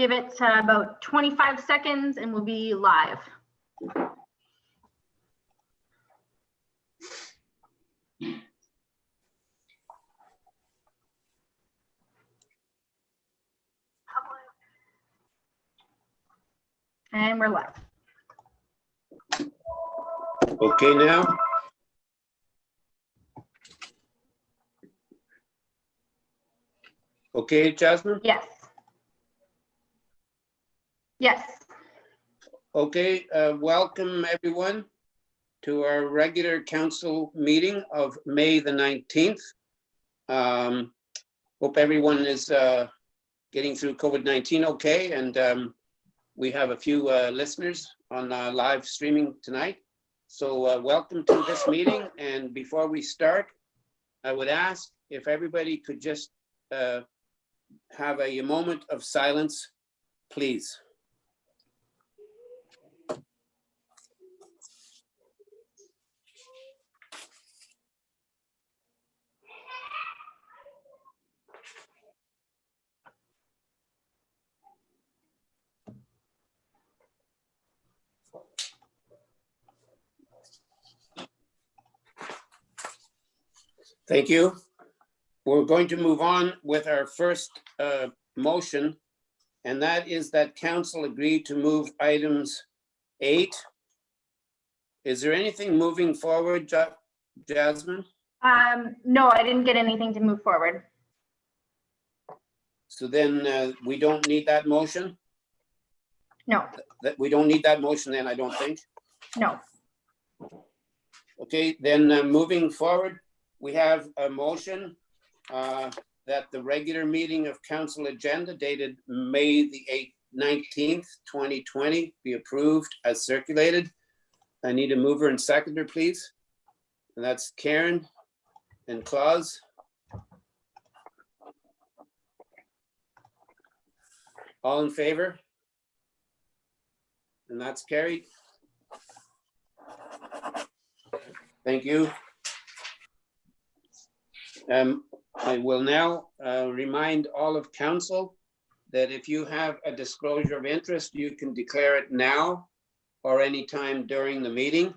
give it about 25 seconds and we'll be live. And we're live. Okay now. Okay, Jasmine? Yes. Yes. Okay, welcome everyone to our regular council meeting of May the 19th. Hope everyone is getting through COVID-19 okay, and we have a few listeners on live streaming tonight. So welcome to this meeting, and before we start, I would ask if everybody could just have a moment of silence, please. Thank you. We're going to move on with our first motion, and that is that council agreed to move items 8. Is there anything moving forward, Jasmine? No, I didn't get anything to move forward. So then we don't need that motion? No. We don't need that motion then, I don't think. No. Okay, then moving forward, we have a motion that the regular meeting of council agenda dated May the 19th, 2020 be approved as circulated. I need a mover and seconder, please. And that's Karen and Claus. All in favor? And that's carried. Thank you. I will now remind all of council that if you have a disclosure of interest, you can declare it now or anytime during the meeting.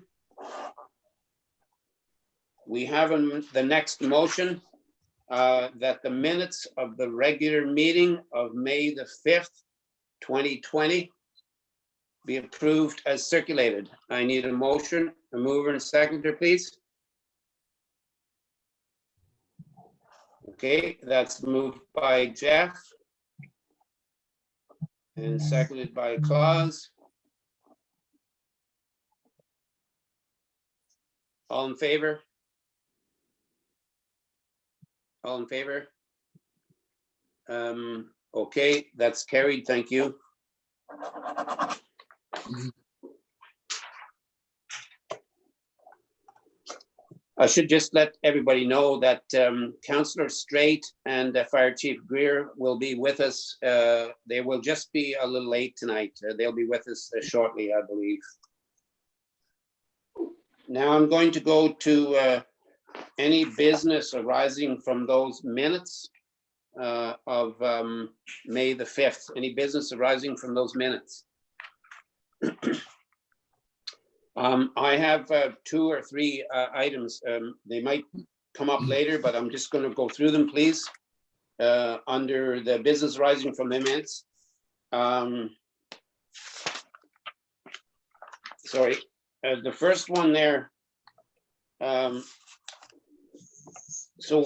We have the next motion that the minutes of the regular meeting of May the 5th, 2020 be approved as circulated. I need a motion, a mover and seconder, please. Okay, that's moved by Jeff and seconded by Claus. All in favor? All in favor? Okay, that's carried. Thank you. I should just let everybody know that Councillor Straight and Fire Chief Greer will be with us. They will just be a little late tonight. They'll be with us shortly, I believe. Now I'm going to go to any business arising from those minutes of May the 5th. Any business arising from those minutes? I have 2 or 3 items. They might come up later, but I'm just going to go through them, please. Under the business arising from the minutes. Sorry, the first one there. So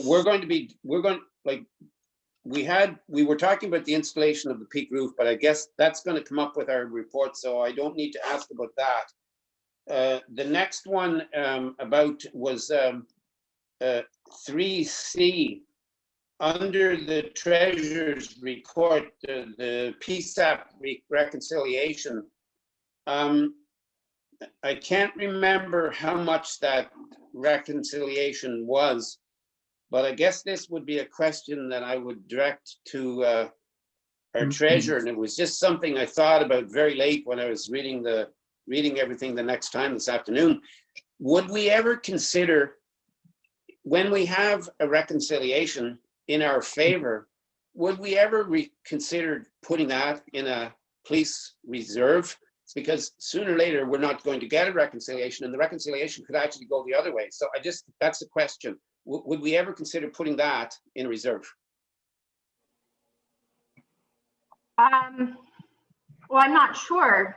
we were talking about the installation of the peak roof, but I guess that's going to come up with our report, so I don't need to ask about that. The next one was 3C. Under the treasurer's report, the PSAP reconciliation. I can't remember how much that reconciliation was, but I guess this would be a question that I would direct to our treasurer, and it was just something I thought about very late when I was reading everything the next time this afternoon. Would we ever consider, when we have a reconciliation in our favor, would we ever reconsider putting that in a police reserve? It's because sooner or later, we're not going to get a reconciliation, and the reconciliation could actually go the other way. So that's the question. Would we ever consider putting that in reserve? Well, I'm not sure.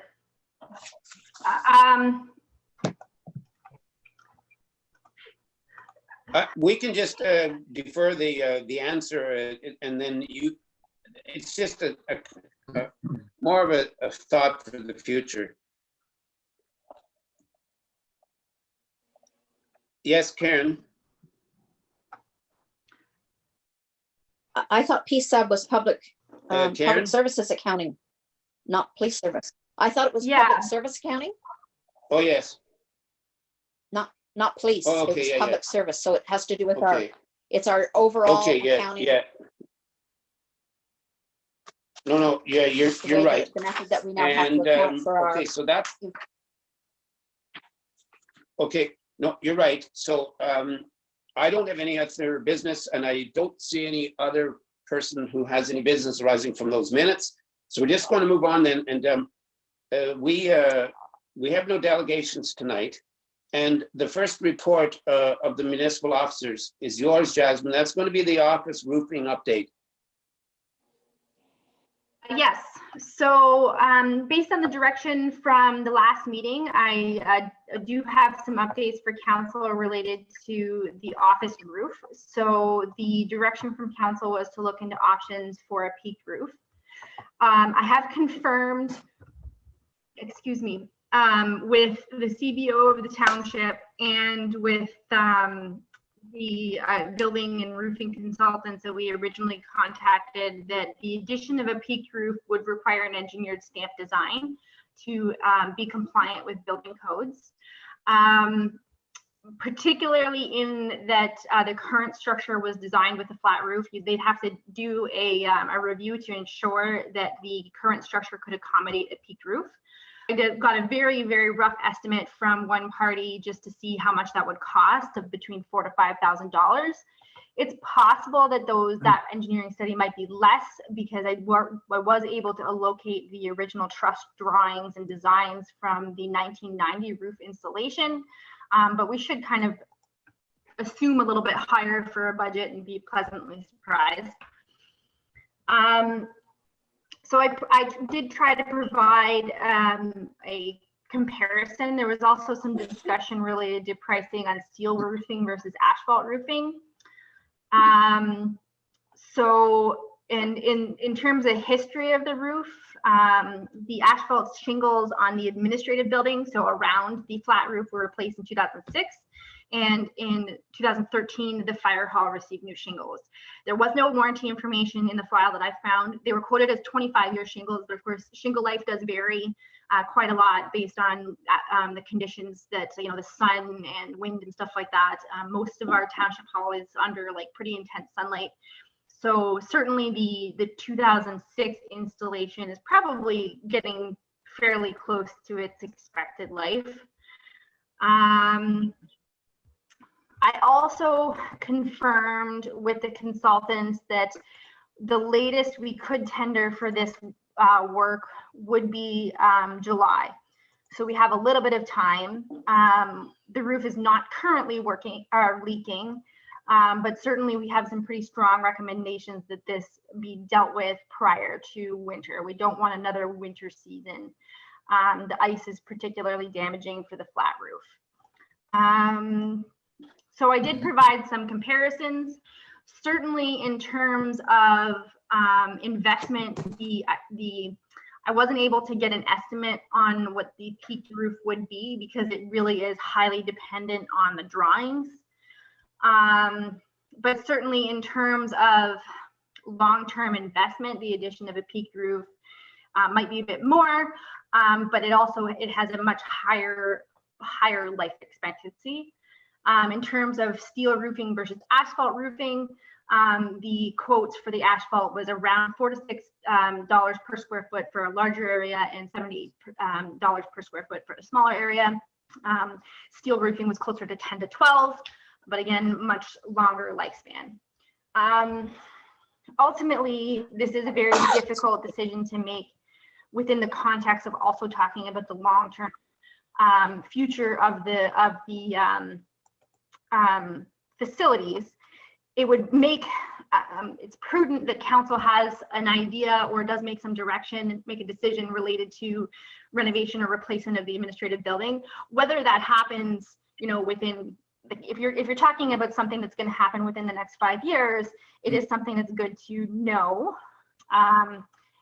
We can just defer the answer, and then it's just more of a thought for the future. Yes, Karen. I thought PSAB was public Karen? services accounting, not police service. I thought it was Yeah. public service accounting, Oh, yes. not police. Oh, okay, It's yeah, public service, so it has to do with Okay. it's our overall Okay, yeah, accounting. yeah. No, yeah, the you're way right. that- The method that we now have to And, account for our. okay, so that's, okay, no, you're right. So I don't have any other business, and I don't see any other person who has any business arising from those minutes. So we're just going to move on then. And we have no delegations tonight. And the first report of the municipal officers is yours, Jasmine. That's going to be the office roofing update. Yes, so based on the direction from the last meeting, I do have some updates for council related to the office roof. So the direction from council was to look into options for a peaked roof. I have confirmed, excuse me, with the CBO of the township and with the building and roofing consultants that we originally contacted, that the addition of a peaked roof would require an engineered stamp design to be compliant with building codes. Particularly in that the current structure was designed with a flat roof, they'd have to do a review to ensure that the current structure could accommodate a peaked roof. I got a very, very rough estimate from one party just to see how much that would cost, of between $4,000 to $5,000. It's possible that that engineering study might be less, because I was able to locate the original truss drawings and designs from the 1990 roof installation, but we should kind of assume a little bit higher for a budget and be pleasantly surprised. So I did try to provide a comparison. There was also some discussion related to pricing on steel roofing versus asphalt roofing. So in terms of history of the roof, the asphalt shingles on the administrative building, so around the flat roof, were replaced in 2006. And in 2013, the fire hall received new shingles. There was no warranty information in the file that I found. They were quoted as 25-year shingles, but of course, shingle life does vary quite a lot based on the conditions that, the sun and wind and stuff like that. Most of our township hall is under pretty intense sunlight. So certainly the 2006 installation is probably getting fairly close to its expected life. I also confirmed with the consultants that the latest we could tender for this work would be July. So we have a little bit of time. The roof is not currently leaking, but certainly we have some pretty strong recommendations that this be dealt with prior to winter. We don't want another winter season. The ice is particularly damaging for the flat roof. So I did provide some comparisons. Certainly in terms of investment, I wasn't able to get an estimate on what the peaked roof would be, because it really is highly dependent on the drawings. But certainly in terms of long-term investment, the addition of a peaked roof might be a bit more, but it has a much higher life expectancy. In terms of steel roofing versus asphalt roofing, the quotes for the asphalt was around $4 to $6 per square foot for a larger area, and $78 per square foot for a smaller area. Steel roofing was closer to 10 to 12, but again, much longer lifespan. ultimately, this is a very difficult decision to make within the context of also talking about the long-term future of the facilities. It would make it's prudent that council has an idea or does make some direction and make a decision related to renovation or replacement of the administrative building. Whether that happens, you know, within, if you're talking about something that's going to happen within the next 5 years, it is something that's good to know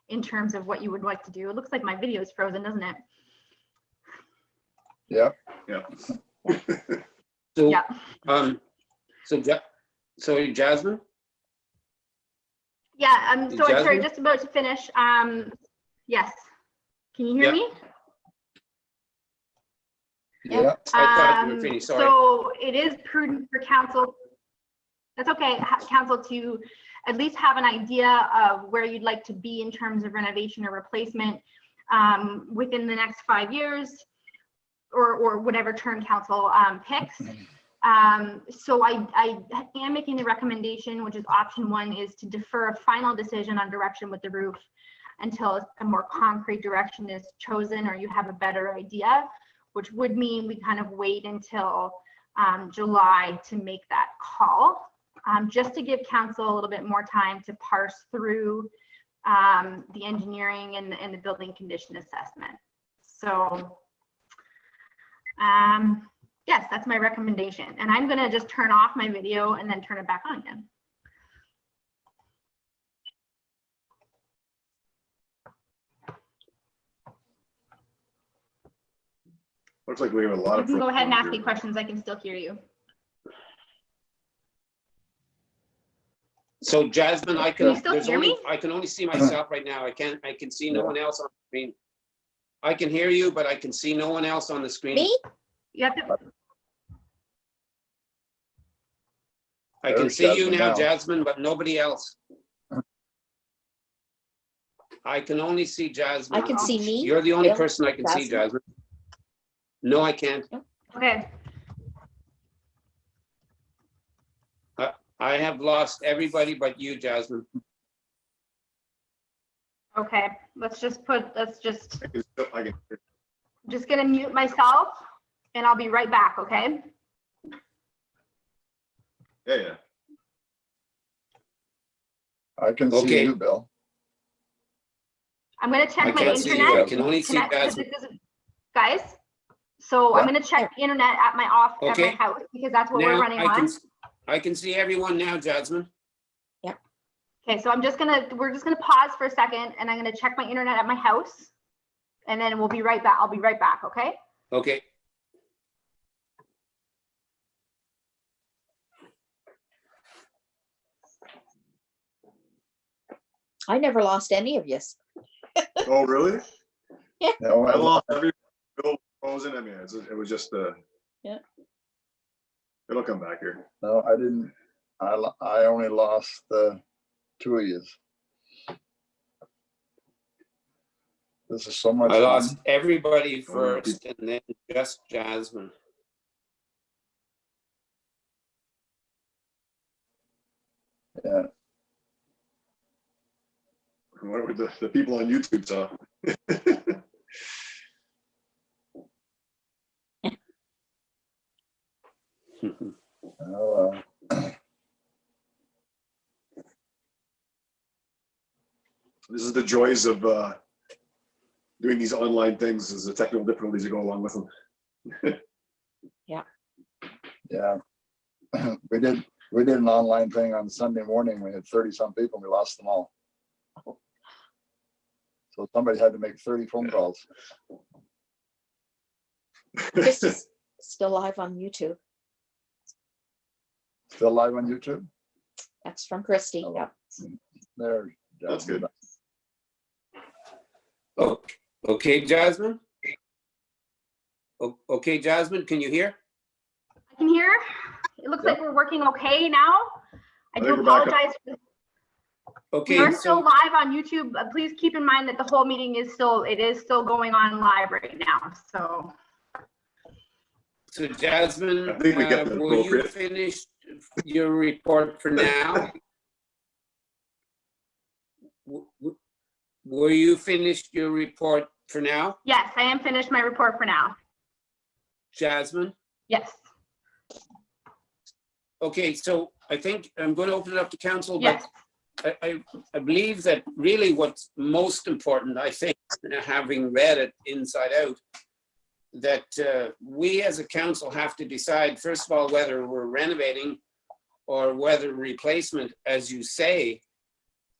in terms of what you would like to do. It looks like my video is frozen, doesn't it? Yeah. So, Yeah. So Jasmine? Yeah, so I'm sorry, Jasmine? just about to finish. Yes. Can you hear Yeah. me? Yeah. I thought you were finished, sorry. So it is prudent for council, that's okay, council, to at least have an idea of where you'd like to be in terms of renovation or replacement within the next 5 years, or whatever term council picks. So I am making the recommendation, which is option 1, is to defer a final decision on direction with the roof until a more concrete direction is chosen or you have a better idea, which would mean we kind of wait until July to make that call, just to give council a little bit more time to parse through the engineering and the building condition assessment. So yes, that's my recommendation. And I'm gonna just turn off my video and then turn it back on again. Looks like we have a lot You of. can go ahead and ask me questions. I can still hear you. So Jasmine, I Can you can, still there's hear only, me? I can only see myself right now. I can see no one else on the screen. I can hear you, but I can see no one else on the screen. Me? You have to, I can There's see you Jasmine now, now. Jasmine, but nobody else. I can only see Jasmine. I can see me. You're the only Bill, person I can see, Jasmine. Jasmine. No, I can't. okay. I have lost everybody but you, Jasmine. Okay, let's just, I can, just gonna mute myself and I'll be right back, okay? yeah. I can see Okay. you, Bill. I'm gonna I check my can't see you. I internet. can only see Jasmine. Guys, so I'm Yeah. gonna check the internet at my at my Okay. house because that's what we're Now running I on. can see everyone now, Jasmine. Okay, so we're just gonna pause for a second and I'm gonna check my internet at my house. And then we'll be right back. I'll be right back, okay? Okay. I never lost any of you. Oh, really? No, I lost every Bill frozen. I mean, it was just Yeah. It'll come back here. no, I didn't. I only lost the 2 of you. This is so much I lost fun. everybody first and then just Jasmine. Yeah. What would the people on YouTube saw? Oh, This is the joys of doing these online things, is the technical difficulties that go along with them. yeah. We did an online thing on Sunday morning. We had 30-some people. We lost them all. So somebody had to make 30 phone calls. Chris is still live on YouTube. Still live on YouTube? That's from Christy. Oh. Yep. There. That's good. Okay, Jasmine? Okay, Jasmine, can you hear? I can hear. It looks like we're working okay now. I do think we're back up. apologize. We Okay, are still so, live on YouTube. Please keep in mind that the whole meeting is still going on live right now. so Jasmine, I think we get the will you appropriate- finish your report for now? were you finished your report for now, Yes, I am finished my report for now. Jasmine? Yes, Okay, so I think I'm going to open it up to council, but yes. I believe that really what's most important, I think, having read it inside out, that we as a council have to decide, first of all, whether we're renovating or whether replacement, as you say.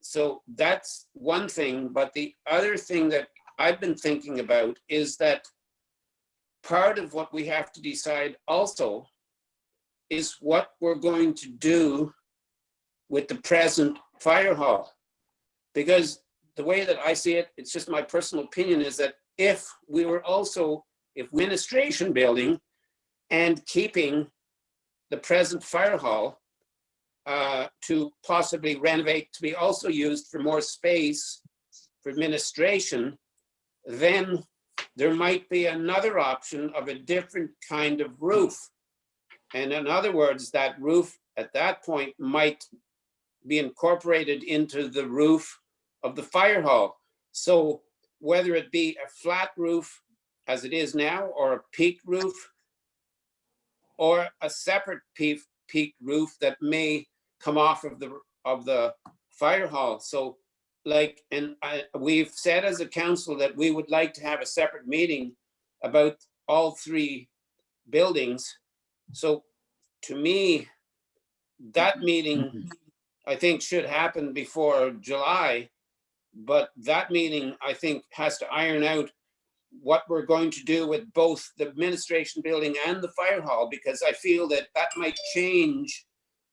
So that's one thing. But the other thing that I've been thinking about is that part of what we have to decide also is what we're going to do with the present fire hall. Because the way that I see it, it's just my personal opinion, is that if we were also administration building and keeping the present fire hall to possibly renovate to be also used for more space for administration, then there might be another option of a different kind of roof. And in other words, that roof at that point might be incorporated into the roof of the fire hall. So whether it be a flat roof as it is now, or a peaked roof, or a separate peaked roof that may come off of the fire hall. So like, and we've said as a council that we would like to have a separate meeting about all three buildings. So to me, that meeting, I think, should happen before July, but that meeting, I think, has to iron out what we're going to do with both the administration building and the fire hall, because I feel that that might change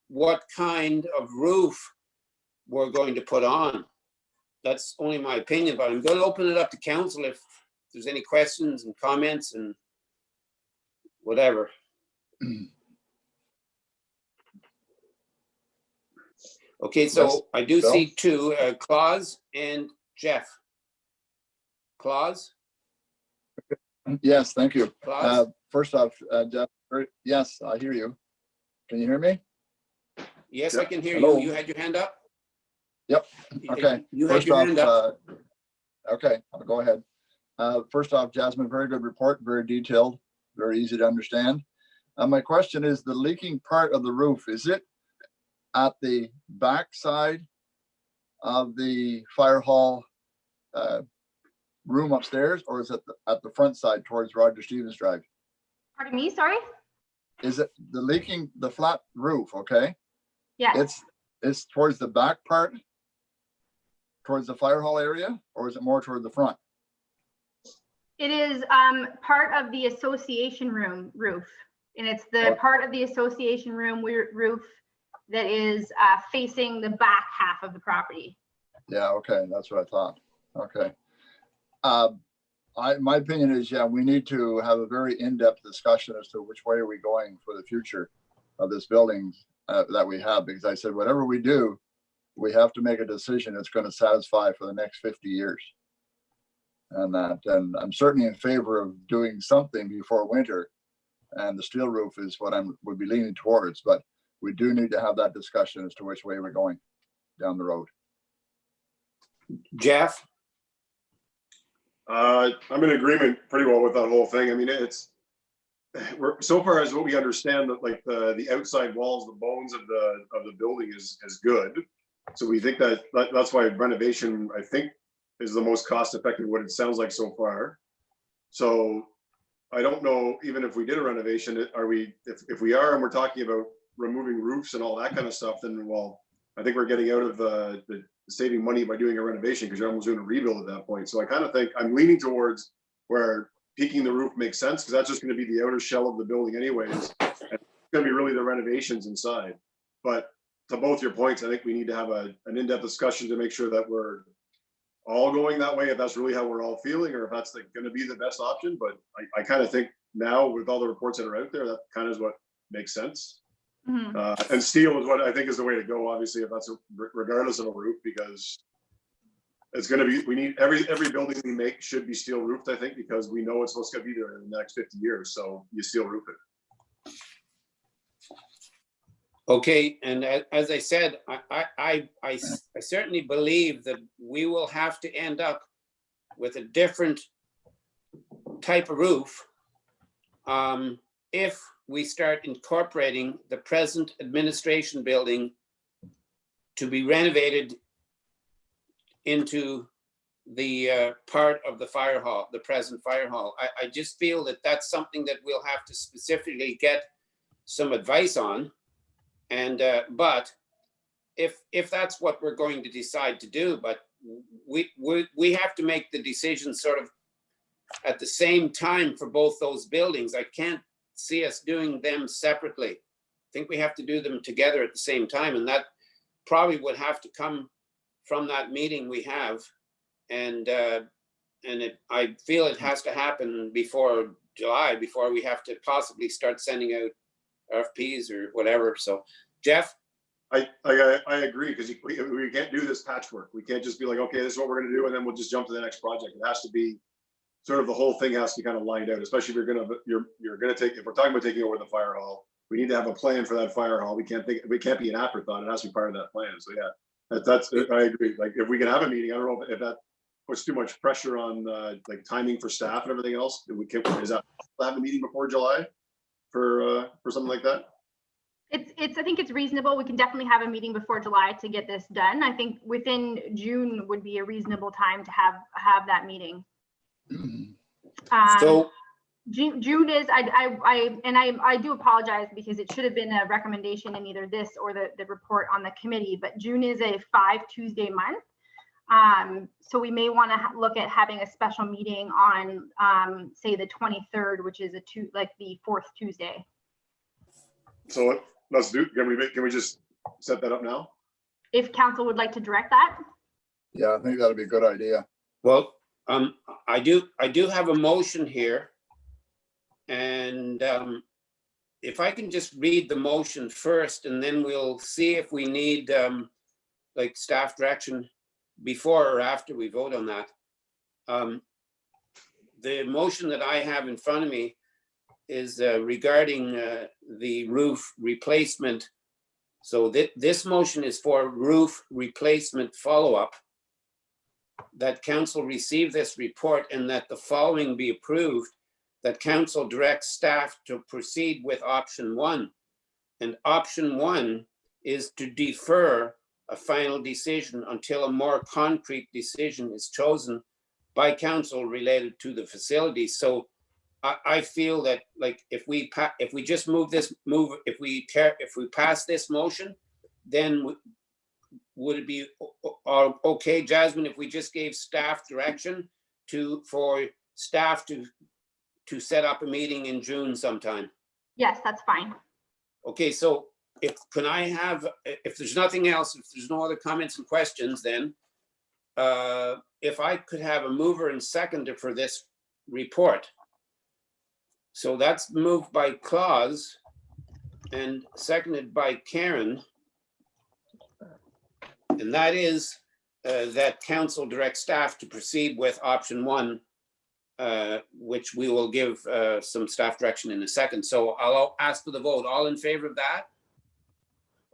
what kind of roof we're going to put on. That's only my opinion, but I'm going to open it up to council if there's any questions and comments and whatever. Okay, so I do see two, Claus and Jeff. Claus? Yes, thank you. Claus? First off, Jeff, yes, I hear you. Can you hear me? Yes, I can hear Hello. you. You had your hand up? Yep. Okay. You had First your off, hand up. okay, I'll go ahead. First off, Jasmine, very good report, very detailed, very easy to understand. My question is, the leaking part of the roof, is it at the back side of the fire hall room upstairs, or is it at the front side towards Roger Stevens Drive? Pardon me, sorry? Is it the leaking, the flat roof, okay? Yes. It's towards the back part, towards the fire hall area, or is it more toward the front? It is part of the association room roof, and it's the Oh. part of the association room roof that is facing the back half of the property. Yeah, okay, that's what I thought. Okay. My opinion is, yeah, we need to have a very in-depth discussion as to which way are we going for the future of this building that we have, because I said, whatever we do, we have to make a decision that's going to satisfy for the next 50 years. And I'm certainly in favor of doing something before winter. And the steel roof is what would be leaning towards, but we do need to have that discussion as to which way we're going down the road. Jeff? I'm in agreement pretty well with that whole thing. I mean, we're so far as what we understand, that like the outside walls, the bones of the building is good. So we think that's why renovation, I think, is the most cost effective, what it sounds like so far. So I don't know, even if we did a renovation, are we, if we are, and we're talking about removing roofs and all that kind of stuff, then, well, I think we're getting out of the saving money by doing a renovation, because you're almost doing a rebuild at that point. So I kind of think I'm leaning towards where peaking the roof makes sense, because that's just going to be the outer shell of the building anyways. And it's going to be really the renovations inside. But to both your points, I think we need to have an in-depth discussion to make sure that we're all going that way, if that's really how we're all feeling, or if that's going to be the best option. But I kind of think now, with all the reports that are out there, that kind of is what makes sense. Mm-hmm. And steel is what I think is the way to go, obviously, if that's regardless of a roof, because it's going to be, we need every building we make should be steel roofed, I think, because we know it's supposed to be there in the next 50 years. So you steel roof it. Okay, and as I said, I certainly believe that we will have to end up with a different type of roof if we start incorporating the present administration building to be renovated into the part of the fire hall, the present fire hall. I just feel that that's something that we'll have to specifically get some advice on. And but if that's what we're going to decide to do, but we have to make the decision sort of at the same time for both those buildings. I can't see us doing them separately. I think we have to do them together at the same time, and that probably would have to come from that meeting we have. And I feel it has to happen before July, before we have to possibly start sending out RFPs or whatever. So, Jeff? I agree, because we can't do this patchwork. We can't just be like, okay, this is what we're gonna do, and then we'll just jump to the next project. It has to be sort of, the whole thing has to be kind of lined out, especially if you're gonna take, if we're talking about taking over the fire hall, we need to have a plan for that fire hall. We can't be an afterthought. It has to be part of that plan. So yeah, that's I agree. Like, if we can have a meeting, I don't know if that puts too much pressure on like timing for staff and everything else. Is that have a meeting before July for something like that? I think it's reasonable. We can definitely have a meeting before July to get this done. I think within June would be a reasonable time to have that meeting. So June is, I do apologize, because it should have been a recommendation in either this or the report on the committee, but June is a 5 Tuesday month. So we may want to look at having a special meeting on say the 23rd, which is like the 4th Tuesday. So let's do, can we just set that up now? If council would like to direct that. Yeah, I think that'd be a good idea. well, I do have a motion here. And if I can just read the motion first, and then we'll see if we need like staff direction before or after we vote on that. The motion that I have in front of me is regarding the roof replacement. So this motion is for roof replacement follow-up, that council receive this report and that the following be approved, that council directs staff to proceed with option 1. And option 1 is to defer a final decision until a more concrete decision is chosen by council related to the facility. So I feel that, like, if we just if we pass this motion, then would it be okay, Jasmine, if we just gave staff direction for staff to set up a meeting in June sometime? Yes, that's fine. Okay, so if there's nothing else, if there's no other comments and questions, then if I could have a mover and seconder for this report. So that's moved by Claus and seconded by Karen. And that is that council directs staff to proceed with option 1, which we will give some staff direction in a second. So I'll ask for the vote. All in favor of that?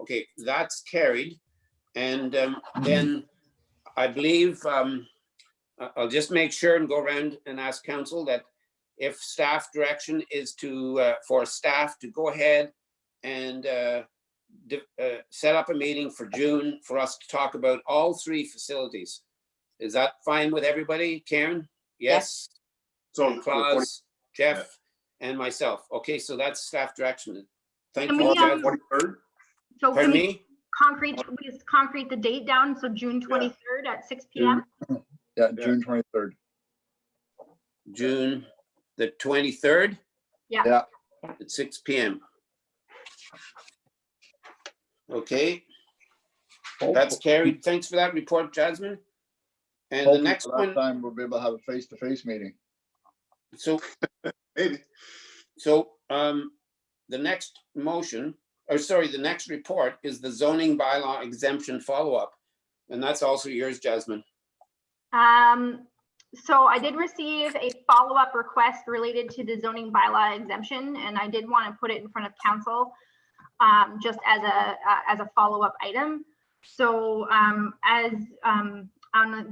Okay, that's carried. And then I believe I'll just make sure and go around and ask council that if staff direction is for staff to go ahead and set up a meeting for June for us to talk about all 3 facilities. Is that fine with everybody? Karen? Yes. So Claus, Jeff, and myself. Okay, so that's staff direction. Thank Can you. we, Jazz. 23rd? So Pardon can we me? concrete the date down? So June 23rd at 6 p.m. Yeah, June 23rd. June the 23rd? Yeah. Yeah. At 6 p.m. Okay, that's carried. Thanks for that report, Jasmine. And the Hopefully next for that one, time, we'll be able to have a face-to-face meeting. so Maybe. the next motion, or sorry, the next report is the zoning bylaw exemption follow-up. And that's also yours, Jasmine. So I did receive a follow-up request related to the zoning bylaw exemption, and I did want to put it in front of council. just as a follow-up item. So on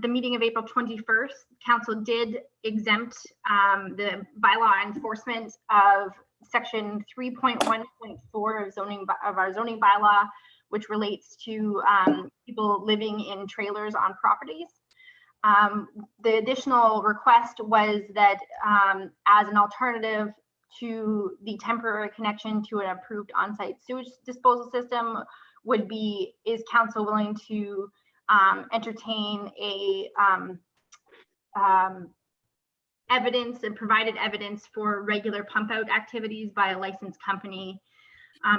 the meeting of April 21st, council did exempt the bylaw enforcement of section 3.1.4 of our zoning bylaw, which relates to people living in trailers on properties. The additional request was that as an alternative to the temporary connection to an approved on-site sewage disposal system is council willing to entertain a evidence and provided evidence for regular pump out activities by a licensed company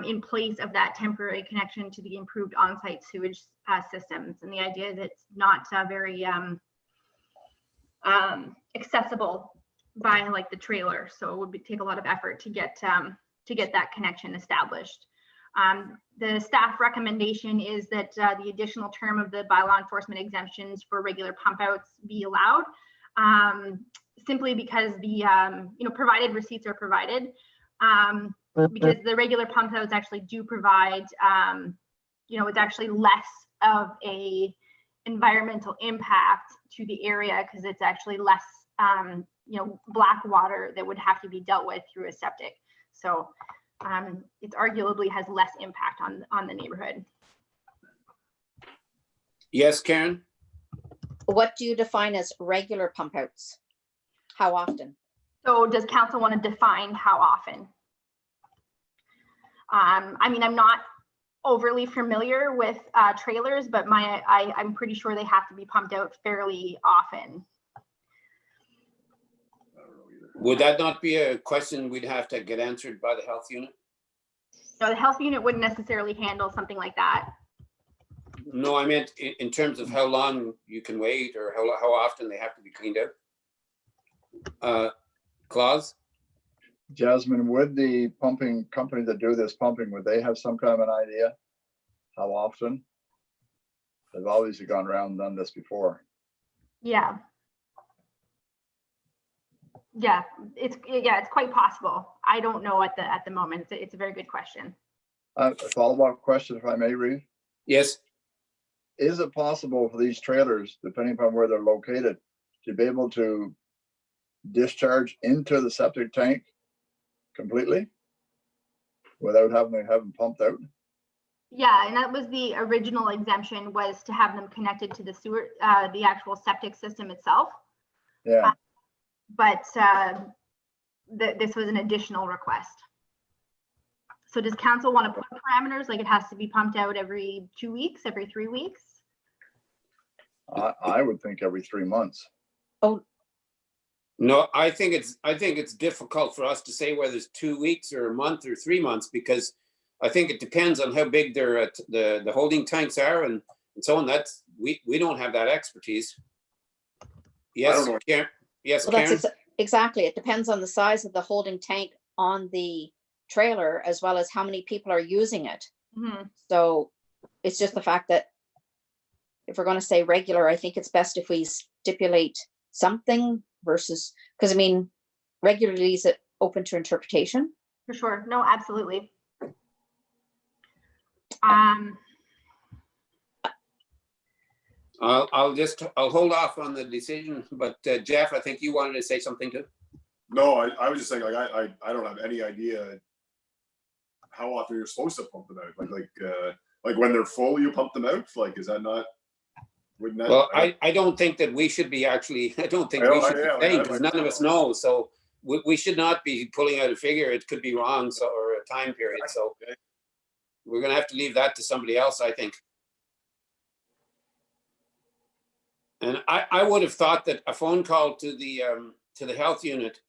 in place of that temporary connection to the improved on-site sewage systems. And the idea is it's not very accessible by like the trailer, so it would take a lot of effort to get that connection established. The staff recommendation is that the additional term of the bylaw enforcement exemptions for regular pump outs be allowed, simply because the provided receipts are provided, because the regular pump outs actually do provide it's actually less of a environmental impact to the area, because it's actually less black water that would have to be dealt with through a septic. So it arguably has less impact on the neighborhood. Yes, Karen? What do you define as regular pump outs? How often? So does council want to define how often? I mean, I'm not overly familiar with trailers, but I'm pretty sure they have to be pumped out fairly often. Would that not be a question we'd have to get answered by the health unit? No, the health unit wouldn't necessarily handle something like that. No, I meant in terms of how long you can wait or how often they have to be cleaned out. Claus? Jasmine, would the pumping company that do this pumping, would they have some kind of an idea how often? They've obviously gone around and done this before. Yeah. Yeah, it's quite possible. I don't know at the moment. It's a very good question. A follow-up question, if I may, Reeve. Yes. Is it possible for these trailers, depending upon where they're located, to be able to discharge into the septic tank completely without having to have them pumped out? Yeah, and that was the original exemption, was to have them connected to the sewer, the actual septic system itself. Yeah. But this was an additional request. So does council want to put parameters, like it has to be pumped out every 2 weeks, every 3 weeks? I would think every 3 months. Oh, No, I think it's difficult for us to say whether it's 2 weeks or a month or 3 months, because I think it depends on how big the holding tanks are and so on. That's we don't have that expertise. Yes, Karen. Yes, well, Karen. that's exactly. It depends on the size of the holding tank on the trailer, as well as how many people are using it. Mm-hmm. So it's just the fact that if we're going to say regular, I think it's best if we stipulate something versus, because I mean, regularly is it open to interpretation? For sure. No, absolutely. I'll hold off on the decision, but Jeff, I think you wanted to say something too. No, I was just saying, like, I don't have any idea how often you're supposed to pump them out. Like when they're full, you pump them out. Like, is that not? Wouldn't that? Well, I don't think that we should be actually. I don't think we should be saying, because none of us know. So we should not be pulling out a figure. It could be wrong, so, or a time period. So we're going to have to leave that to somebody else, I think. And I would have thought that a phone call to the health unit,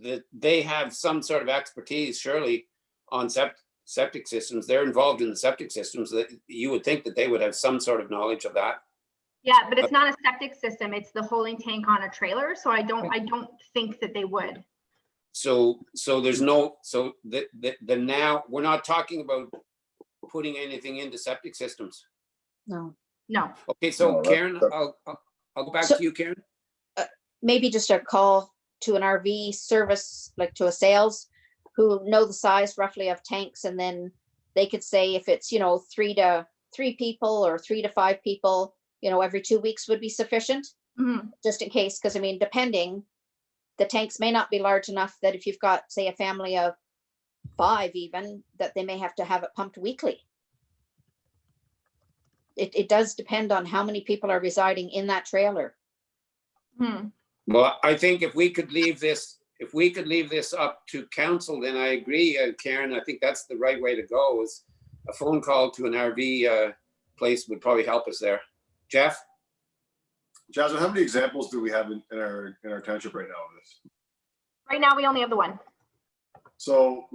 that they have some sort of expertise, surely, on septic systems. They're involved in the septic systems. That you would think that they would have some sort of knowledge of that. Yeah, but it's not a septic system. It's the holding tank on a trailer. So I don't think that they would. So there's no, so the now we're not talking about putting anything into septic systems. No. No. Okay, so No, Karen, I'll go back So- to you, Karen. Maybe just a call to an RV service, like to a sales, who know the size roughly of tanks, and then they could say if it's, 3 to 3 people or 3 to 5 people, every 2 weeks would be sufficient, Mhm. just in case, because I mean, depending, the tanks may not be large enough that if you've got, say, a family of 5 even, that they may have to have it pumped weekly. It does depend on how many people are residing in that trailer. Hmm. Well, I think if we could leave this up to council, then I agree, Karen, I think that's the right way to go, is a phone call to an RV place would probably help us there. Jeff? Jasmine, how many examples do we have in our township right now of this? Right now, we only have the one. So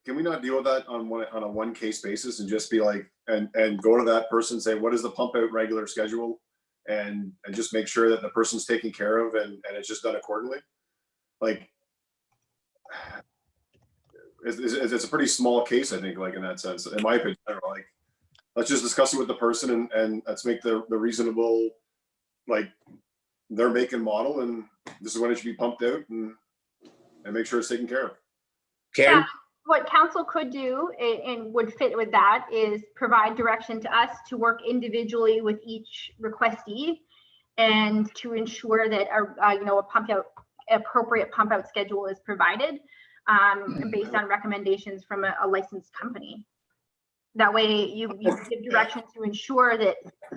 can we not deal with that on a one case basis and just be like, and go to that person, say, what is the pump out regular schedule? And just make sure that the person's taken care of and it's just done accordingly. Like, it's a pretty small case, I think, like in that sense, in my opinion. I don't know, like, let's just discuss it with the person and let's make the reasonable, like, their make and model, and this is when it should be pumped out and make sure it's taken care of. Karen? What council could do and would fit with that is provide direction to us to work individually with each requestee and to ensure that appropriate pump out schedule is provided based on recommendations from a licensed company. That way you give direction to ensure that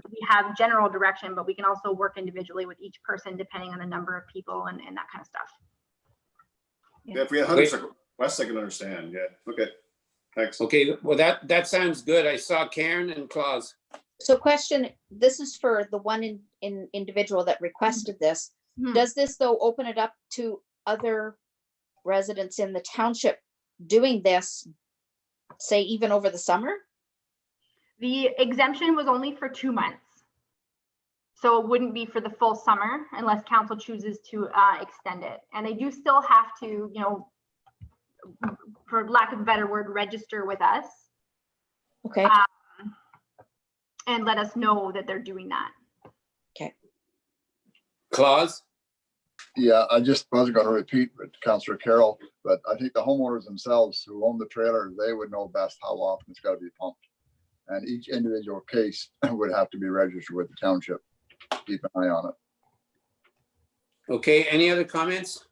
we have general direction, but we can also work individually with each person depending on the number of people and that kind of stuff. Yeah, if we had hundreds of requests, I can understand. Yeah, okay, thanks. Okay, well, that sounds good. I saw Karen and Claus. So question, this is for the one individual that requested this. Hmm. Does this though open it up to other residents in the township doing this, say even over the summer? The exemption was only for 2 months. So it wouldn't be for the full summer unless council chooses to extend it. And they do still have to, for lack of a better word, register with us Okay, and let us know that they're doing that. Claus? Yeah, I just wasn't going to repeat with Councillor Carroll, but I think the homeowners themselves who own the trailer, they would know best how often it's got to be pumped. And each individual case would have to be registered with the township. Keep an eye on it. Okay, any other comments?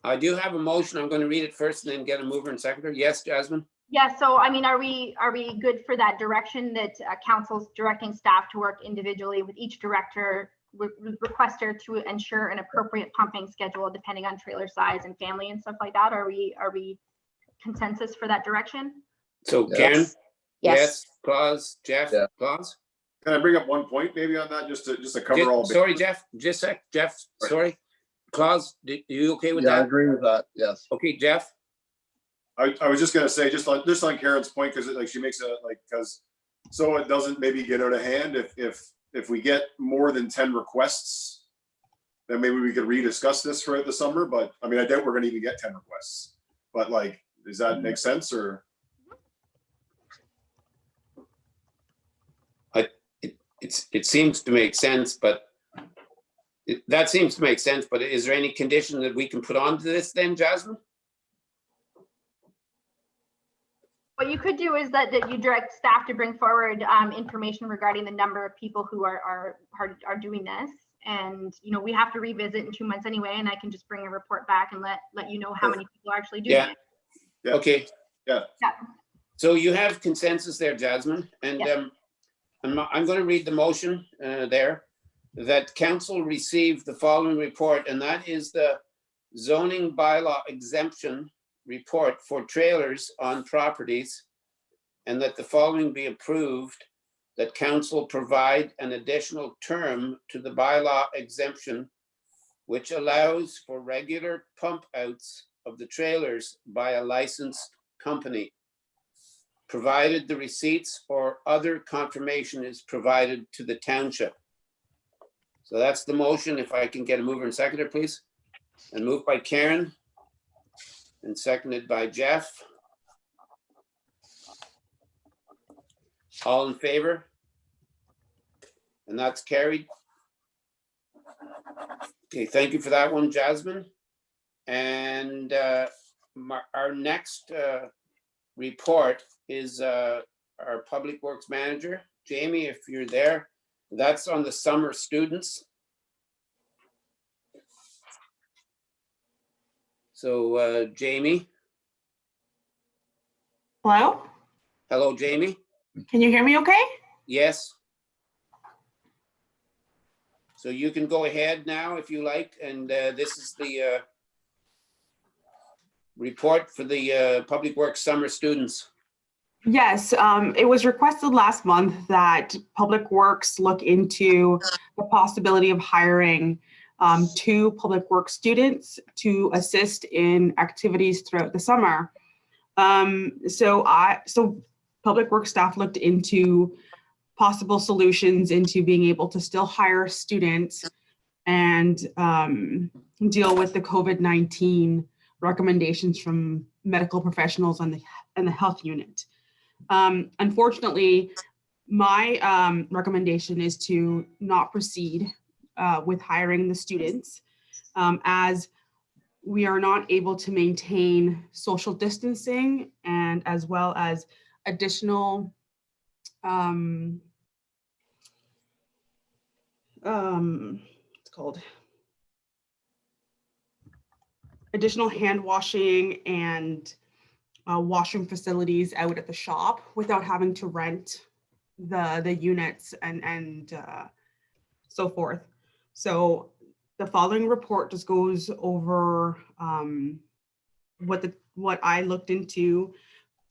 I do have a motion. I'm going to read it first and then get a mover and seconder. Yes, Jasmine? Yeah, so I mean, are we good for that direction that council's directing staff to work individually with each director, requester to ensure an appropriate pumping schedule depending on trailer size and family and stuff like that? Are we consensus for that direction? So Yes. Karen? yes, Claus, Jeff? Yeah. Claus? Can I bring up one point maybe on that, just to cover all? Sorry, Jeff, just a sec, Jeff, sorry. Claus, you okay with Yeah, I that? agree with that. Yes. Okay, Jeff? I was just gonna say, just on Karen's point, because like she makes so it doesn't maybe get out of hand. If we get more than 10 requests, then maybe we could rediscuss this for the summer. But I mean, I doubt we're gonna even get 10 requests. But like, does that make sense or? It seems to make sense, but that seems to make sense, but is there any condition that we can put onto this then, Jasmine? What you could do is that you direct staff to bring forward information regarding the number of people who are doing this. And, we have to revisit in 2 months anyway, and I can just bring a report back and let you know how many people are actually doing it. Yeah. Okay. Yeah. Yeah. So you have consensus there, Jasmine, and Yeah. I'm going to read the motion there, that council received the following report, and that is the zoning bylaw exemption report for trailers on properties, and that the following be approved, that council provide an additional term to the bylaw exemption, which allows for regular pump outs of the trailers by a licensed company, provided the receipts or other confirmation is provided to the township. So that's the motion. If I can get a mover and seconder, please. And moved by Karen and seconded by Jeff. All in favor? And that's carried. Okay, thank you for that one, Jasmine. And our next report is our Public Works Manager. Jamie, if you're there, that's on the summer students. So Jamie, Hello? hello, Jamie. Can you hear me okay? Yes. So you can go ahead now if you like, and this is the report for the Public Works summer students. Yes, it was requested last month that Public Works look into the possibility of hiring 2 Public Works students to assist in activities throughout the summer. So Public Works staff looked into possible solutions into being able to still hire students and deal with the COVID-19 recommendations from medical professionals and the health unit. Unfortunately, my recommendation is to not proceed with hiring the students as we are not able to maintain social distancing and as well as additional it's called additional hand washing and washroom facilities out at the shop without having to rent the units and so forth. So the following report just goes over what I looked into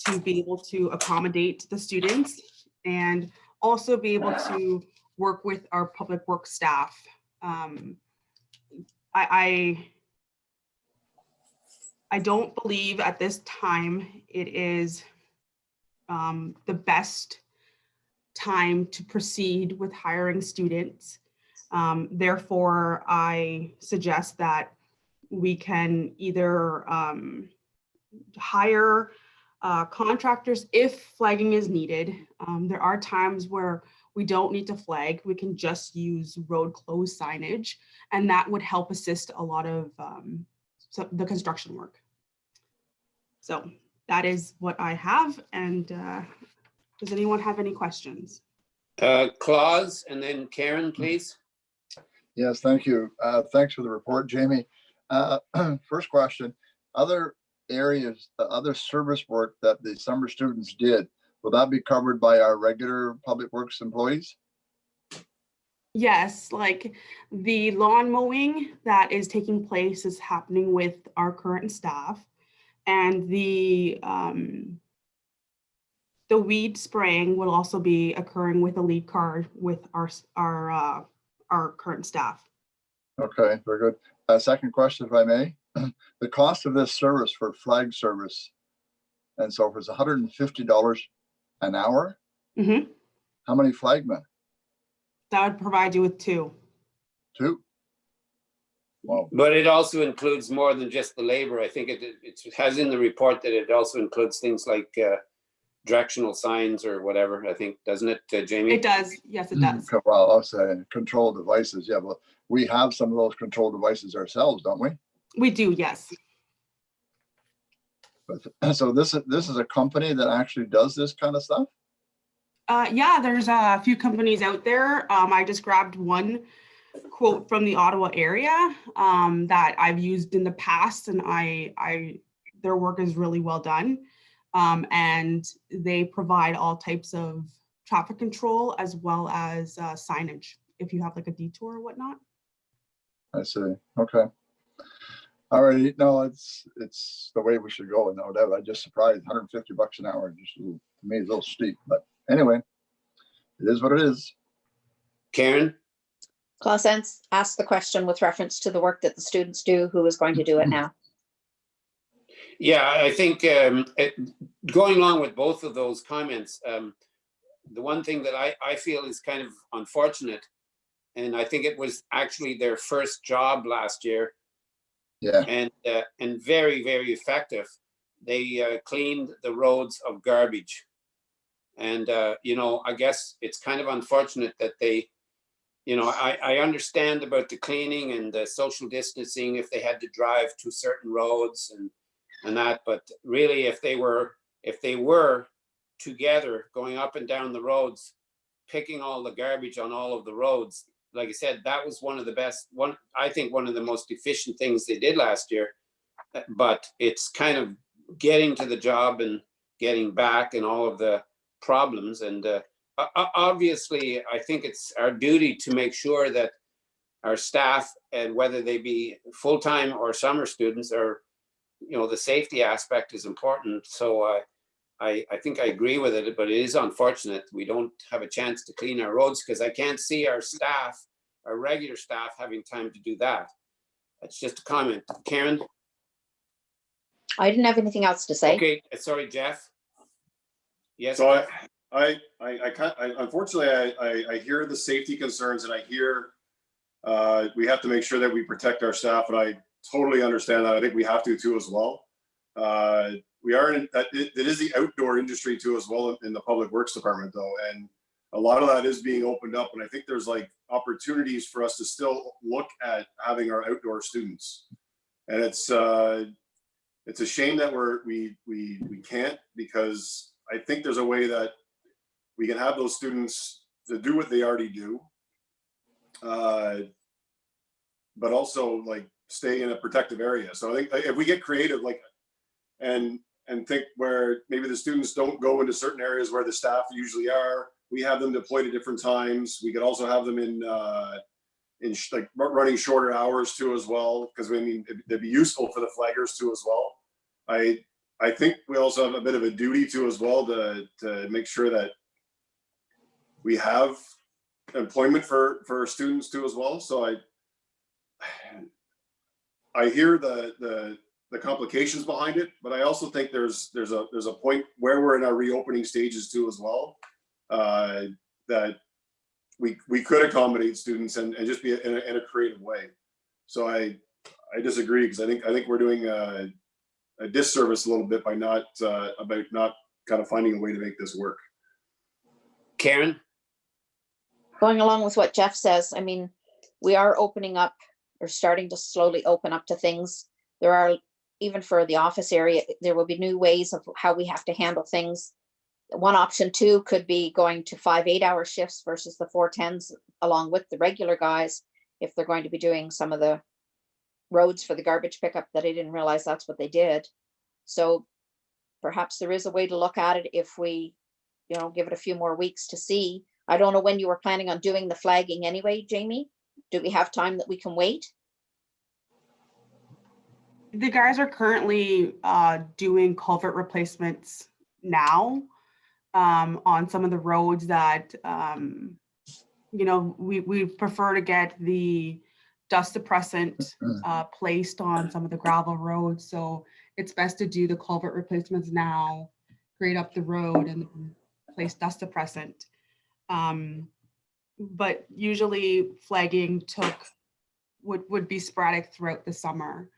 to be able to accommodate the students and also be able to work with our Public Works staff. I don't believe at this time it is the best time to proceed with hiring students. Therefore, I suggest that we can either hire contractors if flagging is needed. There are times where we don't need to flag. We can just use road closed signage, and that would help assist a lot of the construction work. So that is what I have. And does anyone have any questions? Claus and then Karen, please. Yes, thank you. Thanks for the report, Jamie. First question, other areas, other service work that the summer students did, will that be covered by our regular Public Works employees? Yes, like the lawn mowing that is taking place is happening with our current staff, and the weed spraying will also be occurring with a lead car with our current staff. Okay, very good. Second question, if I may. The cost of this service for flag service and so forth is $150 an hour. Mhm. How many flagmen? That would provide you with 2. 2. Wow. But it also includes more than just the labor. I think it has in the report that it also includes things like directional signs or whatever, I think, doesn't it, Jamie? It does. Yes, it does. Well, I'll say control devices. Yeah, well, we have some of those control devices ourselves, don't we? We do, yes. But, so this is a company that actually does this kind of stuff? Yeah, there's a few companies out there. I just grabbed one quote from the Ottawa area that I've used in the past, and their work is really well done. And they provide all types of traffic control as well as signage if you have like a detour or whatnot. I see. Okay. All right. No, it's the way we should go. No doubt. I'm just surprised. $150 an hour. Just to me, it's a little steep. But anyway, it is what it is. Karen? Claus asked the question with reference to the work that the students do. Who is going to do it now? Yeah, I think going along with both of those comments, the one thing that I feel is kind of unfortunate, and I think it was actually their first job last year, Yeah. and very, very effective. They cleaned the roads of garbage. And, I guess it's kind of unfortunate that they, I understand about the cleaning and the social distancing if they had to drive to certain roads and that, but really if they were if they were together going up and down the roads, picking all the garbage on all of the roads, like I said, that was one of the best, I think one of the most efficient things they did last year. But it's kind of getting to the job and getting back and all of the problems. And obviously, I think it's our duty to make sure that our staff, and whether they be full-time or summer students, are, the safety aspect is important. So I think I agree with it, but it is unfortunate we don't have a chance to clean our roads, because I can't see our staff, our regular staff, having time to do that. That's just a comment. Karen? I didn't have anything else to say. Okay, sorry, Jeff. Yes. So I unfortunately, I hear the safety concerns, and I hear we have to make sure that we protect our staff, and I totally understand that. I think we have to too as well. We are in, it is the outdoor industry too as well in the public works department though, and a lot of that is being opened up, and I think there's like opportunities for us to still look at having our outdoor students, and it's a shame that we can't, because I think there's a way that we can have those students to do what they already do, but also like stay in a protective area. So I think if we get creative, like, and think where maybe the students don't go into certain areas where the staff usually are, we have them deployed at different times. We could also have them in like running shorter hours too as well, because I mean it'd be useful for the flaggers too as well. I think we also have a bit of a duty too as well to make sure that we have employment for our students too as well. So I hear the complications behind it, but I also think there's a point where we're in our reopening stages too as well, that we could accommodate students and just be in a creative way. So I disagree, because I think we're doing a disservice a little bit by not kind of finding a way to make this work. Karen? Going along with what Jeff says, I mean, we are opening up, or starting to slowly open up to things. There are, even for the office area, there will be new ways of how we have to handle things. One option too could be going to 5 8-hour shifts versus the 4 10s, along with the regular guys, if they're going to be doing some of the roads for the garbage pickup, that I didn't realize that's what they did. So perhaps there is a way to look at it if we, give it a few more weeks to see. I don't know when you were planning on doing the flagging anyway, Jamie. Do we have time that we can wait? The guys are currently doing culvert replacements now on some of the roads that, we prefer to get the dust suppressant placed on some of the gravel roads. So it's best to do the culvert replacements now, grade up the road, and place dust suppressant. But usually flagging would be sporadic throughout the summer.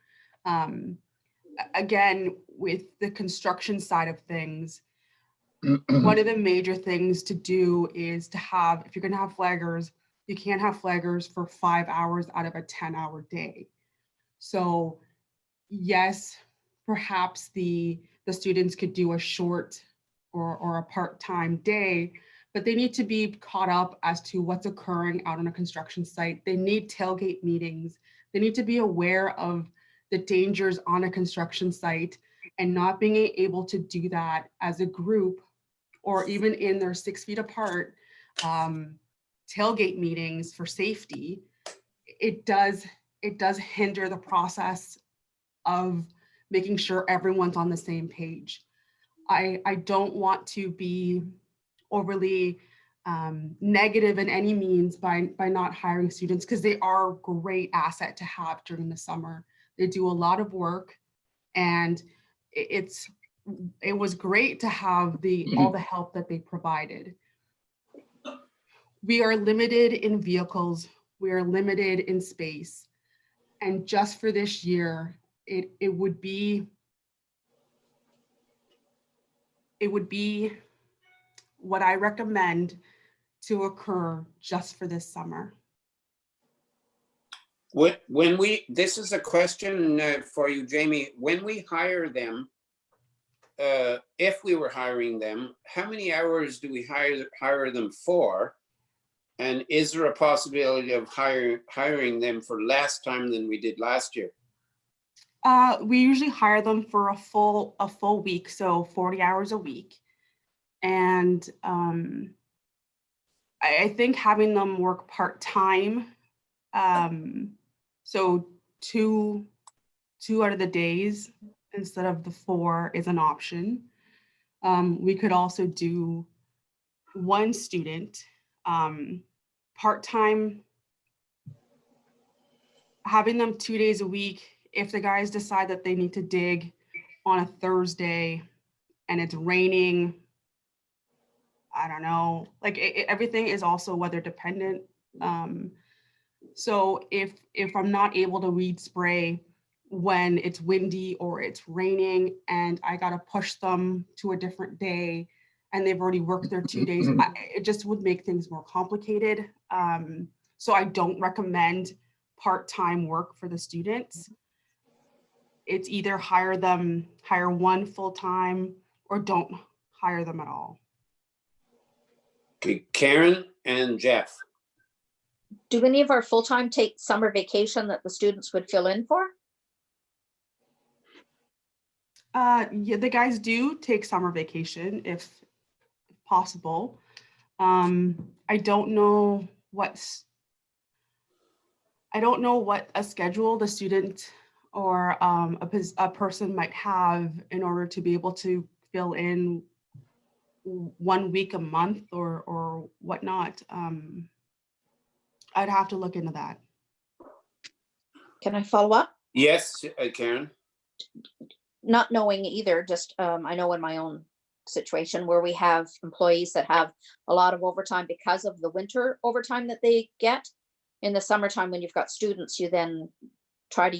Again, with the construction side of things, one of the major things to do is to have, if you're going to have flaggers, you can't have flaggers for 5 hours out of a 10-hour day. So yes, perhaps the students could do a short or a part-time day, but they need to be caught up as to what's occurring out on a construction site. They need tailgate meetings. They need to be aware of the dangers on a construction site, and not being able to do that as a group, or even in their 6 feet apart tailgate meetings for safety, it does hinder the process of making sure everyone's on the same page. I don't want to be overly negative in any means by not hiring students, because they are a great asset to have during the summer. They do a lot of work, and it was great to have all the help that they provided. We are limited in vehicles. We are limited in space. And just for this year, it would be what I recommend to occur just for this summer. This is a question for you, Jamie. When we hire them, if we were hiring them, how many hours do we hire them for? And is there a possibility of hiring them for less time than we did last year? We usually hire them for a full week, so 40 hours a week. And I think having them work part-time, so two out of the days instead of the 4 is an option. We could also do one student part-time, having them 2 days a week. If the guys decide that they need to dig on a Thursday and it's raining, I don't know, like everything is also weather dependent. So if I'm not able to weed spray when it's windy or it's raining and I gotta push them to a different day and they've already worked their 2 days, it just would make things more complicated. So I don't recommend part-time work for the students. It's either hire one full-time or don't hire them at all. Okay, Karen and Jeff. Do any of our full-time take summer vacation that the students would fill in for? Yeah, the guys do take summer vacation if possible. I don't know what a schedule the student or a person might have in order to be able to fill in 1 week a month or whatnot. I'd have to look into that. Can I follow up? Yes, Karen. Not knowing either, just I know in my own situation where we have employees that have a lot of overtime because of the winter overtime that they get. In the summertime, when you've got students, you then try to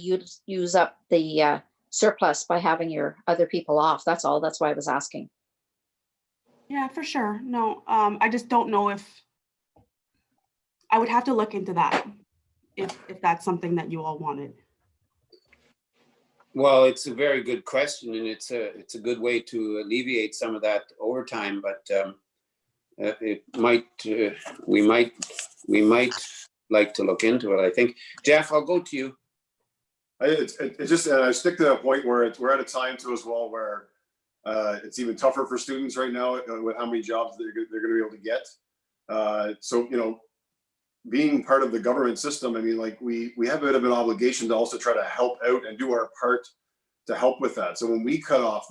use up the surplus by having your other people off. That's all. That's why I was asking. Yeah, for sure. No, I just don't know if I would have to look into that if that's something that you all wanted. Well, it's a very good question, and it's a good way to alleviate some of that overtime. But we might like to look into it. I think, Jeff, I'll go to you. It's just I stick to that point where we're at a time too as well where it's even tougher for students right now with how many jobs they're going to be able to get. So being part of the government system, I mean, like we have a bit of an obligation to also try to help out and do our part to help with that. So when we cut off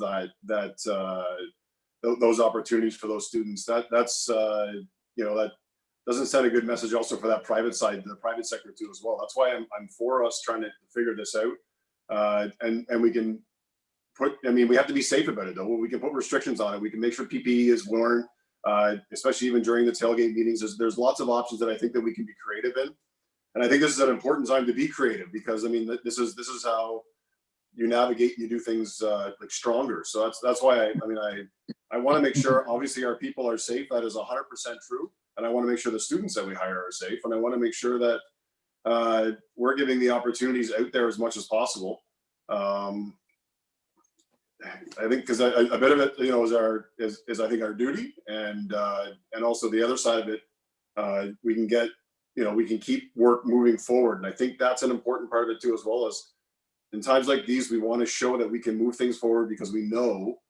those opportunities for those students, that's that doesn't send a good message also for that private side, the private sector too as well. That's why I'm for us trying to figure this out, and we can put. I mean, we have to be safe about it though. We can put restrictions on it. We can make sure PPE is worn. Especially even during the tailgate meetings, there's lots of options that I think that we can be creative in, and I think this is an important time to be creative because I mean this is how you navigate, you do things like stronger. So that's why I want to make sure obviously our people are safe. That is 100% true, and I want to make sure the students that we hire are safe, and I want to make sure that we're giving the opportunities out there as much as possible. I think because a bit of it, is I think our duty, and also the other side of it, we can keep work moving forward, and I think that's an important part of it too, as well as in times like these, we want to show that we can move things forward because we know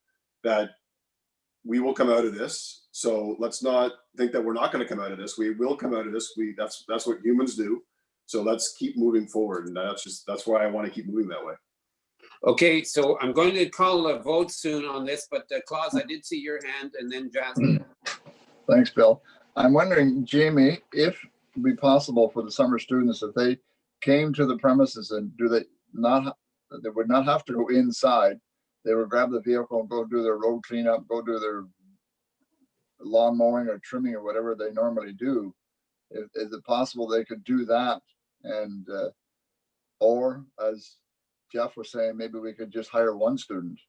that we will come out of this. So let's not think that we're not going to come out of this. We will come out of this. That's what humans do. So let's keep moving forward, and that's why I want to keep moving that way. Okay, so I'm going to call a vote soon on this, but Claus, I did see your hand, and then Jasmine. Thanks, Bill. I'm wondering, Jamie, if it'd be possible for the summer students, if they came to the premises and they would not have to go inside. They would grab the vehicle and go do their road cleanup, go do their lawn mowing or trimming or whatever they normally do. Is it possible they could do that? And or as Jeff was saying, maybe we could just hire one student.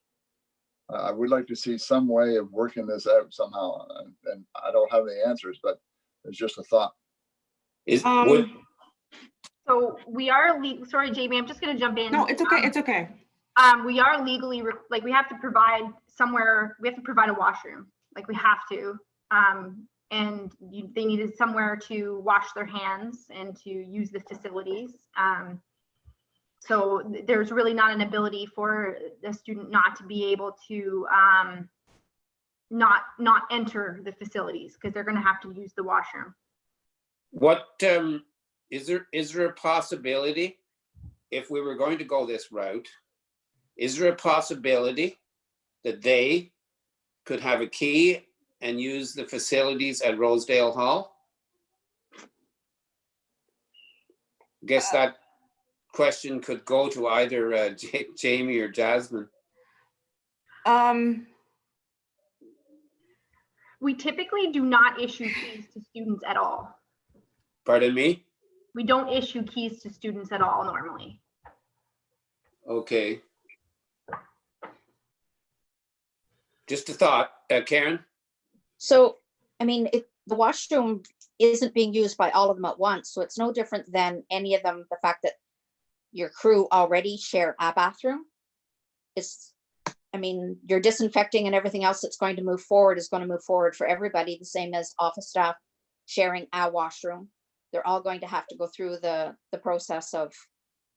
I would like to see some way of working this out somehow, and I don't have the answers, but it's just a thought. So we are sorry, Jamie, I'm just going to jump in. No, it's okay. It's okay. We are legally, like, we have to provide somewhere, we have to provide a washroom, like, we have to. And they needed somewhere to wash their hands and to use the facilities. So there's really not an ability for the student not to be able to not enter the facilities, because they're going to have to use the washroom. What, is there a possibility, if we were going to go this route, is there a possibility that they could have a key and use the facilities at Rosedale Hall? Guess that question could go to either Jamie or Jasmine. We typically do not issue keys to students at all. Pardon me? We don't issue keys to students at all normally. Okay. Just a thought, Karen? So, I mean, the washroom isn't being used by all of them at once, so it's no different than any of them. The fact that your crew already share a bathroom is, I mean, your disinfecting and everything else that's going to move forward is going to move forward for everybody, the same as office staff sharing a washroom. They're all going to have to go through the process of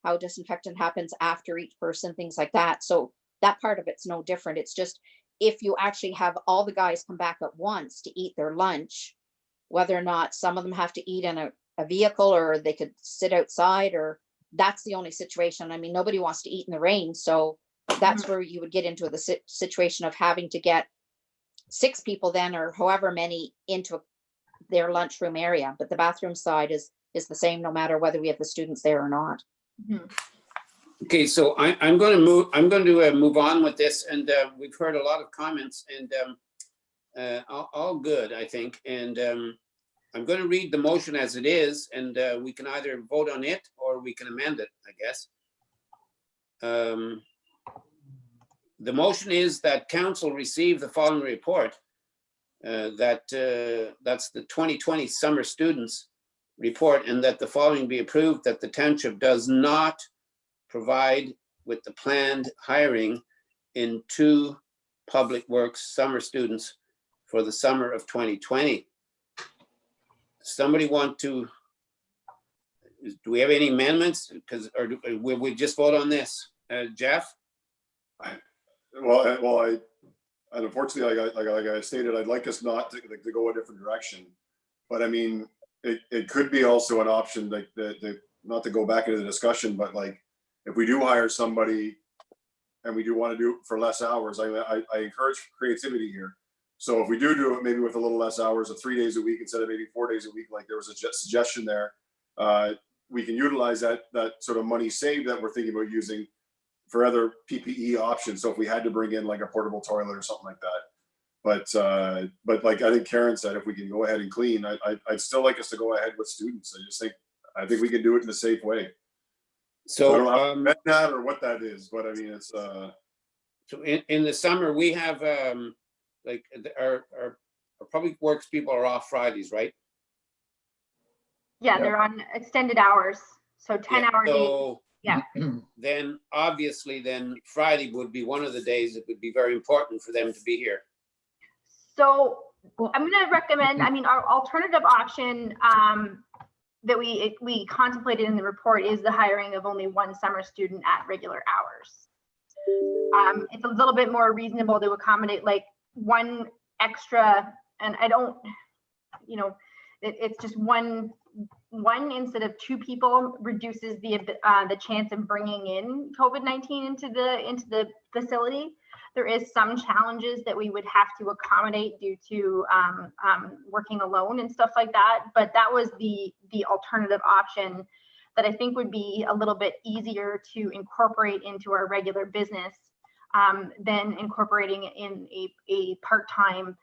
how disinfectant happens after each person, things like that. So that part of it's no different. It's just, if you actually have all the guys come back at once to eat their lunch, whether or not some of them have to eat in a vehicle or they could sit outside, or that's the only situation. I mean, nobody wants to eat in the rain. So that's where you would get into the situation of having to get 6 people then, or however many, into their lunchroom area. But the bathroom side is the same, no matter whether we have the students there or not. Mm-hmm. Okay, so I'm going to move on with this, and we've heard a lot of comments, and all good, I think. And I'm going to read the motion as it is, and we can either vote on it or we can amend it, I guess. The motion is that council receive the following report. That's the 2020 summer students report, and that the following be approved: that the township does not provide with the planned hiring in 2 public works summer students for the summer of 2020. Somebody want to, do we have any amendments? Because, or will we just vote on this? Jeff? Well, and unfortunately, like I stated, I'd like us not to go a different direction. But I mean, it could be also an option, like not to go back into the discussion, but like, if we do hire somebody and we do want to do it for less hours, I encourage creativity here. So if we do it maybe with a little less hours, of 3 days a week instead of maybe 4 days a week, like there was a suggestion there, we can utilize that sort of money saved that we're thinking about using for other PPE options. So if we had to bring in like a portable toilet or something like that. But like I think Karen said, if we can go ahead and clean, I'd still like us to go ahead with students. I think we can do it in a safe way. So I don't know if that or what that is, but I mean, it's so in the summer we have like our public works people are off Fridays, right? Yeah, they're on extended hours, so 10-hour days. So Yeah. Then obviously Friday would be one of the days it would be very important for them to be here. So I'm going to recommend, I mean, our alternative option that we contemplated in the report is the hiring of only 1 summer student at regular hours. It's a little bit more reasonable to accommodate like 1 extra, and I don't, you know, it's just one instead of 2 people reduces the chance of bringing in COVID-19 into the facility. There is some challenges that we would have to accommodate due to working alone and stuff like that. But that was the alternative option that I think would be a little bit easier to incorporate into our regular business than incorporating in a part-time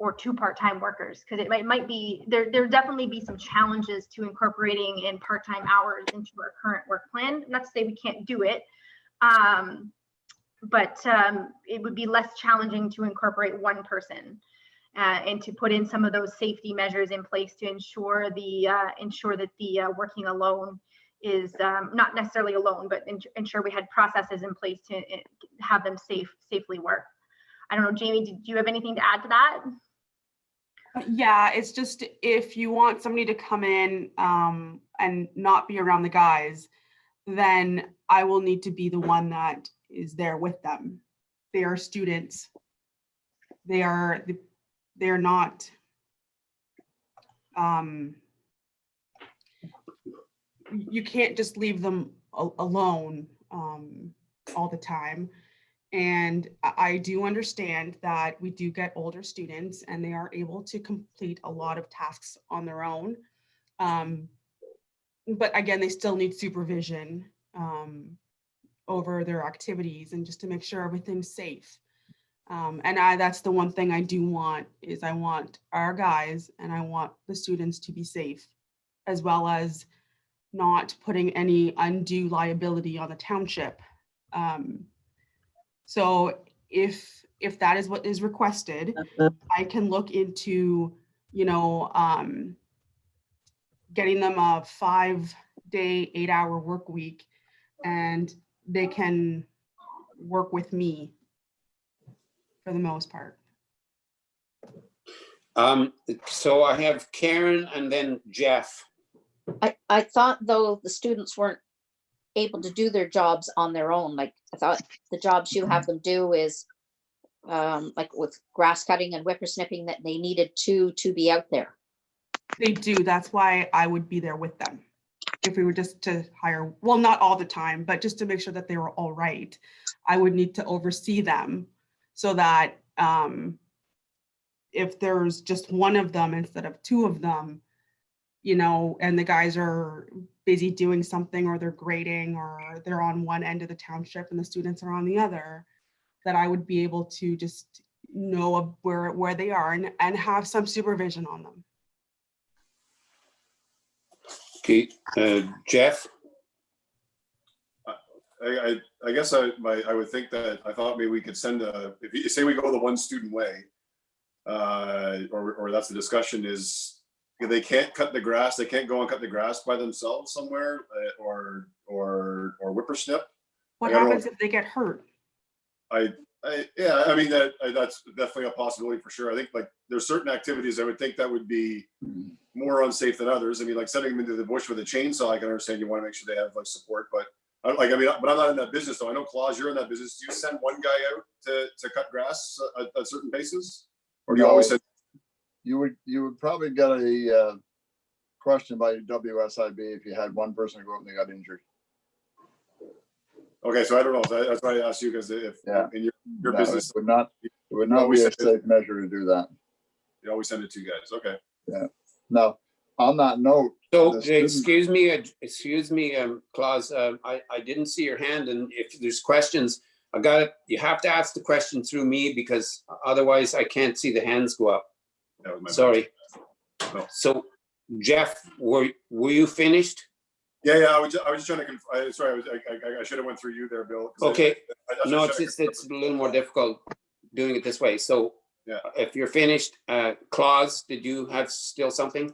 or 2 part-time workers, because it might be there definitely be some challenges to incorporating in part-time hours into our current work plan. Not to say we can't do it, but it would be less challenging to incorporate 1 person and to put in some of those safety measures in place to ensure that the working alone not necessarily alone, but ensure we had processes in place to have them safely work. I don't know, Jamie, do you have anything to add to that? Yeah, it's just if you want somebody to come in and not be around the guys, then I will need to be the one that is there with them. They are students. They are not you can't just leave them alone all the time. And I do understand that we do get older students and they are able to complete a lot of tasks on their own. But again, they still need supervision over their activities and just to make sure everything's safe. And that's the one thing I do want is I want our guys and I want the students to be safe, as well as not putting any undue liability on the township. So if that is what is requested, I can look into, getting them a 5-day, 8-hour work week, and they can work with me for the most part. So I have Karen and then Jeff. I thought though the students weren't able to do their jobs on their own. Like I thought the jobs you have them do is like with grass cutting and whippersnipping that they needed to be out there. They do. That's why I would be there with them. If we were just to hire, well, not all the time, but just to make sure that they were all right, I would need to oversee them so that if there's just one of them instead of two of them, and the guys are busy doing something or they're grading or they're on one end of the township and the students are on the other, that I would be able to just know where they are and have some supervision on them. Okay, Jeff? I guess I would think that I thought maybe we could send if you say we go the one student way, or that's the discussion is they can't cut the grass. They can't go and cut the grass by themselves somewhere, or whippersnip. What happens if they get hurt? Yeah, I mean that's definitely a possibility for sure. I think like there's certain activities I would think that would be more unsafe than others. I mean, like sending them into the bush with a chainsaw, I can understand you want to make sure they have like support, but but I'm not in that business though. I know Claus, you're in that business. Do you send one guy out to cut grass at certain paces, or do you always send? You would probably get a question by WSIB if you had one person go out and they got injured. Okay, so I don't know. That's why I asked you, because if in your business, it would not be a safe measure to do that. You always send it to guys. Okay. Yeah. Now, on that note. So excuse me, Claus. I didn't see your hand, and if there's questions, you have to ask the question through me because otherwise I can't see the hands go up. Sorry. No. So, Jeff, were you finished? Yeah. I was just trying to. Sorry, I should have went through you there, Bill. Okay. No, it's a little more difficult doing it this way. So, yeah. If you're finished, Claus, did you have still something?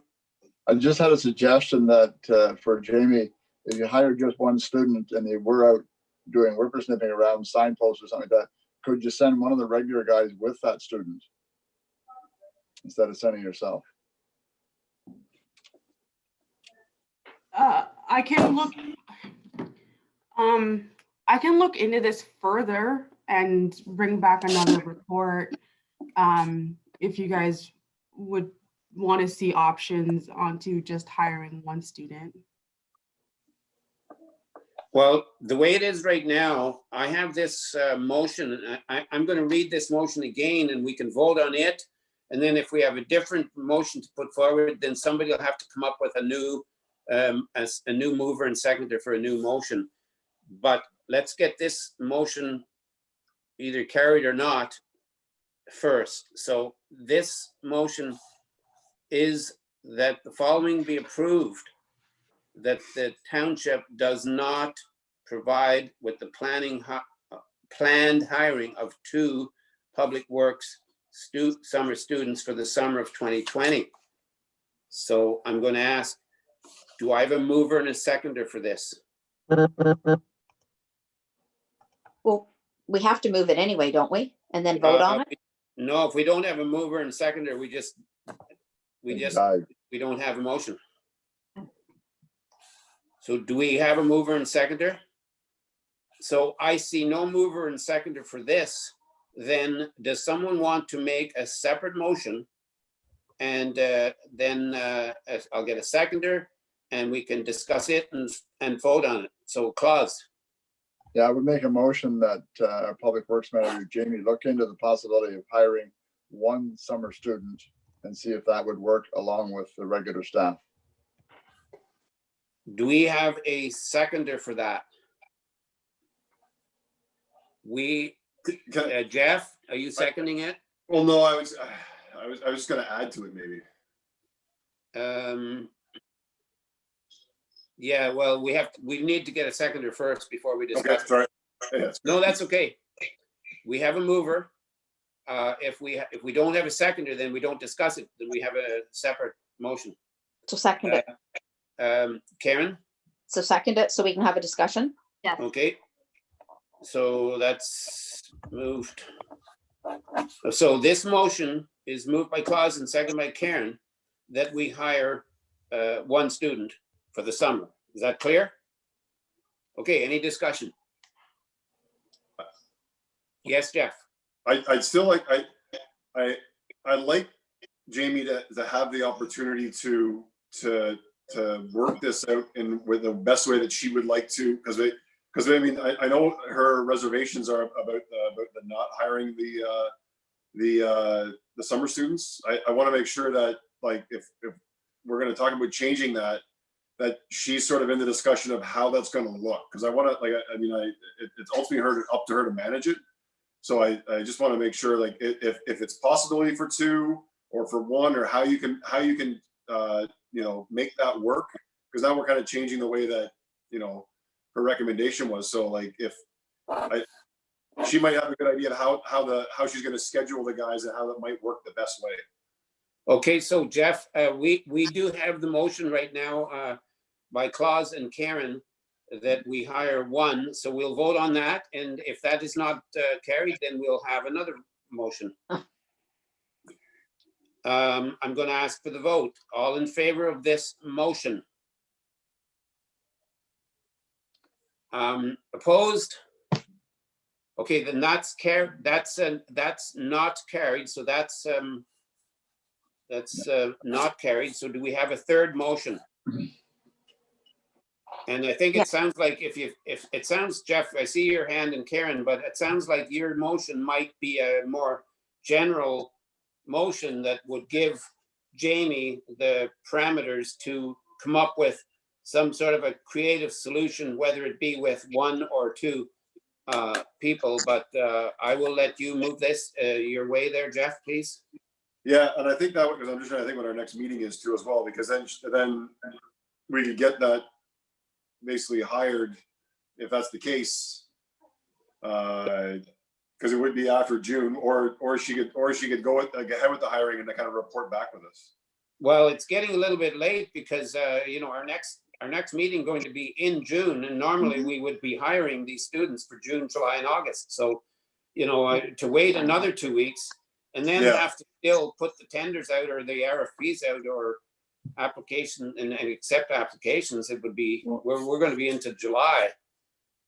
I just had a suggestion that for Jamie, if you hire just one student and they were out doing whippersnipping around signposts or something like that, could you send one of the regular guys with that student instead of sending yourself? I can look into this further and bring back another report if you guys would want to see options onto just hiring one student. Well, the way it is right now, I have this motion. I'm going to read this motion again and we can vote on it. And then if we have a different motion to put forward, then somebody will have to come up with a new mover and seconder for a new motion. But let's get this motion either carried or not first. So this motion is that the following be approved: that the township does not provide with the planned hiring of 2 public works summer students for the summer of 2020. So I'm going to ask Do I have a mover and a seconder for this? Well, we have to move it anyway, don't we? And then vote on it? No, if we don't have a mover and seconder, we Died. don't have a motion. So do we have a mover and seconder? So I see no mover and seconder for this. Then does someone want to make a separate motion? And then I'll get a seconder and we can discuss it and vote on it. So Claus, Yeah, I would make a motion that our Public Works Manager, Jamie, look into the possibility of hiring one summer student and see if that would work along with the regular staff. do we have a seconder for that? Jeff, are you seconding it? Well, no, I was just gonna add to it maybe. Yeah, well, we need to get a seconder first before we Okay, discuss. sorry. Yeah, No, that's okay. We have a mover. If we don't have a seconder, then we don't discuss it. Then we have a separate motion. So second it. Karen, So second it so we can have a discussion. Yes. okay. So that's moved. So this motion is moved by Claus and seconded by Karen that we hire one student for the summer. Is that clear? Okay, any discussion? Yes, Jeff. I'd still like, I like Jamie to have the opportunity to work this out in with the best way that she would like to, because I mean, I know her reservations are about the not hiring the summer students. I want to make sure that, like, if we're going to talk about changing that she's sort of in the discussion of how that's going to look. Because I want to, like, I mean, it's ultimately up to her to manage it. So I just want to make sure, like, if it's possibility for two or for one, or how you can make that work. Because now we're kind of changing the way that, her recommendation was. So, like, she might have a good idea of how she's going to schedule the guys and how that might work the best way. Okay, so Jeff, we do have the motion right now by Claus and Karen that we hire one, so we'll vote on that, and if that is not carried, then we'll have another motion. I'm going to ask for the vote. All in favor of this motion? Opposed? Okay, then that's not carried, so that's not carried. So do we have a third motion? And I think it sounds like if it sounds, Jeff, I see your hand and Karen, but it sounds like your motion might be a more general motion that would give Jamie the parameters to come up with some sort of a creative solution, whether it be with one or two people. But I will let you move this your way there, Jeff, please. Yeah, and I think that, because I'm just trying to think what our next meeting is too as well, because then we could get that basically hired, if that's the case, because it would be after June, or she could go ahead with the hiring and then kind of report back with us. Well, it's getting a little bit late because our next meeting going to be in June, and normally we would be hiring these students for June, July, and August. So, to wait another 2 weeks and then have to still put the tenders out or the RFPs out or application and accept applications, it would be, we're going to be into July,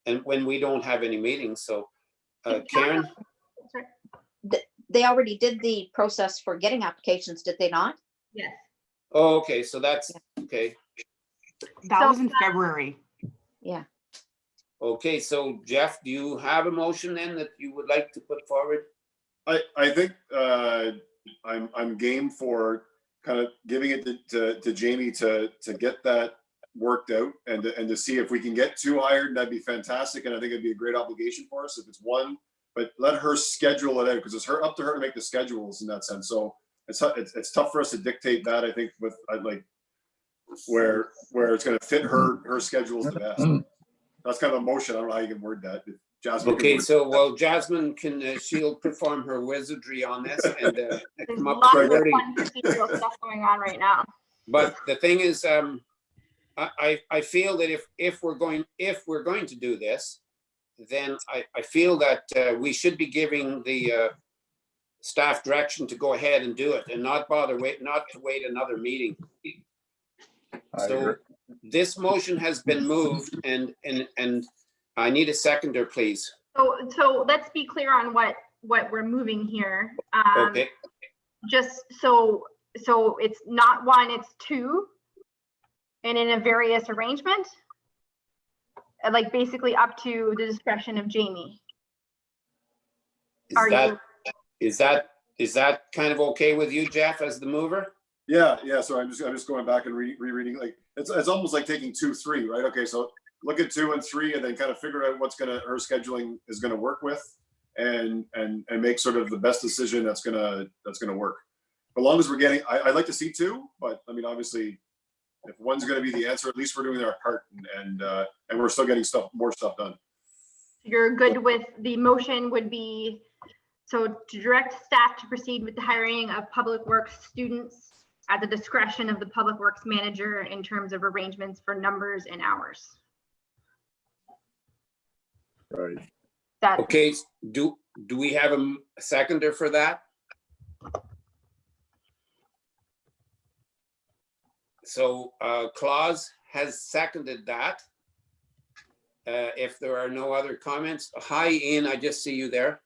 and when we don't have any meetings. So Karen? They already did the process for getting applications, did they not? Yes. Oh, okay, so that's okay. That was in February. Yeah. Okay, so Jeff, do you have a motion then that you would like to put forward? I think I'm game for kind of giving it to Jamie to get that worked out and to see if we can get two hired. That'd be fantastic, and I think it'd be a great obligation for us if it's one. But let her schedule it out, because it's up to her to make the schedules in that sense. So it's tough for us to dictate that. I think with where it's going to fit her schedules the best. That's kind of a motion. I don't know how you can word that. Jasmine. Okay, so Jasmine she'll perform her wizardry on this and There's come up lots with of wording. fun procedural stuff going on right now. But the thing is, I feel that if we're going to do this, then I feel that we should be giving the staff direction to go ahead and do it and not to wait another meeting. I agree. So this motion has been moved and I need a seconder, please. So let's be clear on what we're moving here. Okay, Just so it's not one, it's two, and in a various arrangement, like basically up to the discretion of Jamie. is that kind of okay with you, Jeff, as the mover? Yeah, so I'm just going back and rereading, like, it's almost like taking 2, 3, right? Okay, so look at 2 and 3 and then kind of figure out what's her scheduling is gonna work with and make sort of the best decision that's gonna work. As long as we're getting, I'd like to see 2, but I mean, obviously, if one's gonna be the answer, at least we're doing our part and we're still getting more stuff done. You're good with the motion would be, so to direct staff to proceed with the hiring of public works students at the discretion of the public works manager in terms of arrangements for numbers and hours. Right. That, Okay, do we have a seconder for that? So Claus has seconded that. If there are no other comments, hi Ian, I just see you there.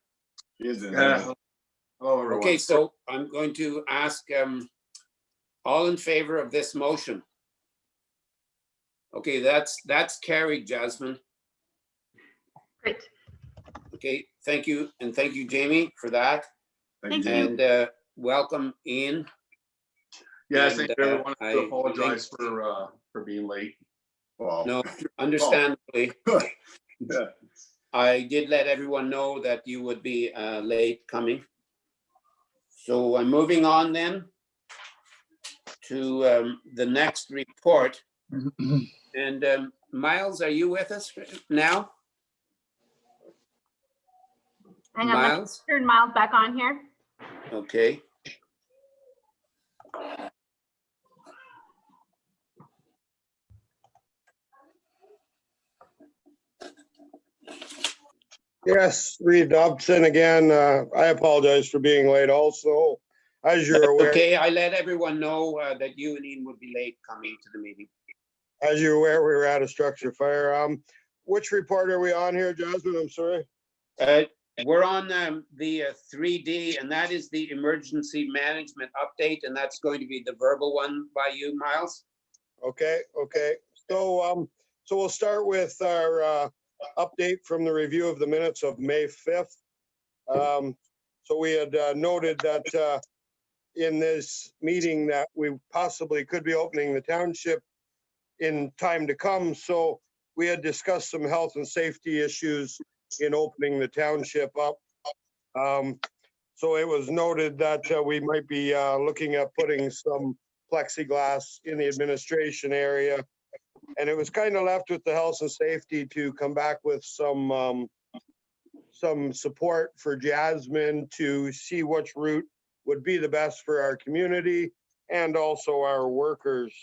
He is in. Hello, everyone. Okay, so I'm going to ask all in favor of this motion. Okay, that's carried, Jasmine. great. Okay, thank you, and thank you, Jamie, for that. Thank you. And welcome, Ian. Yes, And, thank you, everyone. I I apologize for being late. Well, No, understandably. yeah. I did let everyone know that you would be late coming. So I'm moving on then to the next report. And Miles, are you with us now? Hang on, let's Miles? turn Miles back on here. Okay. Yes, Reed Dobson again. I apologize for being late also. As you're aware, Okay, I let everyone know that you and Ian would be late coming to the meeting. we were at a structure fire. Which report are we on here, Jasmine? I'm sorry. We're on the 3D, and that is the emergency management update, and that's going to be the verbal one by you, Miles. Okay. So we'll start with our update from the review of the minutes of May 5th. So we had noted that in this meeting that we possibly could be opening the township in time to come. So we had discussed some health and safety issues in opening the township up. So it was noted that we might be looking at putting some plexiglass in the administration area. And it was kind of left with the health and safety to come back with some support for Jasmine to see which route would be the best for our community and also our workers.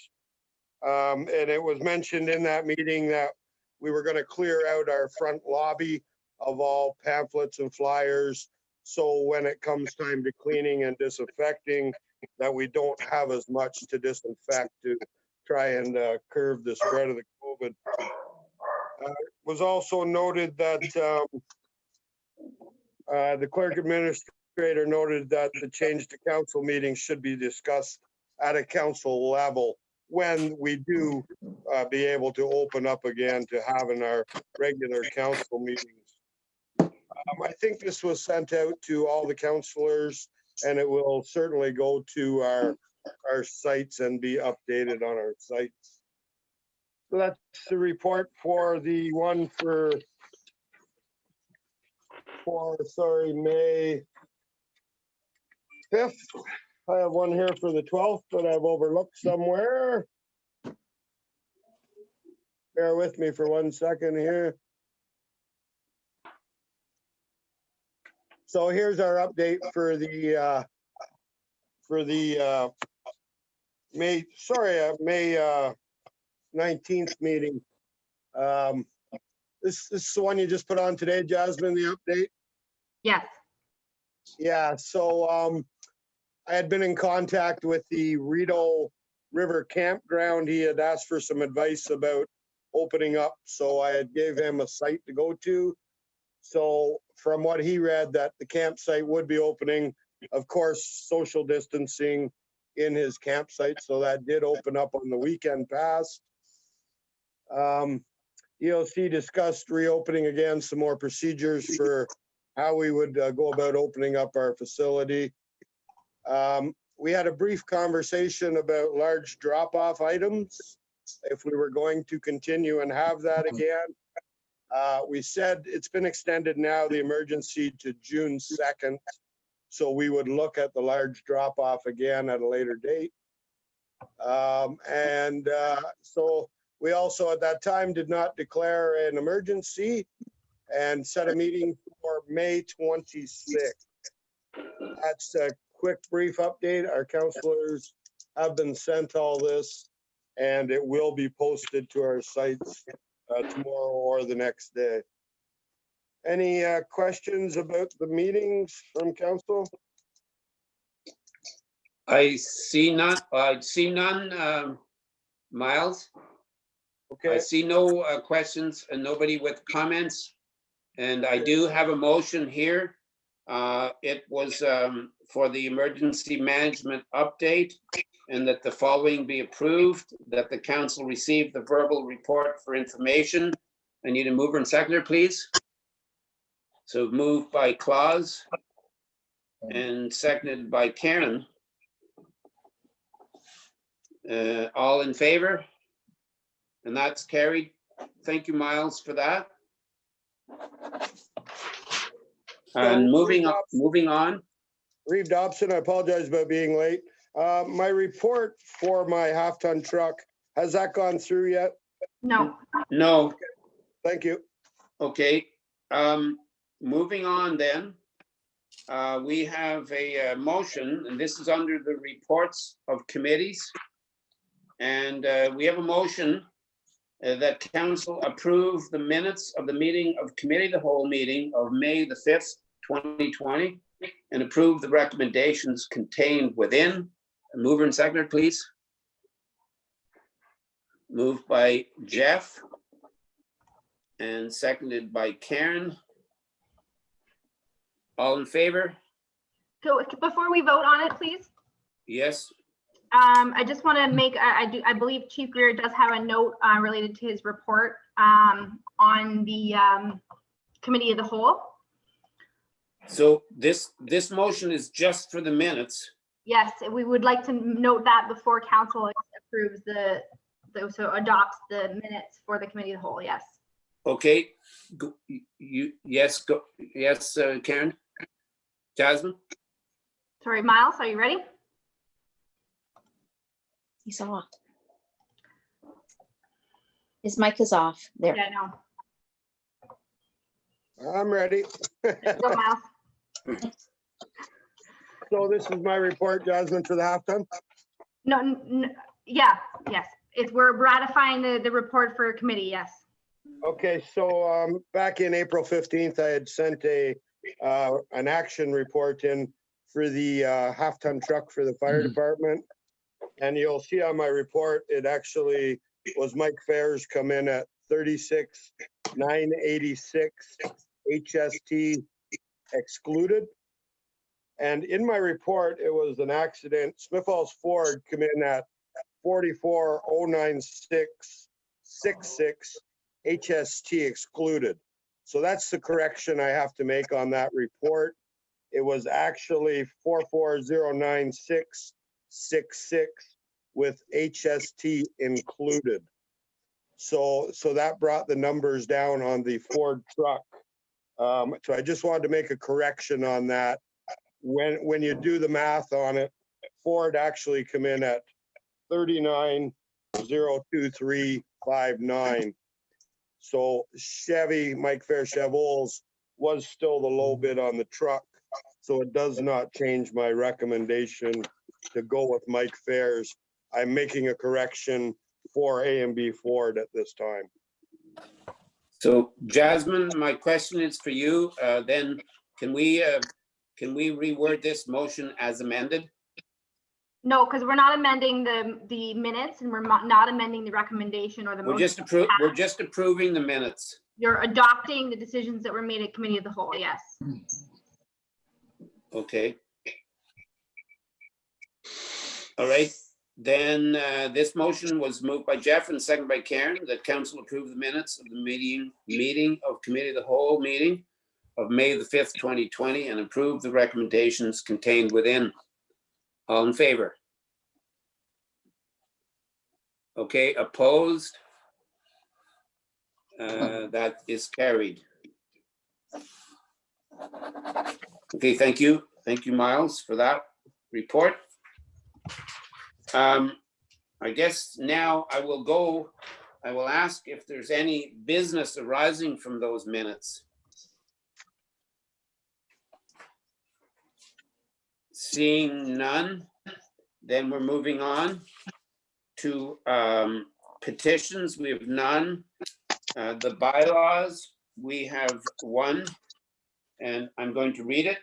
And it was mentioned in that meeting that we were going to clear out our front lobby of all pamphlets and flyers. So when it comes time to cleaning and disinfecting, that we don't have as much to disinfect to try and curb the spread of the COVID. It was also noted that the clerk administrator noted that the change to council meetings should be discussed at a council level when we do be able to open up again to having our regular council meetings. I think this was sent out to all the councilors, and it will certainly go to our sites and be updated on our sites. So that's the report for the one for May 5th. I have one here for the 12th, but I've overlooked somewhere. Bear with me for 1 second here. So here's our update for the May 19th meeting. This is the one you just put on today, Jasmine, the update? Yes. Yeah, so I had been in contact with the Rideau River Campground. He had asked for some advice about opening up, so I had gave him a site to go to. So from what he read, that the campsite would be opening, of course, social distancing in his campsite. So that did open up on the weekend past. ELC discussed reopening again, some more procedures for how we would go about opening up our facility. We had a brief conversation about large drop-off items, if we were going to continue and have that again. We said it's been extended now, the emergency, to June 2nd. So we would look at the large drop-off again at a later date. So we also at that time did not declare an emergency and set a meeting for May 26th. That's a quick brief update. Our counselors have been sent all this and it will be posted to our sites tomorrow or the next day. Any questions about the meetings from council? I see none, Miles. I Okay, see no questions and nobody with comments. And I do have a motion here. It was for the emergency management update, and that the following be approved, that the council receive the verbal report for information. I need a mover and seconder, please. So moved by Claus and seconded by Karen. All in favor? And that's carried. Thank you, Miles, for that. And moving on. Reeve Dobson, I apologize about being late. My report for my half-ton truck, has that gone through yet? No. No, Thank you. okay. Moving on then. We have a motion, and this is under the reports of committees. And we have a motion that council approve the minutes of the meeting of committee of the whole meeting of May the 5th, 2020, and approve the recommendations contained within. Mover and seconder, please. Moved by Jeff and seconded by Karen. All in favor? So before we vote on it, please, Yes. I just want to make, I believe Chief Greer does have a note related to his report on the committee of the whole. So this motion is just for the minutes. Yes, we would like to note that before council approves so adopts the minutes for the committee of the whole, yes. Okay, yes, Karen? Jasmine? Sorry, Miles, are you ready? He's off. His mic is off there. Yeah, no. I'm ready. Go, Miles. So this is my report, Jasmine, for the half-ton? No, yeah, yes. We're ratifying the report for committee, yes. Okay, so back in April 15th, I had sent an action report in for the half-ton truck for the fire department. And you'll see on my report, it actually was Mike Fair's come in at 36,986 HST excluded. And in my report, it was an accident. Smith Falls Ford come in at 44,096.66 HST excluded. So that's the correction I have to make on that report. It was actually 44,096.66 with HST included. So that brought the numbers down on the Ford truck. So I just wanted to make a correction on that. When you do the math on it, Ford actually come in at 39,023.59. So Chevy, Mike Fair Chevrolet was still the low bid on the truck. So it does not change my recommendation to go with Mike Fair's. I'm making a correction for A and B Ford at this time. So Jasmine, my question is for you, then can we reword this motion as amended? No, because we're not amending the minutes and we're not amending the recommendation or the We're motion. just approving the minutes. You're adopting the decisions that were made at committee of the whole, yes. Okay. All right, then this motion was moved by Jeff and seconded by Karen, that council approve the minutes of the meeting of committee of the whole meeting of May the 5th, 2020, and approve the recommendations contained within. All in favor? Okay, opposed? That is carried. Okay, thank you. Thank you, Miles, for that report. I guess now I will ask if there's any business arising from those minutes. Seeing none, then we're moving on to petitions. We have none. The bylaws, we have one, and I'm going to read it.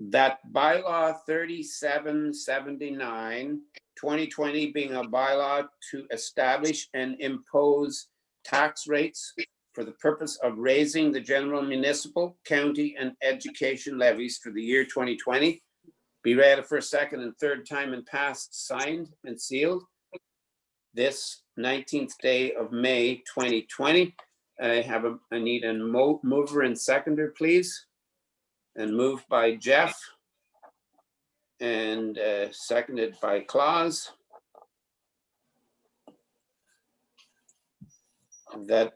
That bylaw 3779, 2020 being a bylaw to establish and impose tax rates for the purpose of raising the general municipal, county, and education levies for the year 2020, be read a first, second, and third time and passed, signed and sealed this 19th day of May 2020. I need a mover and seconder, please. And moved by Jeff and seconded by Claus. That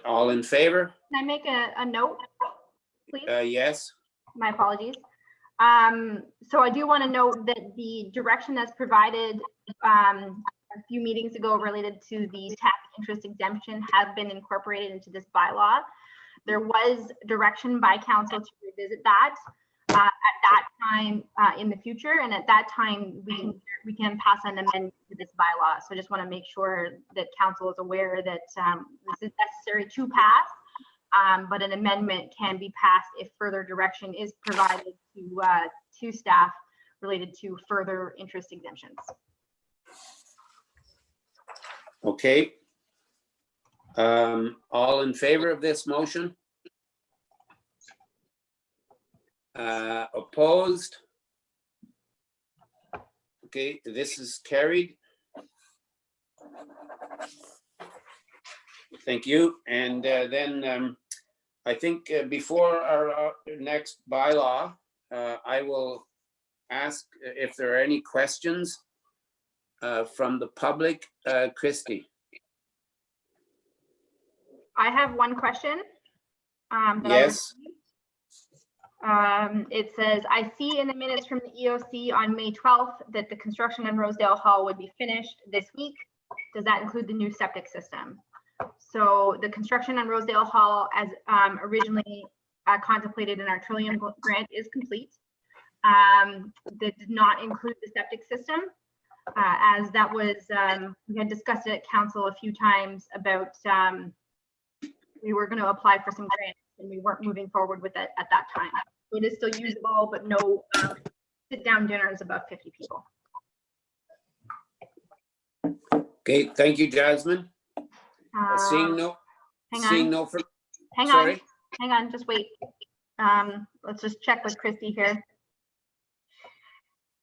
all in favor? Can I make a note, please? Yes. My apologies. So I do want to note that the direction that's provided a few meetings ago related to the tax interest exemption have been incorporated into this bylaw. There was direction by council to revisit that at that time in the future, and at that time we can pass an amendment to this bylaw. So I just want to make sure that council is aware that this is necessary to pass, but an amendment can be passed if further direction is provided to staff related to further interest exemptions. Okay. All in favor of this motion? Opposed? Okay, this is carried. Thank you. And then I think before our next bylaw, I will ask if there are any questions from the public. Christy. I have one question. Yes. It says, I see in the minutes from the EOC on May 12th that the construction on Rosedale Hall would be finished this week. Does that include the new septic system? So the construction on Rosedale Hall, as originally contemplated in our Trillium grant, is complete. That did not include the septic system, as that was, we had discussed it at council a few times about we were going to apply for some grants and we weren't moving forward with it at that time. So it is still usable, but no sit-down dinners above 50 people. Okay, thank you, Jasmine. Seeing hang on, just wait. Let's just check with Christy here.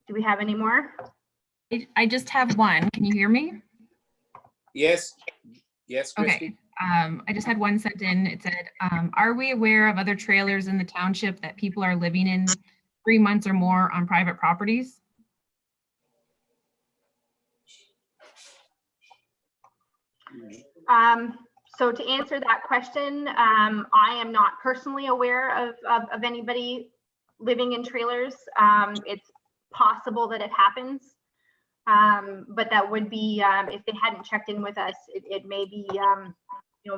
Do we have any more? I just have one. Can you hear me? Yes. Yes, Christy. Okay. I just had one sent in. It said, are we aware of other trailers in the township that people are living in 3 months or more on private properties? So to answer that question, I am not personally aware of anybody living in trailers. It's possible that it happens, but that would be, if they hadn't checked in with us, it may be a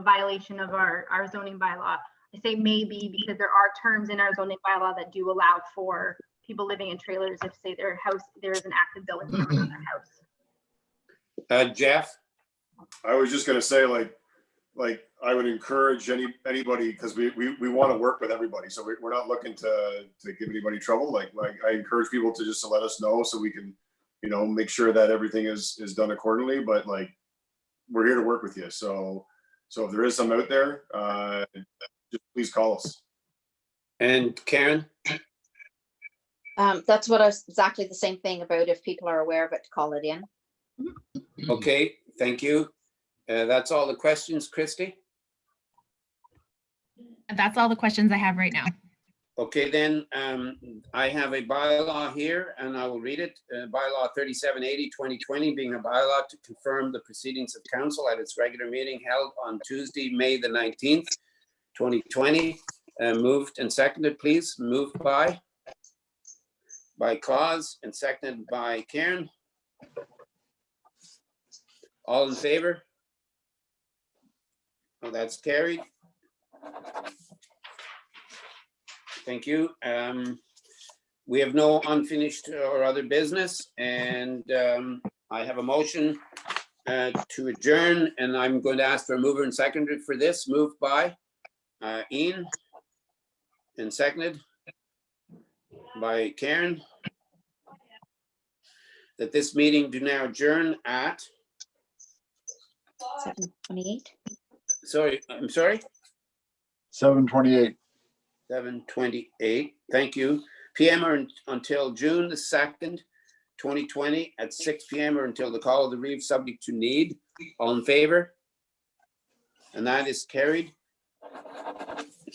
violation of our zoning bylaw. I say maybe because there are terms in our zoning bylaw that do allow for people living in trailers if, say, their house, there is an active building permit on their house. Jeff? I was just gonna say, like I would encourage anybody, because we want to work with everybody, so we're not looking to give anybody trouble. Like I encourage people to just to let us know so we can, you know, make sure that everything is done accordingly. But like, we're here to work with you. So if there is some out there, just please call us. And Karen? That's what I was, exactly the same thing about if people are aware of it, to call it in. Okay, thank you. That's all the questions, Christy? That's all the questions I have right now. Okay, then I have a bylaw here and I will read it. Bylaw 3780-2020 being a bylaw to confirm the proceedings of council at its regular meeting held on Tuesday, May the 19th, 2020. Moved and seconded, please. Moved by Claus and seconded by Karen. All in favor? Oh, that's carried. Thank you. We have no unfinished or other business, and I have a motion to adjourn, and I'm going to ask for a mover and seconder for this. Moved by Ian and seconded by Karen. That this meeting do now adjourn at, 7:28. sorry, I'm sorry, 7:28. 7:28. Thank you. PM or until June the 2nd, 2020 at 6 PM or until the call of the Reeve, subject to need. All in favor? And that is carried.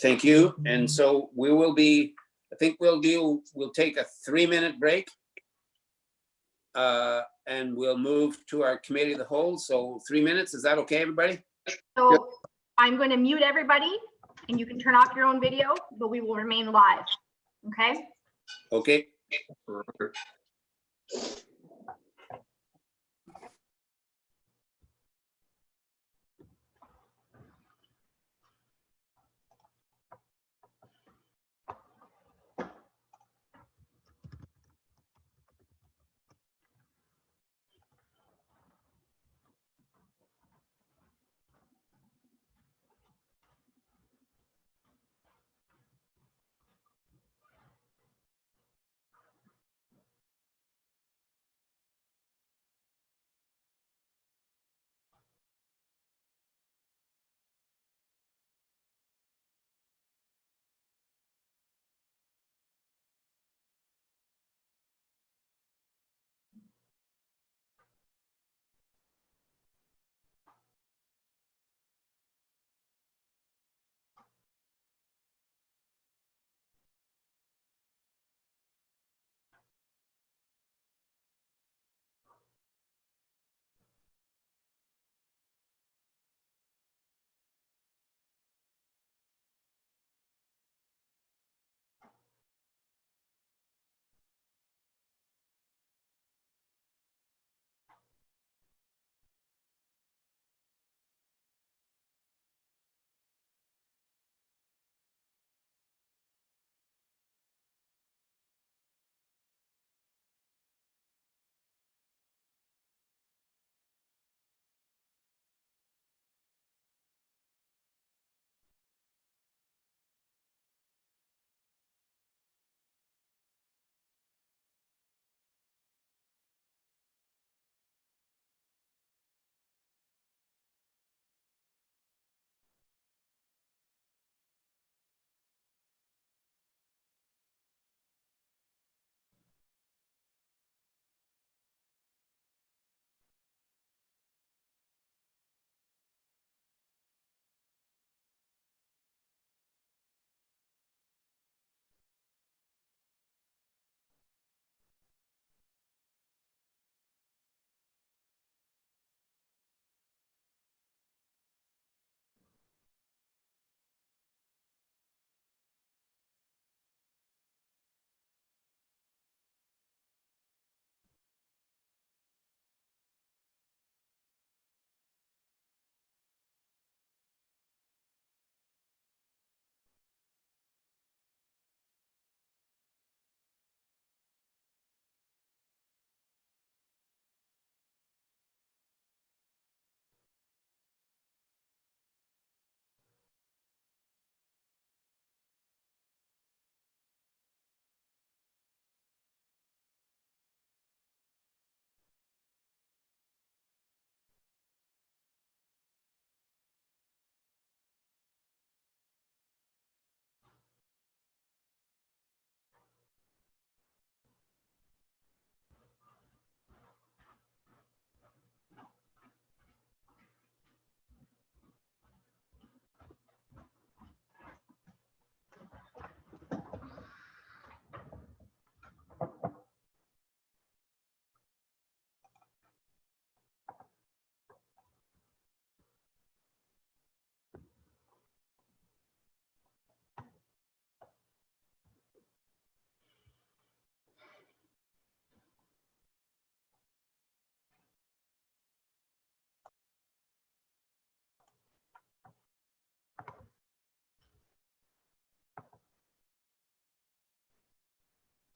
Thank you. And so we will be, I think we'll take a 3-minute break. And we'll move to our committee of the whole. So 3 minutes, is that okay, everybody? So I'm going to mute everybody and you can turn off your own video, but we will remain live. Okay? Okay.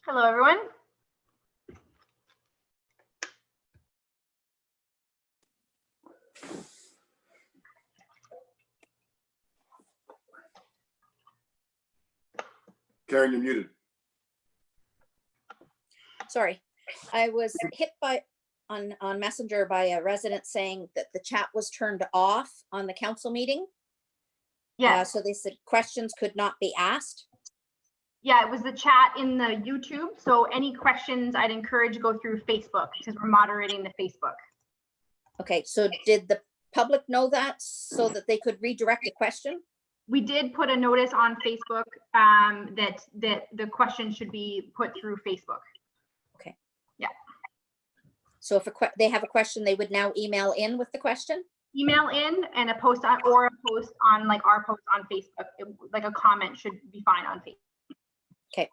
Hello, everyone. Karen, you're muted. Sorry, I was hit on Messenger by a resident saying that the chat was turned off on the council meeting. Yes. So they said questions could not be asked. Yeah, it was the chat in the YouTube. So any questions, I'd encourage go through Facebook because we're moderating the Facebook. Okay, so did the public know that so that they could redirect a question? We did put a notice on Facebook that the question should be put through Facebook. So if they have a question, they would now email in with the question? Email in and a post on, or a post on like our post on Facebook, like a comment should be fine on Facebook. Okay.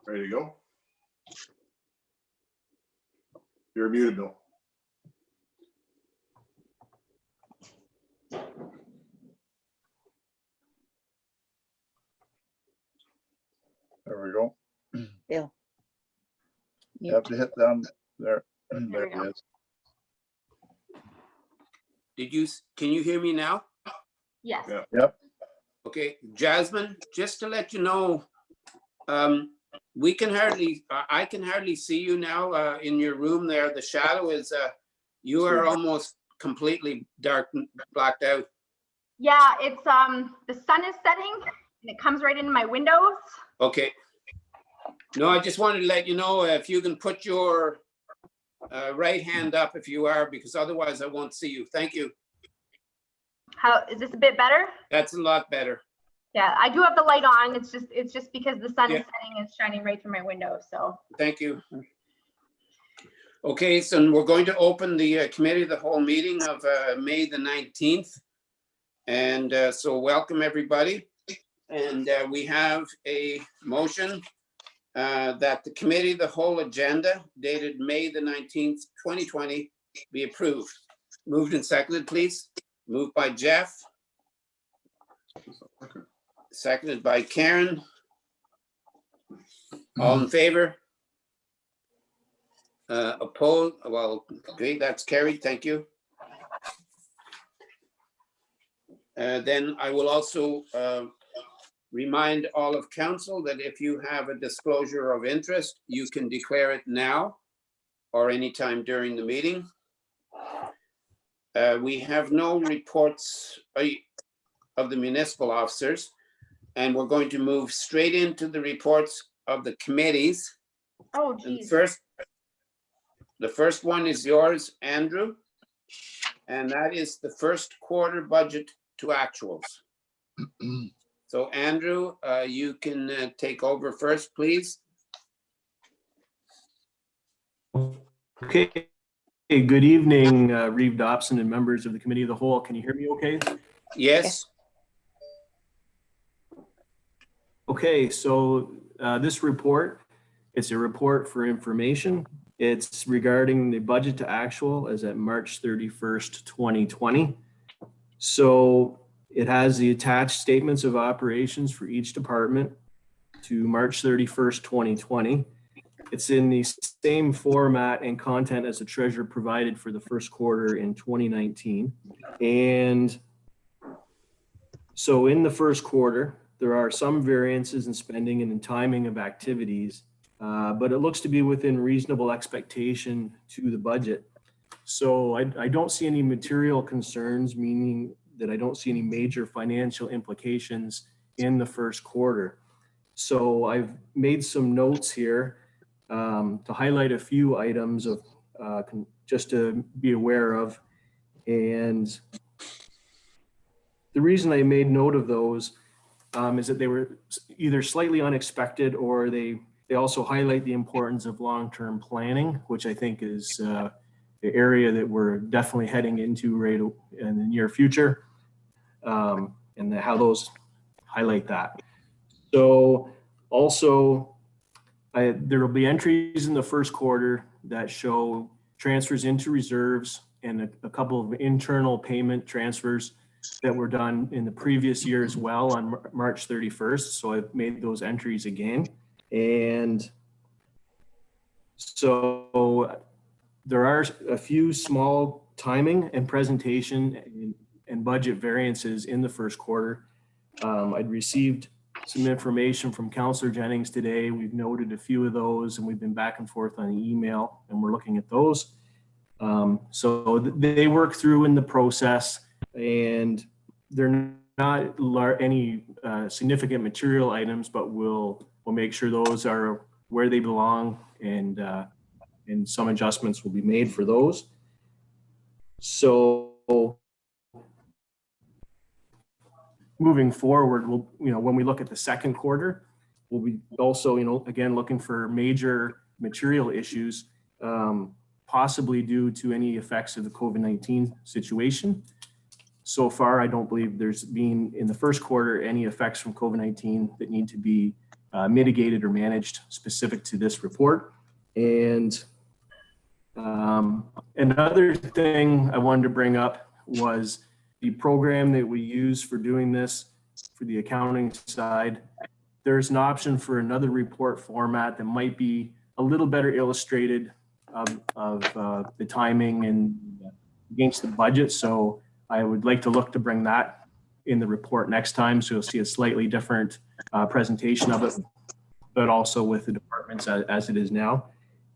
Ready to go? You're muted, Bill. There we go. Bill. You have to hit down there. There There we go. it is. Can you hear me now? Yes. Yeah. Yep. Okay, Jasmine, just to let you know, I can hardly see you now in your room there. The shadow is, you are almost completely dark, blacked out. Yeah, it's the sun is setting and it comes right into my windows. Okay. No, I just wanted to let you know if you can put your right hand up if you are, because otherwise I won't see you. Thank you. How is this a bit better? That's a lot better. Yeah, I do have the light on. It's just because the sun Yeah. is setting, it's shining right through my window. So Thank you. Okay, so we're going to open the committee of the whole meeting of May the 19th. And so welcome everybody. And we have a motion that the committee of the whole agenda dated May the 19th, 2020 be approved. Moved and seconded, please. Moved by Jeff. Seconded by Karen. All in favor? Opposed? Well, okay, that's carried. Thank you. Then I will also remind all of council that if you have a disclosure of interest, you can declare it now or anytime during the meeting. We have no reports of the municipal officers, and we're going to move straight into the reports of the committees. oh And geez. the first one is yours, Andrew, and that is the first quarter budget to actuals. So Andrew, you can take over first, please. Okay. Hey, good evening, Reeve Dobson and members of the Committee of the Whole. Can you hear me okay? Yes. Okay, so this report, it's a report for information. It's regarding the budget to actual as at March 31st, 2020. So it has the attached statements of operations for each department to March 31st, 2020. It's in the same format and content as the treasurer provided for the first quarter in 2019. And so in the first quarter, there are some variances in spending and in timing of activities, but it looks to be within reasonable expectation to the budget. So I don't see any material concerns, meaning that I don't see any major financial implications in the first quarter. So I've made some notes here to highlight a few items of just to be aware of. And the reason I made note of those is that they were either slightly unexpected or they also highlight the importance of long-term planning, which I think is the area that we're definitely heading into right in the near future, and how those highlight that. So Also, there will be entries in the first quarter that show transfers into reserves and a couple of internal payment transfers that were done in the previous year as well on March 31st. So I've made those entries again. And so there are a few small timing and presentation and budget variances in the first quarter. I'd received some information from Councillor Jennings today. We've noted a few of those and we've been back and forth on email and we're looking at those. So they work through in the process and they're not any significant material items, but we'll make sure those are where they belong and some adjustments will be made for those. So moving forward, when we look at the second quarter, we'll be also, again, looking for major material issues, possibly due to any effects of the COVID-19 situation. So far, I don't believe there's been in the first quarter any effects from COVID-19 that need to be mitigated or managed specific to this report. And another thing I wanted to bring up was the program that we use for doing this for the accounting side. There's an option for another report format that might be a little better illustrated of the timing and against the budget. So I would like to look to bring that in the report next time. So you'll see a slightly different presentation of it, but also with the departments as it is now.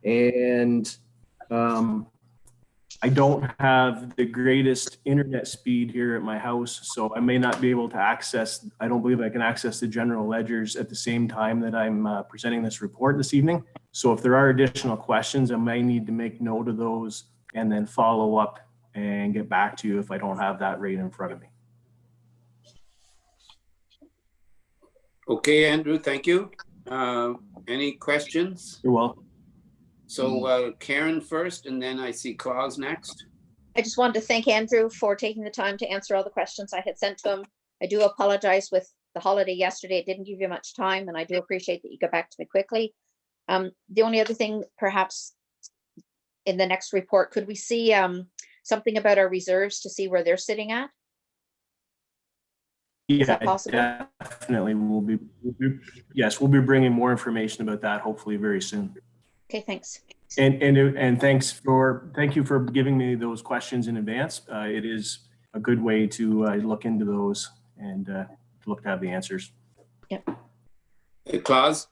And I don't have the greatest internet speed here at my house, so I may not be able to access, I don't believe I can access the general ledgers at the same time that I'm presenting this report this evening. So if there are additional questions, I may need to make note of those and then follow up and get back to you if I don't have that right in front of me. Okay, Andrew, thank you. Any questions? You're welcome. So Karen first, and then I see Claus next. I just wanted to thank Andrew for taking the time to answer all the questions I had sent to him. I do apologize with the holiday yesterday. It didn't give you much time, and I do appreciate that you got back to me quickly. The only other thing, perhaps in the next report, could we see something about our reserves to see where they're sitting at? Is that possible? Definitely. Yes, we'll be bringing more information about that hopefully very soon. Okay, thanks. And thank you for giving me those questions in advance. It is a good way to look into those and look to have the answers. Yep. Hey, Claus?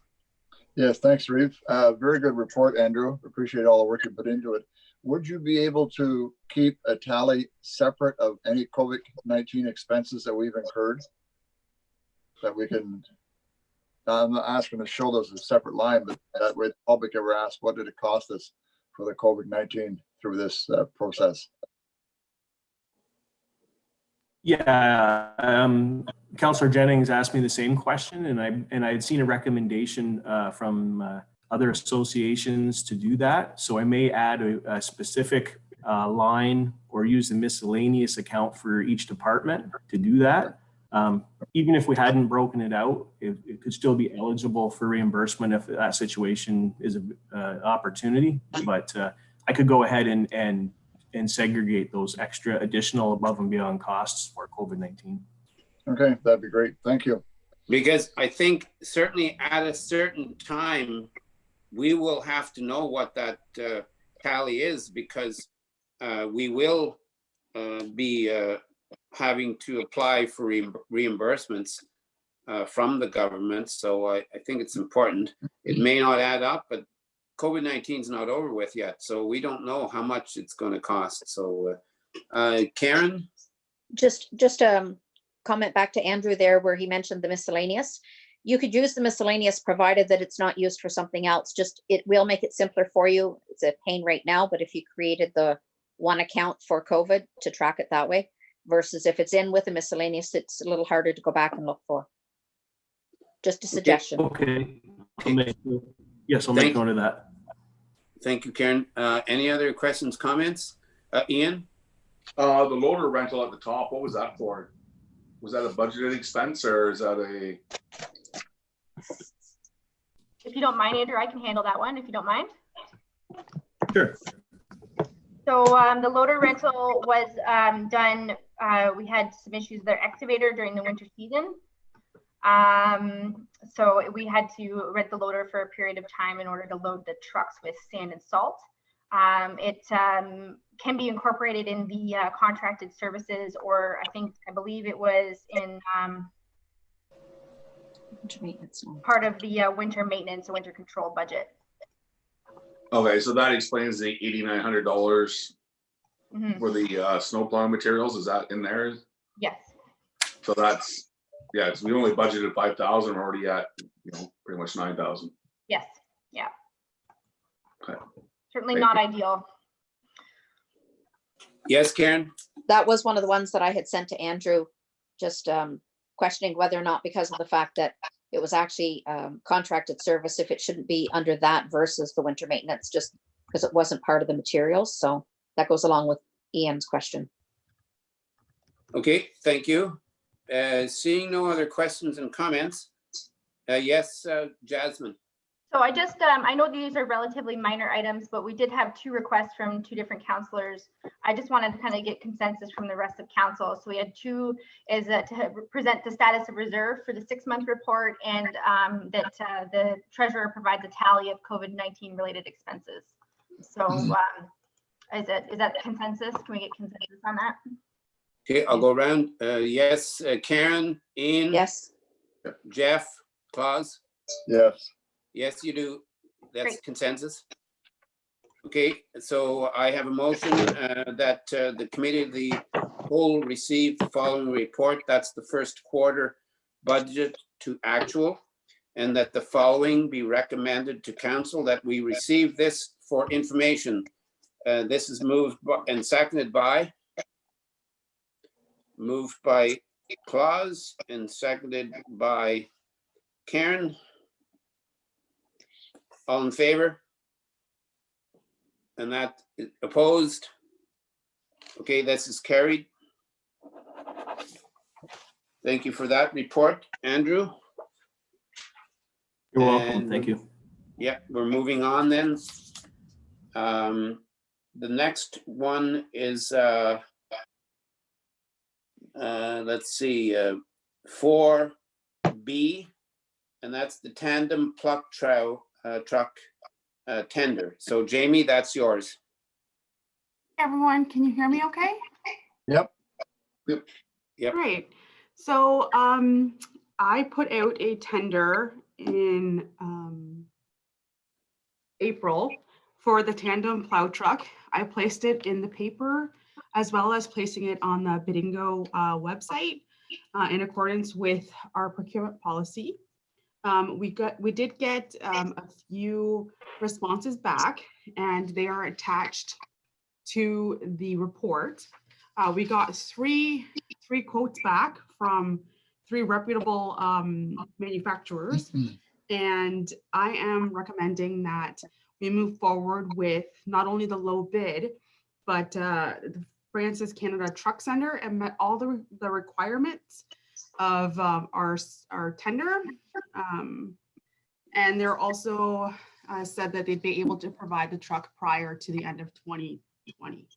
Yes, thanks, Reeve. Very good report, Andrew. Appreciate all the work you put into it. Would you be able to keep a tally separate of any COVID-19 expenses that we've incurred? That we can, I'm not asking to show those as a separate line, but that way the public ever asks, what did it cost us for the COVID-19 through this process? Yeah, Councillor Jennings asked me the same question, and I had seen a recommendation from other associations to do that. So I may add a specific line or use the miscellaneous account for each department to do that. Even if we hadn't broken it out, it could still be eligible for reimbursement if that situation is an opportunity. But I could go ahead and segregate those extra additional above and beyond costs for COVID-19. Okay, that'd be great. Thank you. Because I think certainly at a certain time, we will have to know what that tally is, because we will be having to apply for reimbursements from the government. So I think it's important. It may not add up, but COVID-19 is not over with yet. So we don't know how much it's going to cost. So Karen? Just comment back to Andrew there where he mentioned the miscellaneous. You could use the miscellaneous provided that it's not used for something else. Just, it will make it simpler for you. It's a pain right now, but if you created the one account for COVID to track it that way, versus if it's in with a miscellaneous, it's a little harder to go back and look for. Just a suggestion. Okay. I'll make note of that. Thank you, Karen. Any other questions, comments? Ian? The loader rental at the top, what was that for? Was that a budgeted expense or is that a? If you don't mind, Andrew, I can handle that one if you don't mind. Sure. So the loader rental was done, we had some issues with our excavator during the winter season. So we had to rent the loader for a period of time in order to load the trucks with sand and salt. It can be incorporated in the contracted services, or I believe it was in part of the winter maintenance, winter control budget. Okay, so that explains the $8,900 for the snow plowing materials. Is that in there? Yes. So that's, yeah, so we only budgeted 5,000. We're already at, pretty much 9,000. Yes. Yeah. Okay. Certainly Thank not you. ideal. Yes, Karen? That was one of the ones that I had sent to Andrew, just questioning whether or not, because of the fact that it was actually contracted service, if it shouldn't be under that versus the winter maintenance, just because it wasn't part of the materials. So that goes along with Ian's question. Okay, thank you. Seeing no other questions and comments. Yes, Jasmine. So I just, I know these are relatively minor items, but we did have 2 requests from 2 different counselors. I just wanted to kind of get consensus from the rest of council. So we had 2 is to present the status of reserve for the 6-month report, and that the treasurer provides a tally of COVID-19 related expenses. So is that consensus? Can we get consensus on that? Okay, I'll go around. Yes, Karen, Ian? Yes. Jeff, Claus? Yes. Yes, you do. That's Great. consensus. Okay, so I have a motion that the committee of the whole receive the following report. That's the first quarter budget to actual, and that the following be recommended to council, that we receive this for information. This is moved and seconded by? Moved by Claus and seconded by Karen. All in favor? And that is opposed? Okay, this is carried. Thank you for that report, Andrew. You're welcome. And Thank you. Yeah, we're moving on then. The next one is, let's see, 4B, and that's the tandem truck tender. So Jamie, that's yours. Everyone, can you hear me okay? Yep. Yep. Great. So I put out a tender in April for the tandem plow truck. I placed it in the paper as well as placing it on the Biddingo website in accordance with our procurement policy. We did get a few responses back, and they are attached to the report. We got three quotes back from 3 reputable manufacturers, and I am recommending that we move forward with not only the low bid, but the Francis Canada Truck Center and met all the requirements of our tender. And they're also said that they'd be able to provide the truck prior to the end of 2020.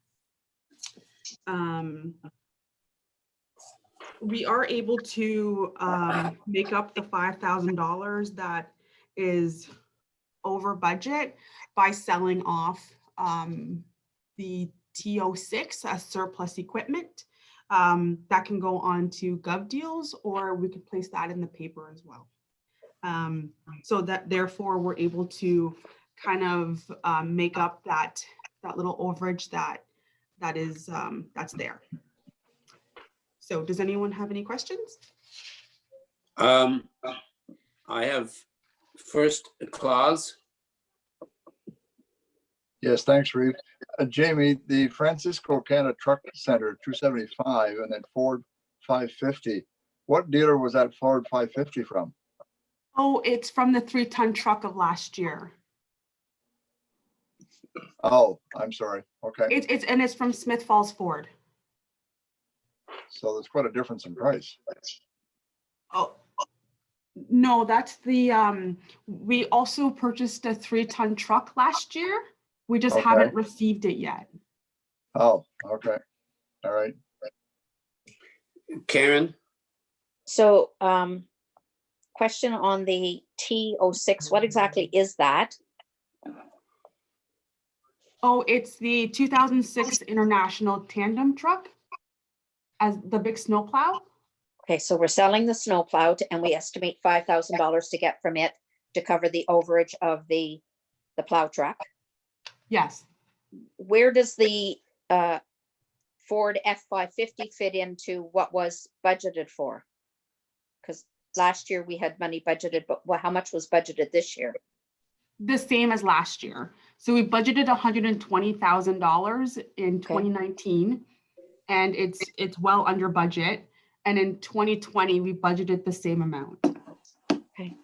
We are able to make up the $5,000 that is over budget by selling off the TO6 as surplus equipment. That can go on to Gov Deals, or we could place that in the paper as well. So that therefore we're able to kind of make up that little overage that's there. So does anyone have any questions? I have first a Claus. Yes, thanks, Reeve. Jamie, the Francisco Canada Truck Center 275 and then Ford 550. What dealer was that Ford 550 from? Oh, it's from the 3-ton truck of last year. Oh, I'm sorry. Okay. It's from Smith Falls Ford. So there's quite a difference in price. Oh, No, that's the, we also purchased a 3-ton truck last year. We just Okay. haven't received it yet. Oh, okay. All right. Karen, So, question on the T06, what exactly is that? Oh, it's the 2006 International Tandem truck as the big snowplow. Okay, so we're selling the snowplow and we estimate $5,000 to get from it to cover the overage of the plow truck. Yes. Where does the Ford F-550 fit into what was budgeted for? Because last year we had money budgeted, but how much was budgeted this year? The same as last year. So we budgeted $120,000 in 2019, and it's well under budget. And in 2020, we budgeted the same amount. Okay.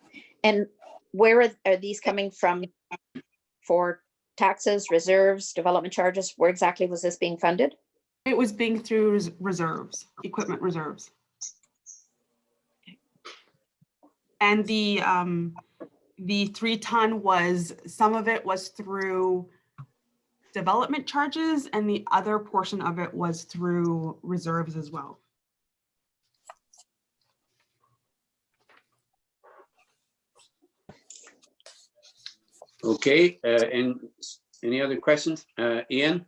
And where are these coming from for taxes, reserves, development charges? Where exactly was this being funded? It was being through reserves, equipment reserves. And the 3-ton was, some of it was through development charges and the other portion of it was through reserves as well. okay, and any other questions? Ian?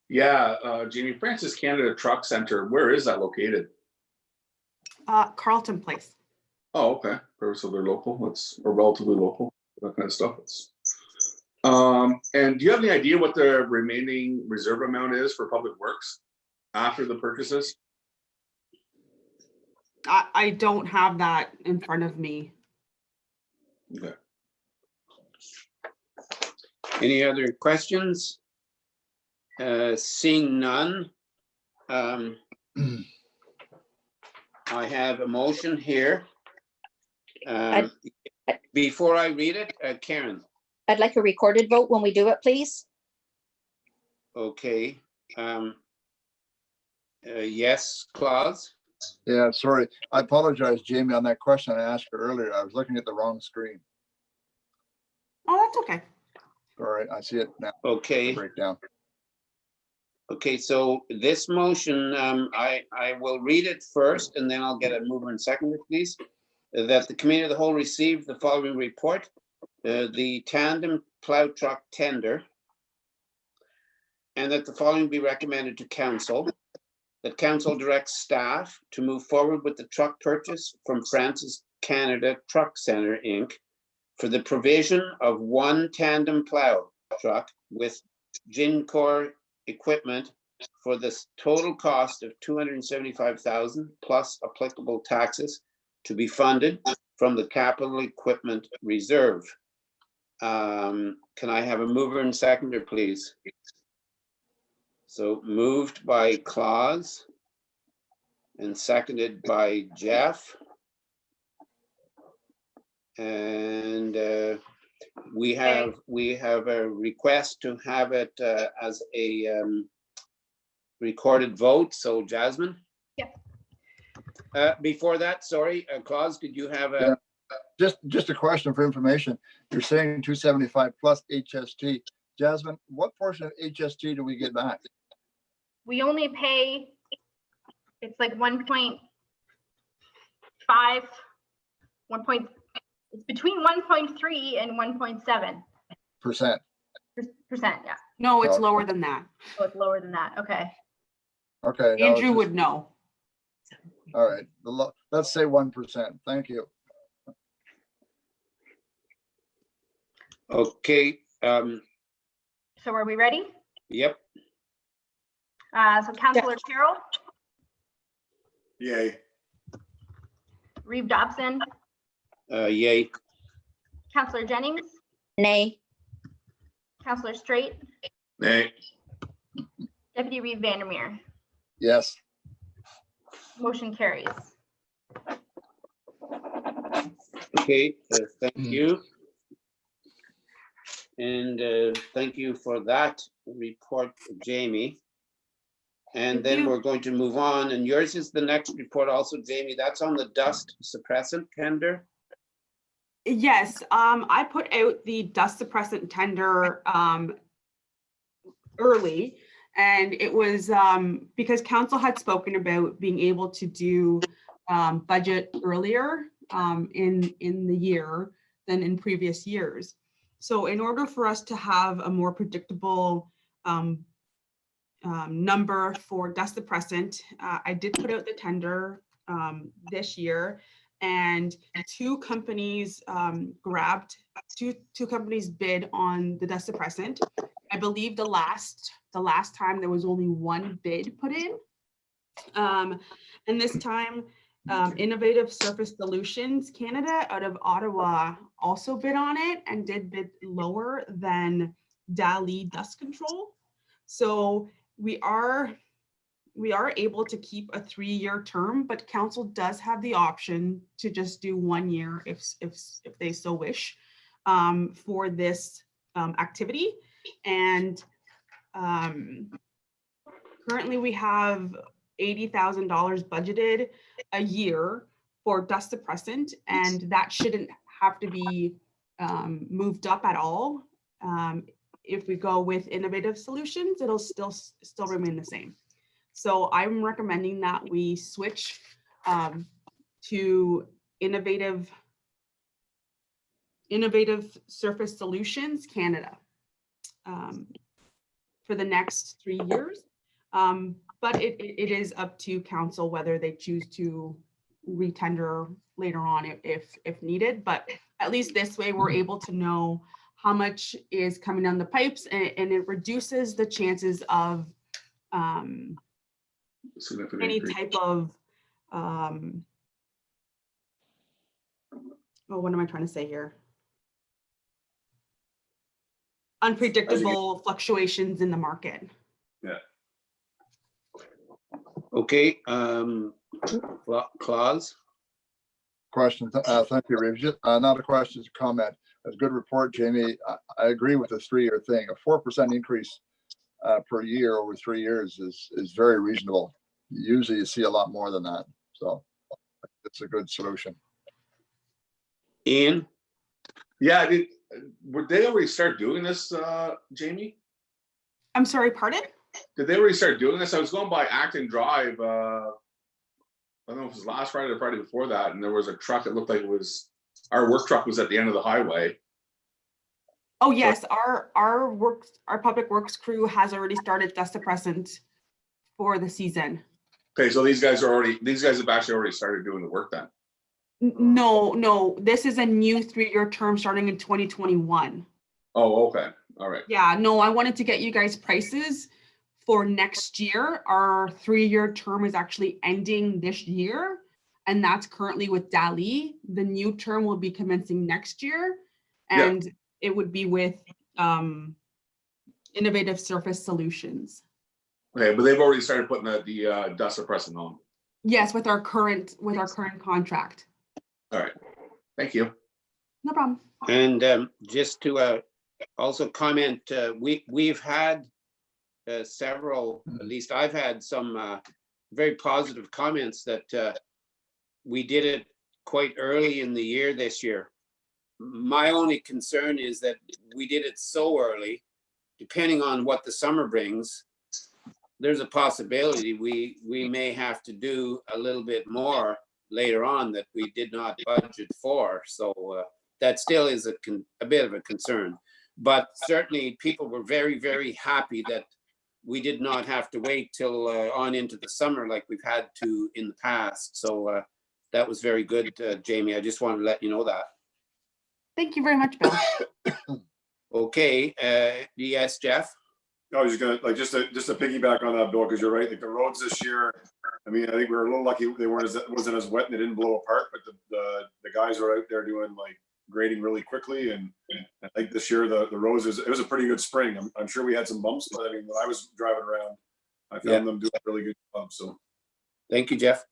Yeah, Jamie, Francis Canada Truck Center, where is that located? Carlton Place. Oh, okay. So they're local. It's or relatively local, that kind of stuff. And do you have any idea what the remaining reserve amount is for Public Works after the purchases? I don't have that in front of me. Okay. Any other questions? Seeing none. I have a motion here. Before I read it, Karen. I'd like a recorded vote when we do it, please. Okay. Yes, Claus? Yeah, sorry. I apologize, Jamie, on that question I asked you earlier. I was looking at the wrong screen. Oh, that's okay. All right, I see it now. Okay. Breakdown. Okay, so this motion, I will read it first and then I'll get a mover and seconder, please. That the committee of the whole received the following report. The tandem plow truck tender. And that the following be recommended to council. That council directs staff to move forward with the truck purchase from Francis Canada Truck Center, Inc. for the provision of one tandem plow truck with Gincor equipment for this total cost of $275,000 plus applicable taxes to be funded from the capital equipment reserve. Can I have a mover and seconder, please? So moved by Claus and seconded by Jeff. And we have a request to have it as a recorded vote. So Jasmine? Yep. Before that, sorry, Claus, did you have a? Just a question for information. You're saying 275 plus HST. Jasmine, what portion of HST do we get back? We only pay, it's like 1.5, it's between 1.3 and 1.7%. Percent. Yeah. No, it's Oh. lower than that. So it's lower than that. Okay. Okay. no, Andrew it's would know. All right. Let's say 1%. Thank you. Okay. So are we ready? Yep. So Councillor Carroll, Yay. Reeve Dobson, Yay. Councillor Jennings, Nay. Councillor Straight, Nay. Deputy Reeve Vandermeer. Yes. Motion carries. Okay, thank you. And thank you for that report, Jamie. And Thank then you. we're going to move on. And yours is the next report also, Jamie. That's on the dust suppressant tender. Yes, I put out the dust suppressant tender early, and it was because council had spoken about being able to do budget earlier in the year than in previous years. So in order for us to have a more predictable number for dust suppressant, I did put out the tender this year, and two companies two companies bid on the dust suppressant. I believe the last time there was only one bid put in, and this time Innovative Surface Solutions Canada out of Ottawa also bid on it and did bid lower than Dali Dust Control. So we are able to keep a 3-year term, but council does have the option to just do 1 year if they so wish for this activity. And currently we have $80,000 budgeted a year for dust suppressant, and that shouldn't have to be moved up at all. If we go with Innovative Solutions, it'll still remain the same. So I'm recommending that we switch to Innovative Surface Solutions Canada for the next 3 years. But it is up to council whether they choose to retender later on if needed. But at least this way we're able to know how much is coming down the pipes, and it reduces the chances of any type of what am I trying to say here? Unpredictable fluctuations in the market. Yeah. Okay, Claus? Question. Thank you, Reeves. Not a question, it's a comment. It's a good report, Jamie. I agree with this 3-year thing. A 4% increase per year over 3 years is very reasonable. Usually you see a lot more than that. So it's a good solution. Ian? Yeah, would they already start doing this, Jamie? I'm sorry, pardon? Did they already start doing this? I was going by Acton Drive. I don't know if it was last Friday or Friday before that, and there was a truck. It looked like it was our work truck was at the end of the highway. Oh yes, our public works crew has already started dust suppressant for the season. Okay, so these guys have actually already started doing the work then. No, this is a new 3-year term starting in 2021. Oh, okay, all right. Yeah, no, I wanted to get you guys prices for next year. Our 3-year term is actually ending this year, and that's currently with Dali. The new term will be commencing next year, and it would be with Innovative Surface Solutions. Okay, but they've already started putting the dust suppressant on. Yes, with our current contract. All right, thank you. No problem. And just to also comment, we've had several, at least I've had some very positive comments that we did it quite early in the year this year. My only concern is that we did it so early, depending on what the summer brings, there's a possibility we may have to do a little bit more later on that we did not budget for. So that still is a bit of a concern. But certainly people were very, very happy that we did not have to wait till on into the summer like we've had to in the past. So that was very good, Jamie. I just wanted to let you know that. Thank you very much, Bill. Okay, yes, Jeff? I was just gonna, just to piggyback on that, Bill, because you're right, like the roads this year, I mean, I think we were a little lucky they wasn't as wet and they didn't blow apart, but the guys were out there doing like grading really quickly, and I think this year the roads it was a pretty good spring. I'm sure we had some bumps, but I mean, when I was driving around, I found them doing a really good job, so. Thank you, Jeff.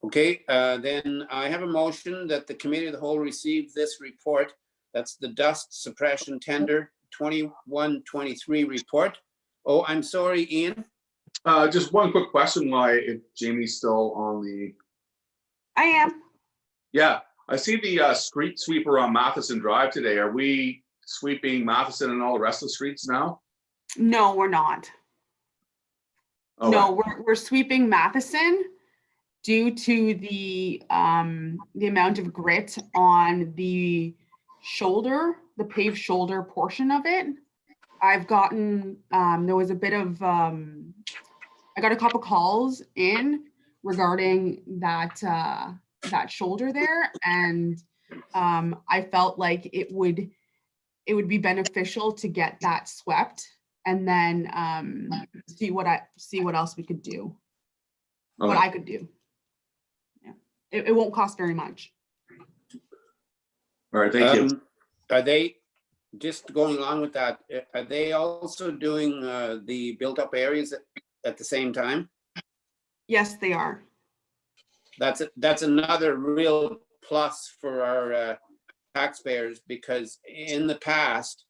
Okay, then I have a motion that the committee of the whole receive this report. That's the dust suppression tender 21-23 report. Oh, I'm sorry, Ian. Just one quick question, if Jamie's still on the. I am. Yeah, I see the street sweeper on Matheson Drive today. Are we sweeping Matheson and all the rest of the streets now? No, we're not. Okay. No, we're sweeping Matheson due to the amount of grit on the shoulder, the paved shoulder portion of it. I've gotten, there was a bit of, I got a couple calls in regarding that, that shoulder there. And I felt like it would be beneficial to get that swept and then see what else we could do, what I could do. Yeah, it won't cost very much. All right, thank you. Are they, just going along with that, are they also doing the built-up areas at the same time? Yes, they are. That's another real plus for our taxpayers, because in the past,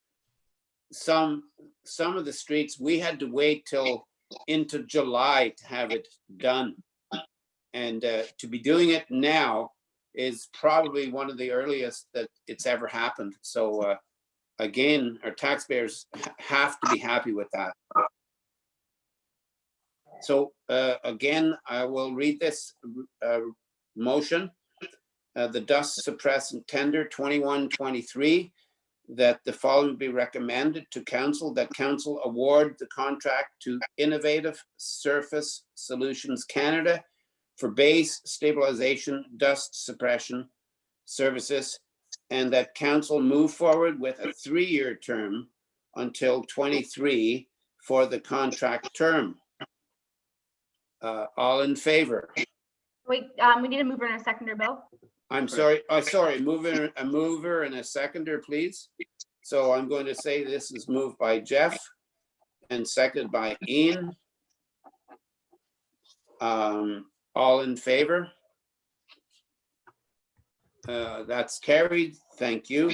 some of the streets, we had to wait till into July to have it done. And to be doing it now is probably one of the earliest that it's ever happened. So again, our taxpayers have to be happy with that. So again, I will read this motion. The dust suppressant tender 2123, that the following be recommended to council, that council award the contract to Innovative Surface Solutions Canada for base stabilization dust suppression services, and that council move forward with a 3-year term until 23 for the contract term. All in favor? Wait, we need a mover and a seconder, Bill. I'm sorry, a mover and a seconder, please. So I'm going to say this is moved by Jeff and seconded by Ian. All in favor? That's carried. Thank you.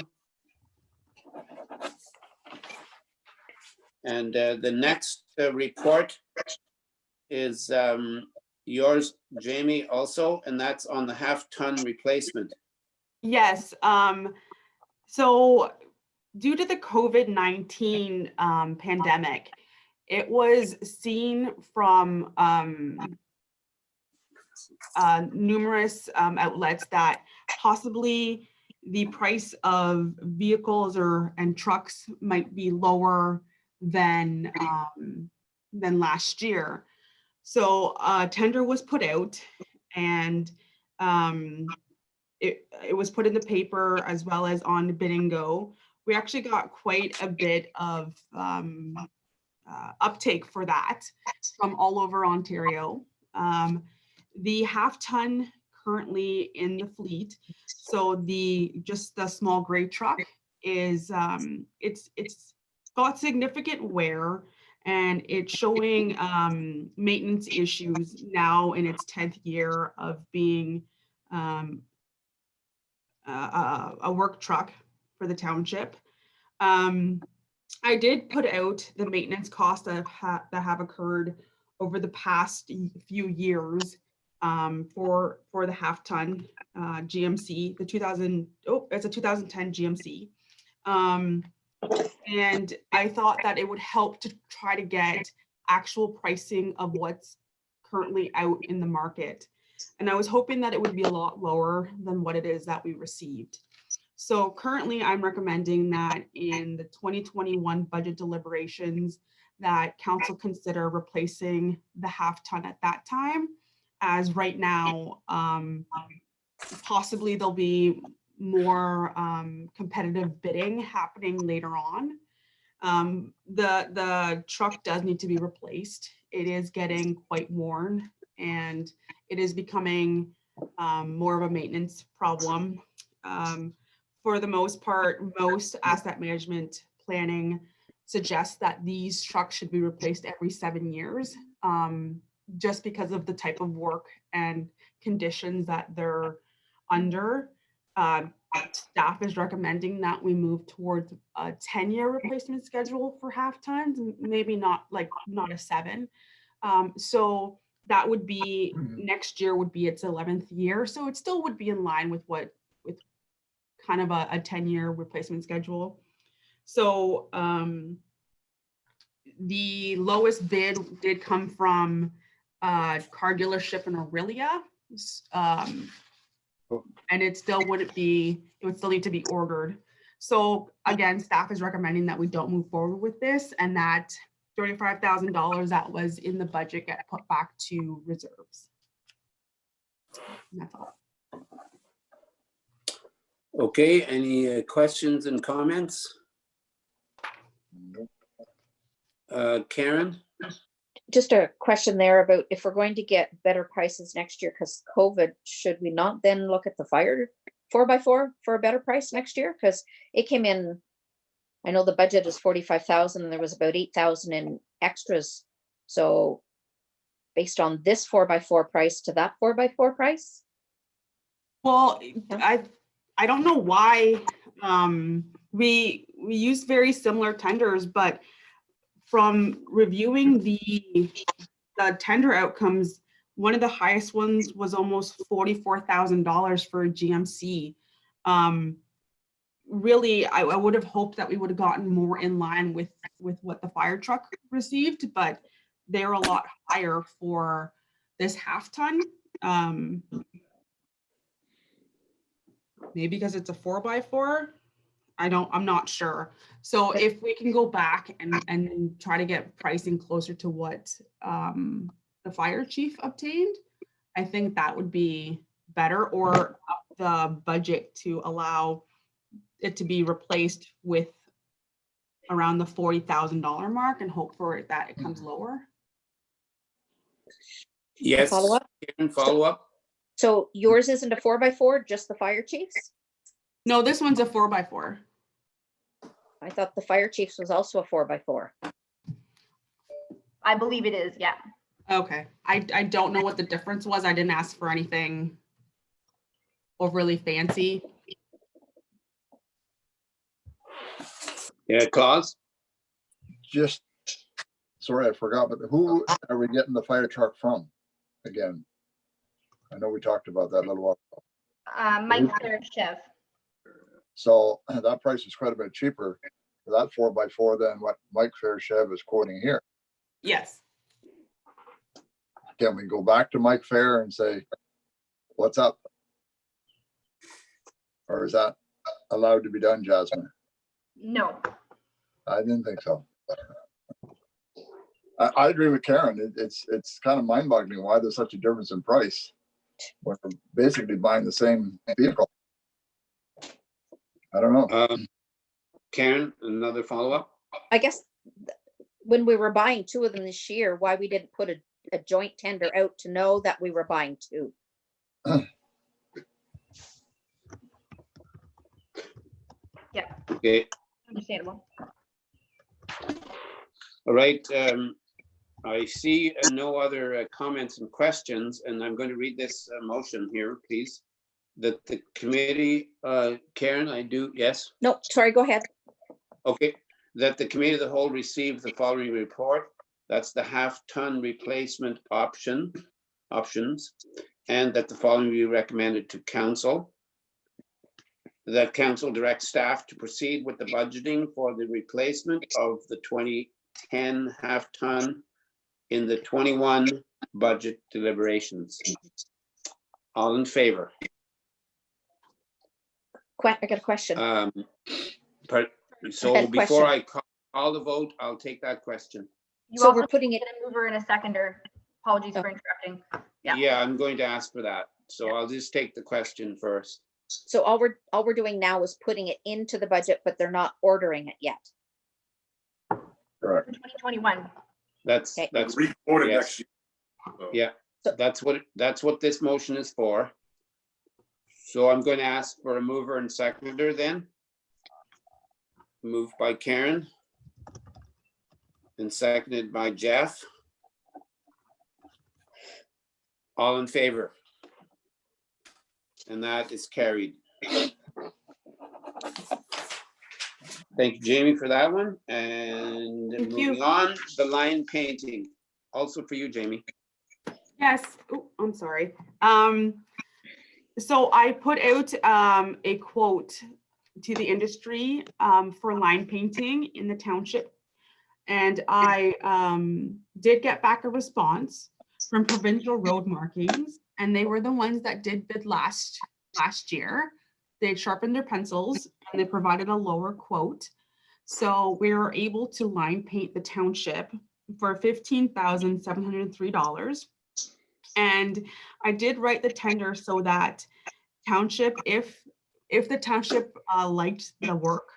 And the next report is yours, Jamie, also, and that's on the half-ton replacement. Yes. So due to the COVID-19 pandemic, it was seen from numerous outlets that possibly the price of vehicles and trucks might be lower than last year. So a tender was put out, and it was put in the paper as well as on Bid and Go. We actually got quite a bit of uptake for that from all over Ontario. The half-ton currently in the fleet, so just the small gray truck is it's got significant wear, and it's showing maintenance issues now in its 10th year of being a work truck for the township. I did put out the maintenance costs that have occurred over the past few years for the half-ton GMC, it's a 2010 GMC. And I thought that it would help to try to get actual pricing of what's currently out in the market. And I was hoping that it would be a lot lower than what it is that we received. So currently I'm recommending that in the 2021 budget deliberations that council consider replacing the half-ton at that time, as right now, possibly there'll be more competitive bidding happening later on. The truck does need to be replaced. It is getting quite worn, and it is becoming more of a maintenance problem. For the most part, most asset management planning suggests that these trucks should be replaced every 7 years, just because of the type of work and conditions that they're under. Staff is recommending that we move towards a 10-year replacement schedule for half tons, maybe not a 7. So that would be next year would be its 11th year. So it still would be in line with what kind of a 10-year replacement schedule. So the lowest bid did come from car dealership in Aurelia. And it still wouldn't be, it would still need to be ordered. So again, staff is recommending that we don't move forward with this and that $35,000 that was in the budget get put back to reserves. And that's all. Okay, any questions and comments? Karen? Just a question there about if we're going to get better prices next year because COVID, should we not then look at the fire 4x4 for a better price next year? Because it came in, I know the budget is 45,000 and there was about 8,000 in extras. So based on this 4x4 price to that 4x4 price? Well, I don't know why we use very similar tenders, but from reviewing the tender outcomes, one of the highest ones was almost $44,000 for a GMC. Really, I would have hoped that we would have gotten more in line with what the fire truck received, but they're a lot higher for this half ton. Maybe because it's a 4x4. I'm not sure. So if we can go back and try to get pricing closer to what the fire chief obtained, I think that would be better, or up the budget to allow it to be replaced with around the $40,000 mark and hope for it that it comes lower. Yes. Follow up? Karen, follow up? So yours isn't a 4x4, just the fire chiefs? No, this one's a 4x4. I thought the fire chiefs was also a 4x4. I believe it is, yeah. Okay. I don't know what the difference was. I didn't ask for anything overly fancy. Yeah, Claus? Just, sorry, I forgot, but who are we getting the fire truck from again? I know we talked about that a little while ago. Mike Chev. So that price is quite a bit cheaper for that 4x4 than what Mike Fairchev is quoting here. Yes. Can we go back to Mike Fair and say, what's up? Or is that allowed to be done, Jasmine? No. I didn't think so. I agree with Karen. It's kind of mind-boggling why there's such a difference in price. We're basically buying the same vehicle. I don't know. Karen, another follow-up? I guess when we were buying two of them this year, why we didn't put a joint tender out to know that we were buying two. Yeah, Okay, understandable. all right. I see no other comments and questions, and I'm going to read this motion here, please. That the committee, Karen, yes? No, sorry, go ahead. Okay, that the committee of the whole receive the following report. That's the half-ton replacement options, and that the following be recommended to council. That council directs staff to proceed with the budgeting for the replacement of the 2010 half-ton in the 21 budget deliberations. All in favor? I got a question. So I had a before I question. call the vote, I'll take that question. You So also we're putting it, get a mover and a seconder. Apologies for interrupting. Yeah. Yeah, I'm going to ask for that. So I'll just take the question first. so all we're doing now is putting it into the budget, but they're not ordering it yet. Correct. For 2021. That's, Okay. that's, Re-quoted Yes. next year. So, yeah, So- that's what this motion is for. So I'm going to ask for a mover and seconder then. Moved by Karen. And seconded by Jeff. All in favor? And that is carried. Thank you, Jamie, for that one. And Thank you. moving on, the line painting, also for you, Jamie. Yes. Oh, I'm sorry. So I put out a quote to the industry for line painting in the township. And I did get back a response from Provincial Road Markings, and they were the ones that did bid last year. They sharpened their pencils and they provided a lower quote. So we were able to line paint the township for $15,703. And I did write the tender so that township, if the township liked the work,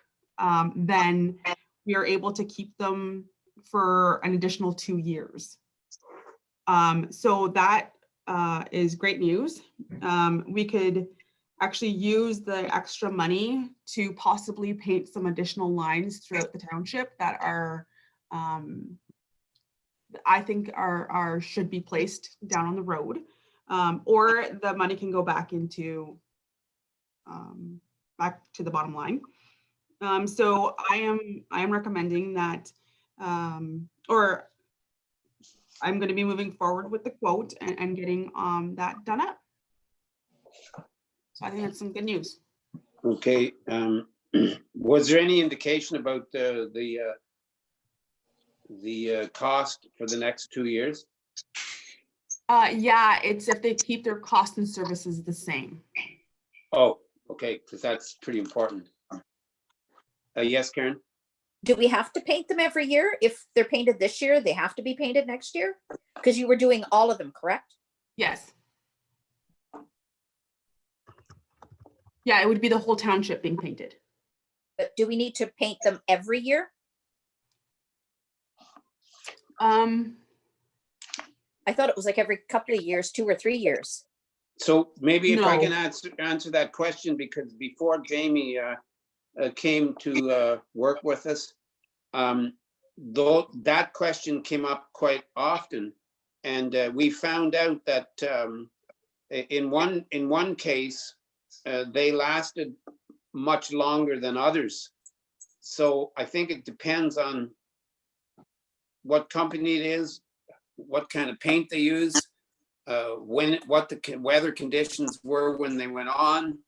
then we are able to keep them for an additional 2 years. So that is great news. We could actually use the extra money to possibly paint some additional lines throughout the township that are, I think should be placed down on the road, or the money can go back into back to the bottom line. So I am recommending that, or I'm going to be moving forward with the quote and getting that done up. So I think that's some good news. Okay. Was there any indication about the cost for the next 2 years? Yeah, it's if they keep their cost and services the same. Oh, okay, because that's pretty important. Yes, Karen? Do we have to paint them every year? If they're painted this year, they have to be painted next year? Because you were doing all of them, correct? Yes. Yeah, it would be the whole township being painted. But do we need to paint them every year? I thought it was like every couple of years, 2 or 3 years. So maybe if I No. can answer that question, because before Jamie came to work with us, though that question came up quite often, and we found out that in one case they lasted much longer than others. So I think it depends on what company it is, what kind of paint they use, what the weather conditions were when they went on,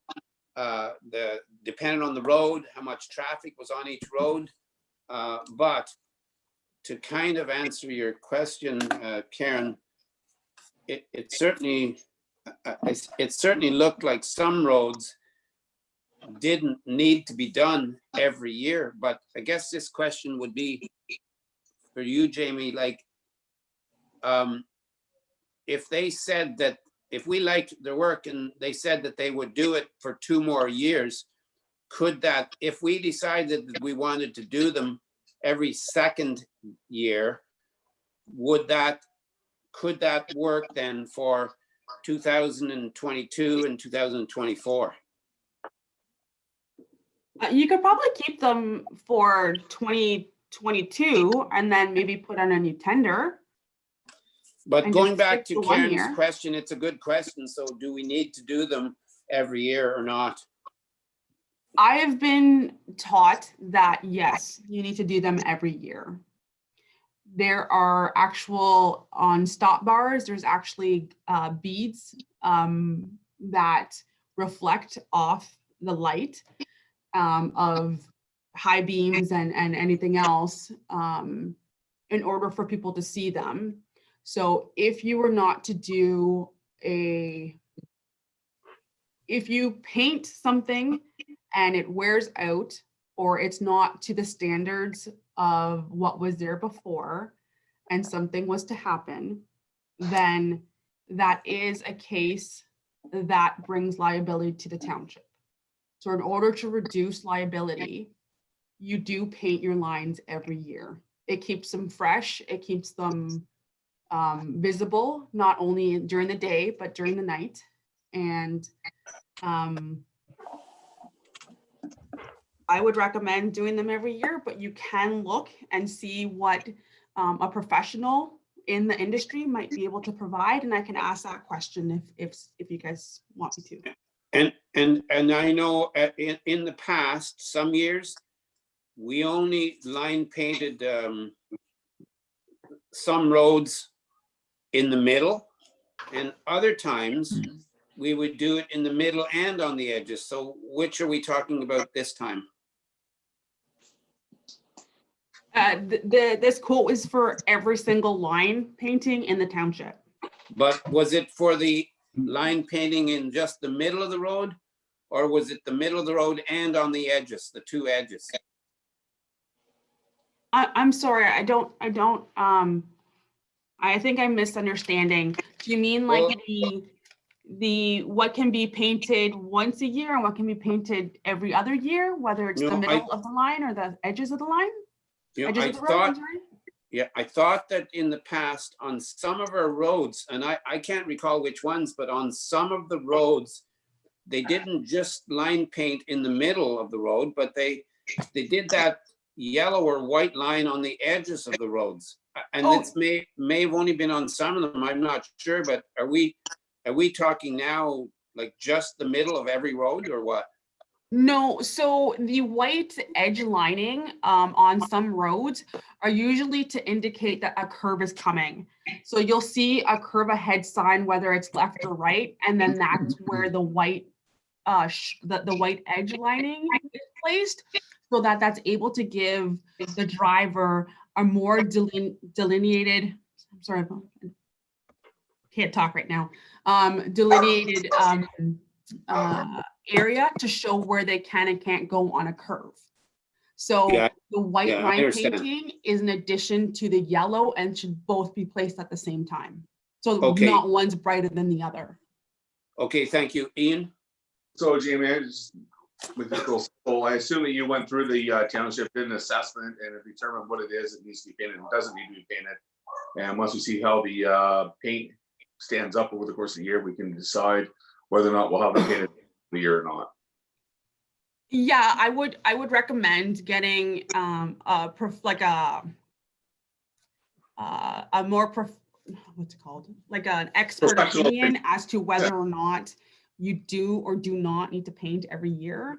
depending on the road, how much traffic was on each road. But to kind of answer your question, Karen, it certainly looked like some roads didn't need to be done every year. But I guess this question would be for you, Jamie, like, if they said that, if we liked their work and they said that they would do it for 2 more years, could that, if we decided that we wanted to do them every second year, could that work then for 2022 and 2024? You could probably keep them for 2022 and then maybe put on a new tender. But And going just back stick to to 1 Karen's year. question, it's a good question. So do we need to do them every year or not? I have been taught that yes, you need to do them every year. There are actual, on stop bars, there's actually beads that reflect off the light of high beams and anything else in order for people to see them. So if you were not to do if you paint something and it wears out or it's not to the standards of what was there before and something was to happen, then that is a case that brings liability to the township. So in order to reduce liability, you do paint your lines every year. It keeps them fresh, it keeps them visible, not only during the day, but during the night. And I would recommend doing them every year, but you can look and see what a professional in the industry might be able to provide. And I can ask that question if you guys want me to. And I know in the past, some years, we only line painted some roads in the middle, and other times we would do it in the middle and on the edges. So which are we talking about this time? This quote is for every single line painting in the township. But was it for the line painting in just the middle of the road? Or was it the middle of the road and on the edges, the two edges? I'm sorry, I think I'm misunderstanding. Do you mean like Well- the what can be painted once a year and what can be painted every other year, whether it's the No, middle of the line or the edges of the line? You know, Edges I of the road, I'm thought, sorry? yeah, I thought that in the past on some of our roads, and I can't recall which ones, but on some of the roads, they didn't just line paint in the middle of the road, but they did that yellow or white line on the edges of the roads. And Oh. this may have only been on some of them, I'm not sure, but are we talking now like just the middle of every road or what? No, so the white edge lining on some roads are usually to indicate that a curve is coming. So you'll see a curve ahead sign, whether it's left or right, and then that's where the white the white edge lining is placed, so that that's able to give the driver a more delineated. I'm sorry, can't talk right now. Delineated area to show where they can and can't go on a curve. So Yeah, the white yeah, I line understand. painting is an addition to the yellow and should both be placed at the same time. So Okay. not one's brighter than the other. Okay, thank you. Ian? So Jamie, with this little poll, I assume that you went through the township, did an assessment and determined what it is that needs to be painted and doesn't need to be painted. And once we see how the paint stands up over the course of the year, we can decide whether or not we'll have it painted the year or not. Yeah, I would recommend getting a more what's it called? Like an expert Professional opinion as to whether or not you do or do not need to paint every year.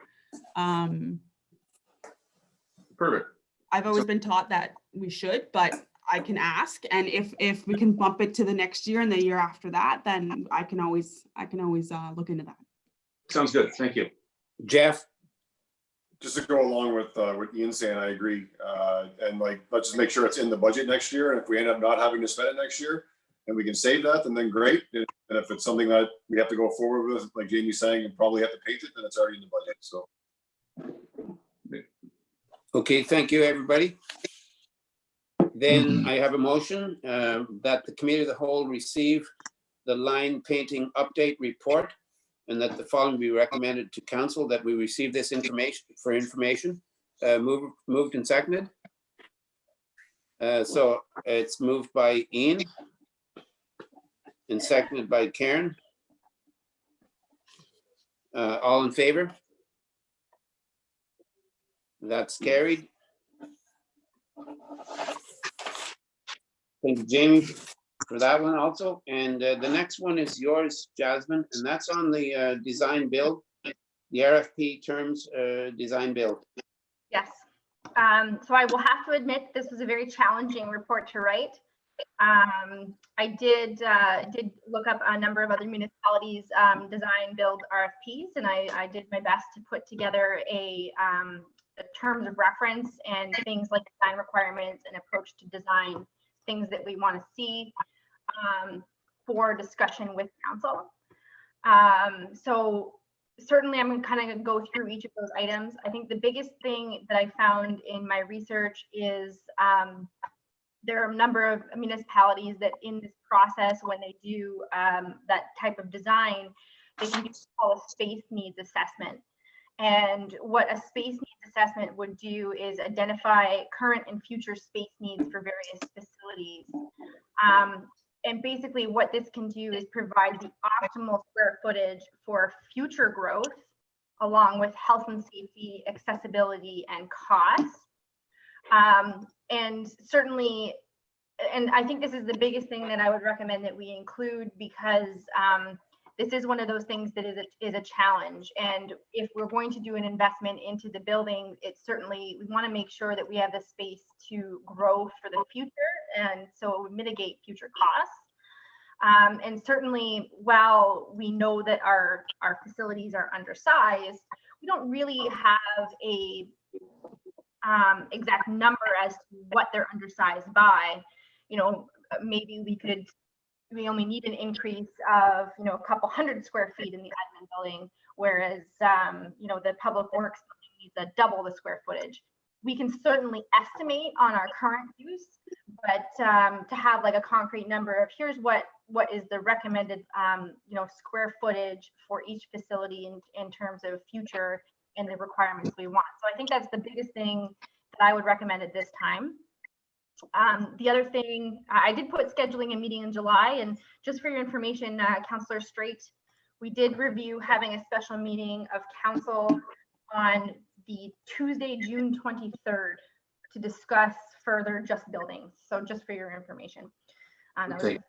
Perfect. I've always been taught that we should, but I can ask, and if we can bump it to the next year and the year after that, then I can always look into that. Sounds good. Thank you. Jeff? Just to go along with what Ian's saying, I agree. And like, let's just make sure it's in the budget next year. And if we end up not having to spend it next year and we can save that, then great. And if it's something that we have to go forward with, like Jamie's saying, and probably have to paint it, then it's already in the budget. So. Okay, thank you, everybody. Then I have a motion that the committee of the whole receive the line painting update report and that the following be recommended to council, that we receive this information. Moved and seconded. So it's moved by Ian and seconded by Karen. All in favor? That's carried. Thank you, Jamie, for that one also. And the next one is yours, Jasmine, and that's on the design build, the RFP terms design build. Yes. So I will have to admit this was a very challenging report to write. I did look up a number of other municipalities design build RFPs, and I did my best to put together a terms of reference and things like design requirements and approach to design, things that we want to see for discussion with council. So certainly I'm kind of go through each of those items. I think the biggest thing that I found in my research is there are a number of municipalities that in this process, when they do that type of design, they can do what's called a space needs assessment. And what a space needs assessment would do is identify current and future space needs for various facilities. And basically what this can do is provide the optimal square footage for future growth, along with health and safety, accessibility, and cost. And certainly, and I think this is the biggest thing that I would recommend that we include, because this is one of those things that is a challenge. And if we're going to do an investment into the building, it's certainly, we want to make sure that we have the space to grow for the future, and so it would mitigate future costs. And certainly, while we know that our facilities are undersized, we don't really have a exact number as to what they're undersized by. You know, maybe we only need an increase of, you know, a couple hundred square feet in the admin building, whereas, you know, the public works building needs a double the square footage. We can certainly estimate on our current use, but to have like a concrete number of here's what is the recommended, you know, square footage for each facility in terms of future and the requirements we want. So I think that's the biggest thing that I would recommend at this time. The other thing, I did put scheduling a meeting in July, and just for your information, Councillor Straight, we did review having a special meeting of council on the Tuesday, June 23rd to discuss further just buildings. So just for your information. Okay.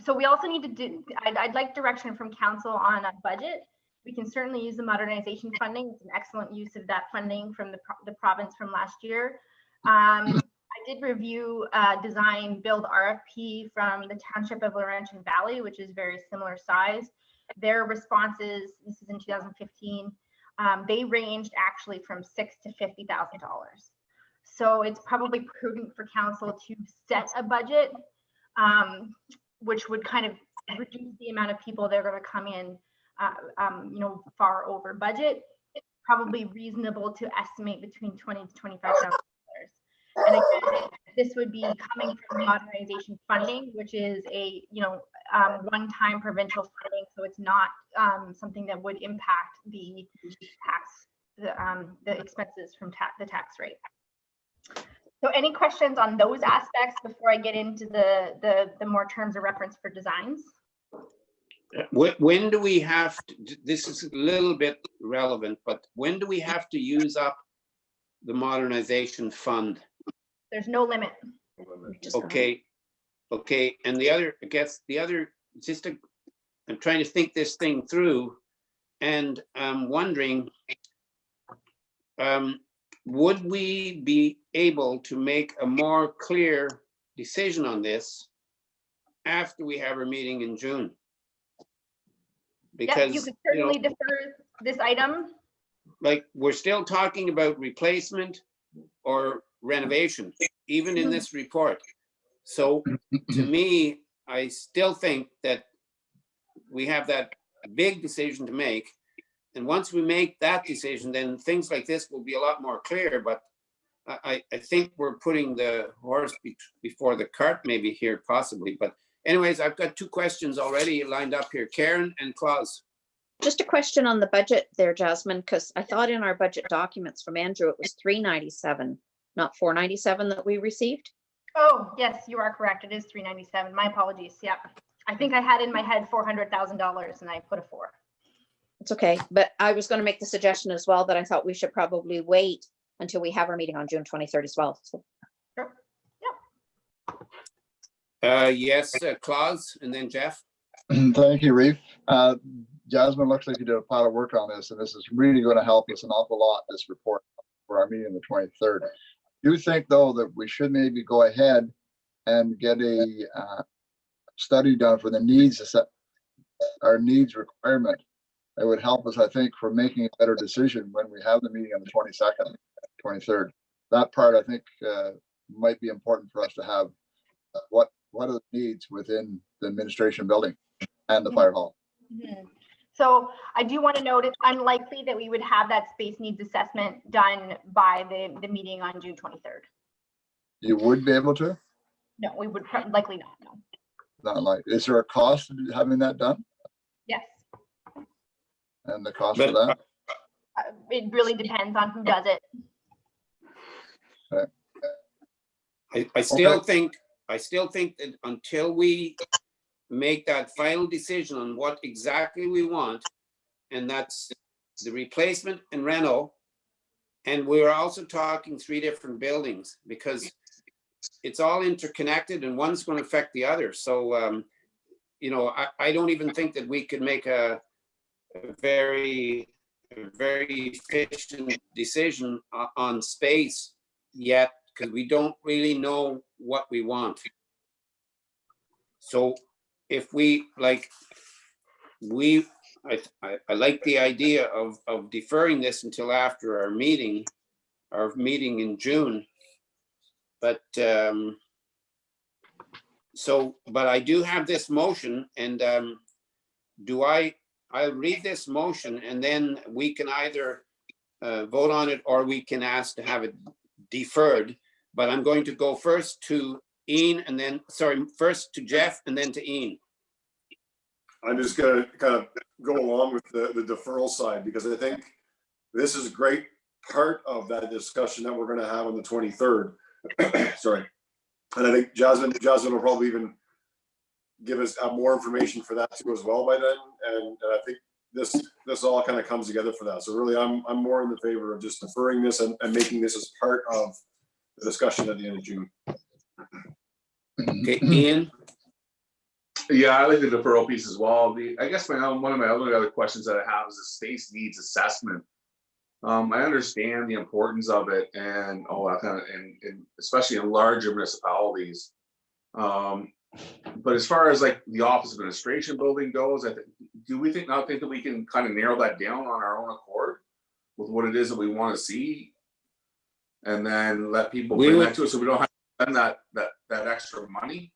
So we also need to do, I'd like direction from council on a budget. We can certainly use the modernization funding. It's an excellent use of that funding from the province from last year. I did review design build RFP from the township of Laurentian Valley, which is very similar size. Their responses, this is in 2015, they ranged actually from $6,000 to $50,000. So it's probably prudent for council to set a budget, which would kind of reduce the amount of people that are going to come in, you know, far over budget. It's probably reasonable to estimate between $20,000 to $25,000. And again, this would be coming from modernization funding, which is a, you know, one-time provincial funding, so it's not something that would impact the tax, the expenses from the tax rate. So any questions on those aspects before I get into the more terms of reference for designs? When do we have to, this is a little bit relevant, but when do we have to use up the modernization fund? There's no limit. Okay, okay, and the other, I guess the other, I'm trying to think this thing through, and I'm wondering, would we be able to make a more clear decision on this after we have our meeting in June? Because you could certainly defer this item. Like, we're still talking about replacement or renovation, even in this report. So to me, I still think that we have that big decision to make. And once we make that decision, then things like this will be a lot more clear. But I think we're putting the horse before the cart maybe here, possibly. But anyways, I've got two questions already lined up here. Karen and Klaus. Just a question on the budget there, Jasmine, because I thought in our budget documents from Andrew, it was $397, not $497 that we received. Oh, yes, you are correct. It is $397. My apologies. Yeah. I think I had in my head $400,000 and I put a 4. It's okay, but I was going to make the suggestion as well that I thought we should probably wait until we have our meeting on June 23rd as well. So. Sure. Yes, Klaus, and then Jeff. Thank you, Reef. Jasmine, looks like you did a pile of work on this, and this is really going to help us an awful lot, this report, for our meeting on the 23rd. Do you think, though, that we should maybe go ahead and get a study done for the needs, our needs requirement? It would help us, I think, for making a better decision when we have the meeting on the 22nd, 23rd. That part, I think, might be important for us to have. What are the needs within the administration building and the fire hall? Mm-hmm. So I do want to note it's unlikely that we would have that space needs assessment done by the meeting on June 23rd. You would be able to? No, we would likely not. No. Not like. Is there a cost to having that done? Yes. And the cost of that? It really depends on who does it. Okay. I still think that until we make that final decision on what exactly we want, and that's the replacement and reno, and we're also talking 3 different buildings because it's all interconnected and one's going to affect the other. So, you know, I don't even think that we could make a very efficient decision on space yet, because we don't really know what we want. So if we like, I like the idea of deferring this until after our meeting in June. But but I do have this motion, and I'll read this motion, and then we can either vote on it, or we can ask to have it deferred. But I'm going to go first to Ian, and then, sorry, first to Jeff, and then to Ian. I'm just gonna kind of go along with the deferral side, because I think this is a great part of that discussion that we're gonna have on the 23rd. Sorry. And I think Jasmine will probably even give us more information for that too as well by then. And I think this all kind of comes together for that. So really, I'm more in the favor of just deferring this and making this as part of the discussion at the end of June. Okay, Ian? Yeah, I like the deferral piece as well. I guess one of my other questions that I have is the space needs assessment. I understand the importance of it and all that kind of, and especially in larger municipalities. But as far as like the office administration building goes, do we think that we can kind of narrow that down on our own accord with what it is that we want to see, and then let people bring that to us, so we don't have to spend that extra money?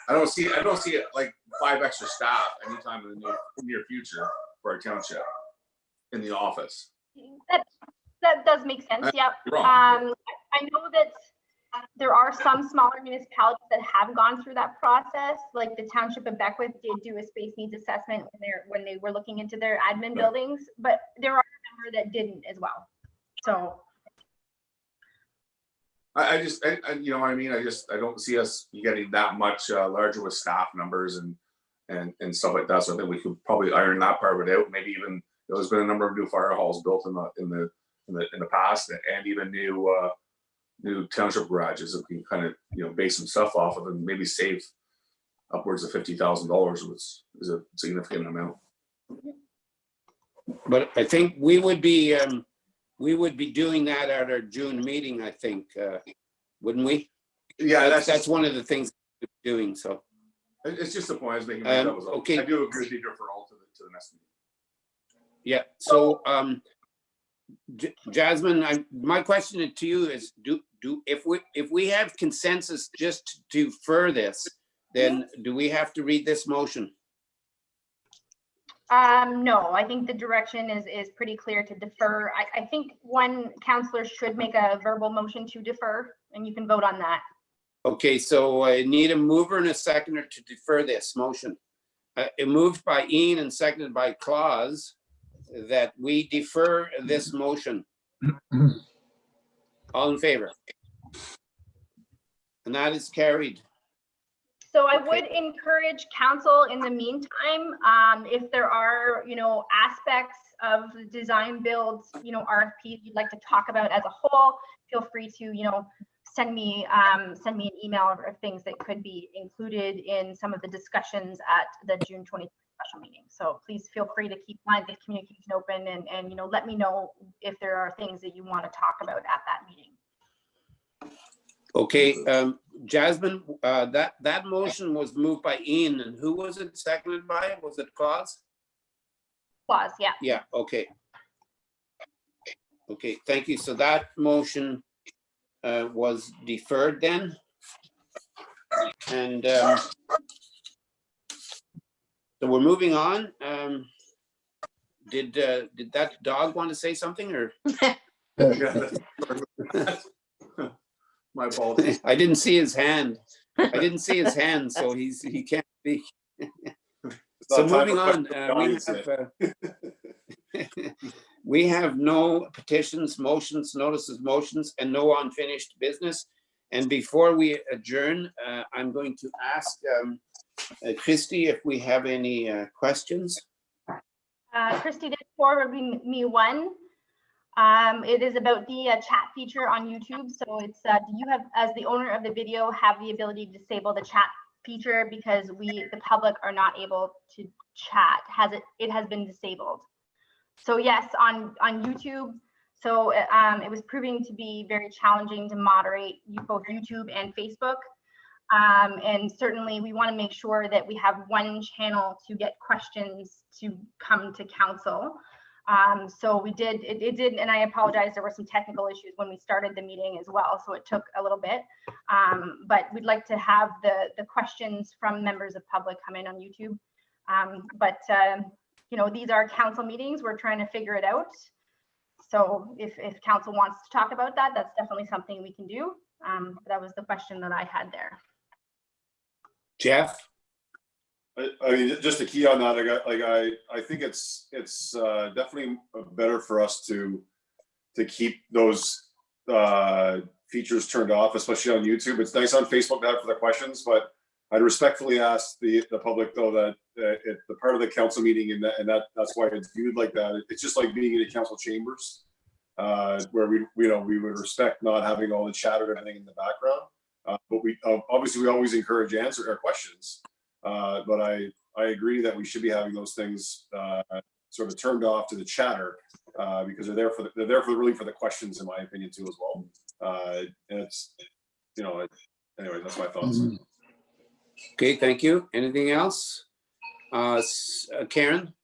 I don't see it like 5 extra staff anytime in the near future for our township in the office. That does make sense. Yeah. I know that there are some smaller municipalities that have gone through that process. Like the township of Beckwith did do a space needs assessment when they were looking into their admin buildings, but there are a number that didn't as well. So I you know what I mean? I don't see us getting that much larger with staff numbers and stuff like that. So I think we could probably iron that part of it out. Maybe even there's been a number of new fire halls built in the past, and even new township garages that we can kind of base some stuff off of, and maybe save upwards of $50,000, which is a significant amount. But I think we would be doing that at our June meeting, I think, wouldn't we? Yeah, that's one of the things we're doing. So it's just the point I was making. That was all. Okay. I do agree with you for all to the next meeting. Yeah. So Jasmine, my question to you is: if we have consensus just to defer this, then do we have to read this motion? No, I think the direction is pretty clear to defer. I think one councillor should make a verbal motion to defer, and you can vote on that. Okay, so I need a mover and a seconder to defer this motion. It moved by Ian and seconded by Claus that we defer this motion. All in favor? And that is carried. So I would encourage council in the meantime, if there are, aspects of the design builds, RFPs you'd like to talk about as a whole, feel free to, send me an email of things that could be included in some of the discussions at the June 23rd special meeting. So please feel free to keep lines of communication open and let me know if there are things that you want to talk about at that meeting. Okay, Jasmine, that motion was moved by Ian, and who was it seconded by? Was it Claus? Claus, yeah. Yeah, okay. Okay, thank you. So that motion was deferred then. And so we're moving on. Did that dog want to say something, or? My apologies. I didn't see his hand. So he can't speak. So moving on, we have no petitions, motions, notices, motions, and no unfinished business. And before we adjourn, I'm going to ask Christy if we have any questions. Christy did forward me one. It is about the chat feature on YouTube. So it's, do you have, as the owner of the video, have the ability to disable the chat feature, because the public are not able to chat? It has been disabled. So yes, on YouTube. So it was proving to be very challenging to moderate both YouTube and Facebook. And certainly we want to make sure that we have one channel to get questions to come to council. So we did, it did, and I apologize, there were some technical issues when we started the meeting as well, so it took a little bit. But we'd like to have the questions from members of public come in on YouTube. You know, these are council meetings, we're trying to figure it out. So if council wants to talk about that, that's definitely something we can do. That was the question that I had there. Jeff? I mean, just a key on that, I think it's definitely better for us to keep those features turned off, especially on YouTube. It's nice on Facebook to have for the questions, but I'd respectfully ask the public though that the part of the council meeting and that's why it's viewed like that. It's just like being in the council chambers where we would respect not having all the chatter and everything in the background. But we obviously we always encourage answer our questions. But I agree that we should be having those things sort of turned off to the chatter because they're there for really for the questions, in my opinion, too, as well. And it's, you know, anyway, that's my thoughts. Okay, thank you. Anything else? Karen?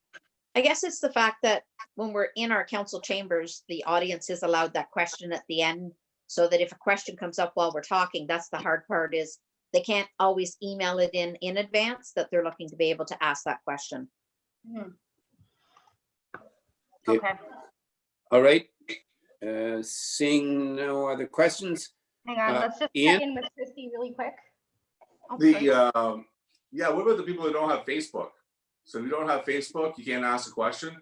I guess it's the fact that when we're in our council chambers, the audience is allowed that question at the end, so that if a question comes up while we're talking, that's the hard part, is they can't always email it in advance that they're looking to be able to ask that question. Okay. All right. Seeing no other questions. Hang on, let's just Ian? check in with Christy really quick. Oh, sorry. Yeah, what about the people that don't have Facebook? So if you don't have Facebook, you can't ask a question?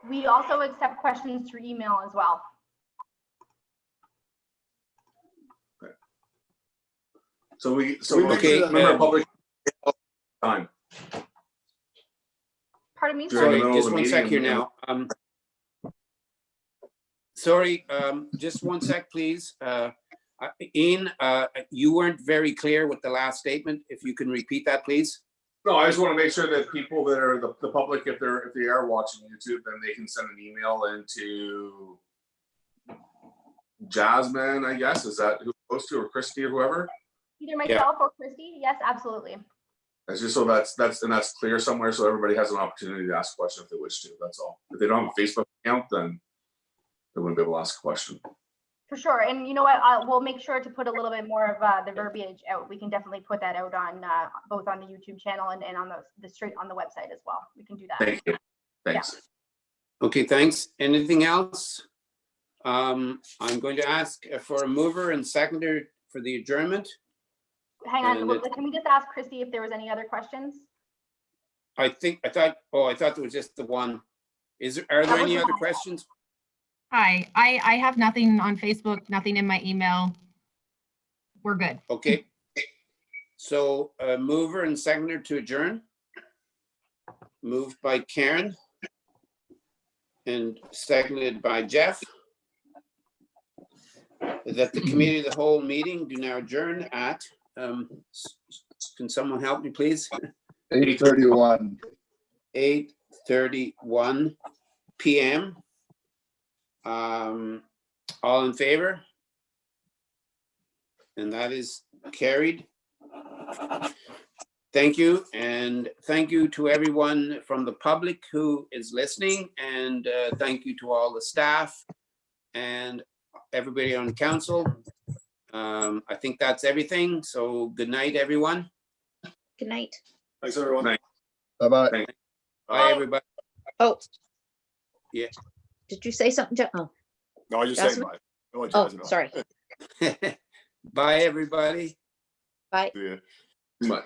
We also accept questions through email as well. So we Okay, remember public time. Pardon me, During the sorry. middle of Just the one sec here meeting. now. Sorry, just one sec, please. Ian, you weren't very clear with the last statement. If you can repeat that, please. No, I just want to make sure that people that are the public, if they are watching YouTube, then they can send an email into Jasmine, I guess. Is that who it's supposed to, or Christy or whoever? Either myself or Christy. Yes, absolutely. It's just so that's clear somewhere, so everybody has an opportunity to ask a question if they wish to. That's all. If they don't have a Facebook account, then they wouldn't be able to ask a question. For sure. And you know what? We'll make sure to put a little bit more of the verbiage out. We can definitely put that out on both on the YouTube channel and on the straight on the website as well. We can do that. Thank you. Thanks. Okay, thanks. Anything else? I'm going to ask for a mover and seconder for the adjournment. Hang on. Can we just ask Christy if there was any other questions? I thought there was just the one. Are there any other questions? Hi, I have nothing on Facebook, nothing in my email. We're good. Okay. So mover and seconder to adjourn. Moved by Karen and seconded by Jeff. That the committee of the whole meeting do now adjourn at, can someone help me, please? 8:31. 8:31 p.m. All in favor? And that is carried. Thank you, and thank you to everyone from the public who is listening, and thank you to all the staff and everybody on council. I think that's everything. So good night, everyone. Good night. Thanks, everyone. Night. Bye-bye. Bye, everybody. Oh. Yeah. Did you say something, Jeff? Oh, No, I just That's saying bye. I want oh, Jasmine on. sorry. Bye, everybody. Bye. See ya. Bye.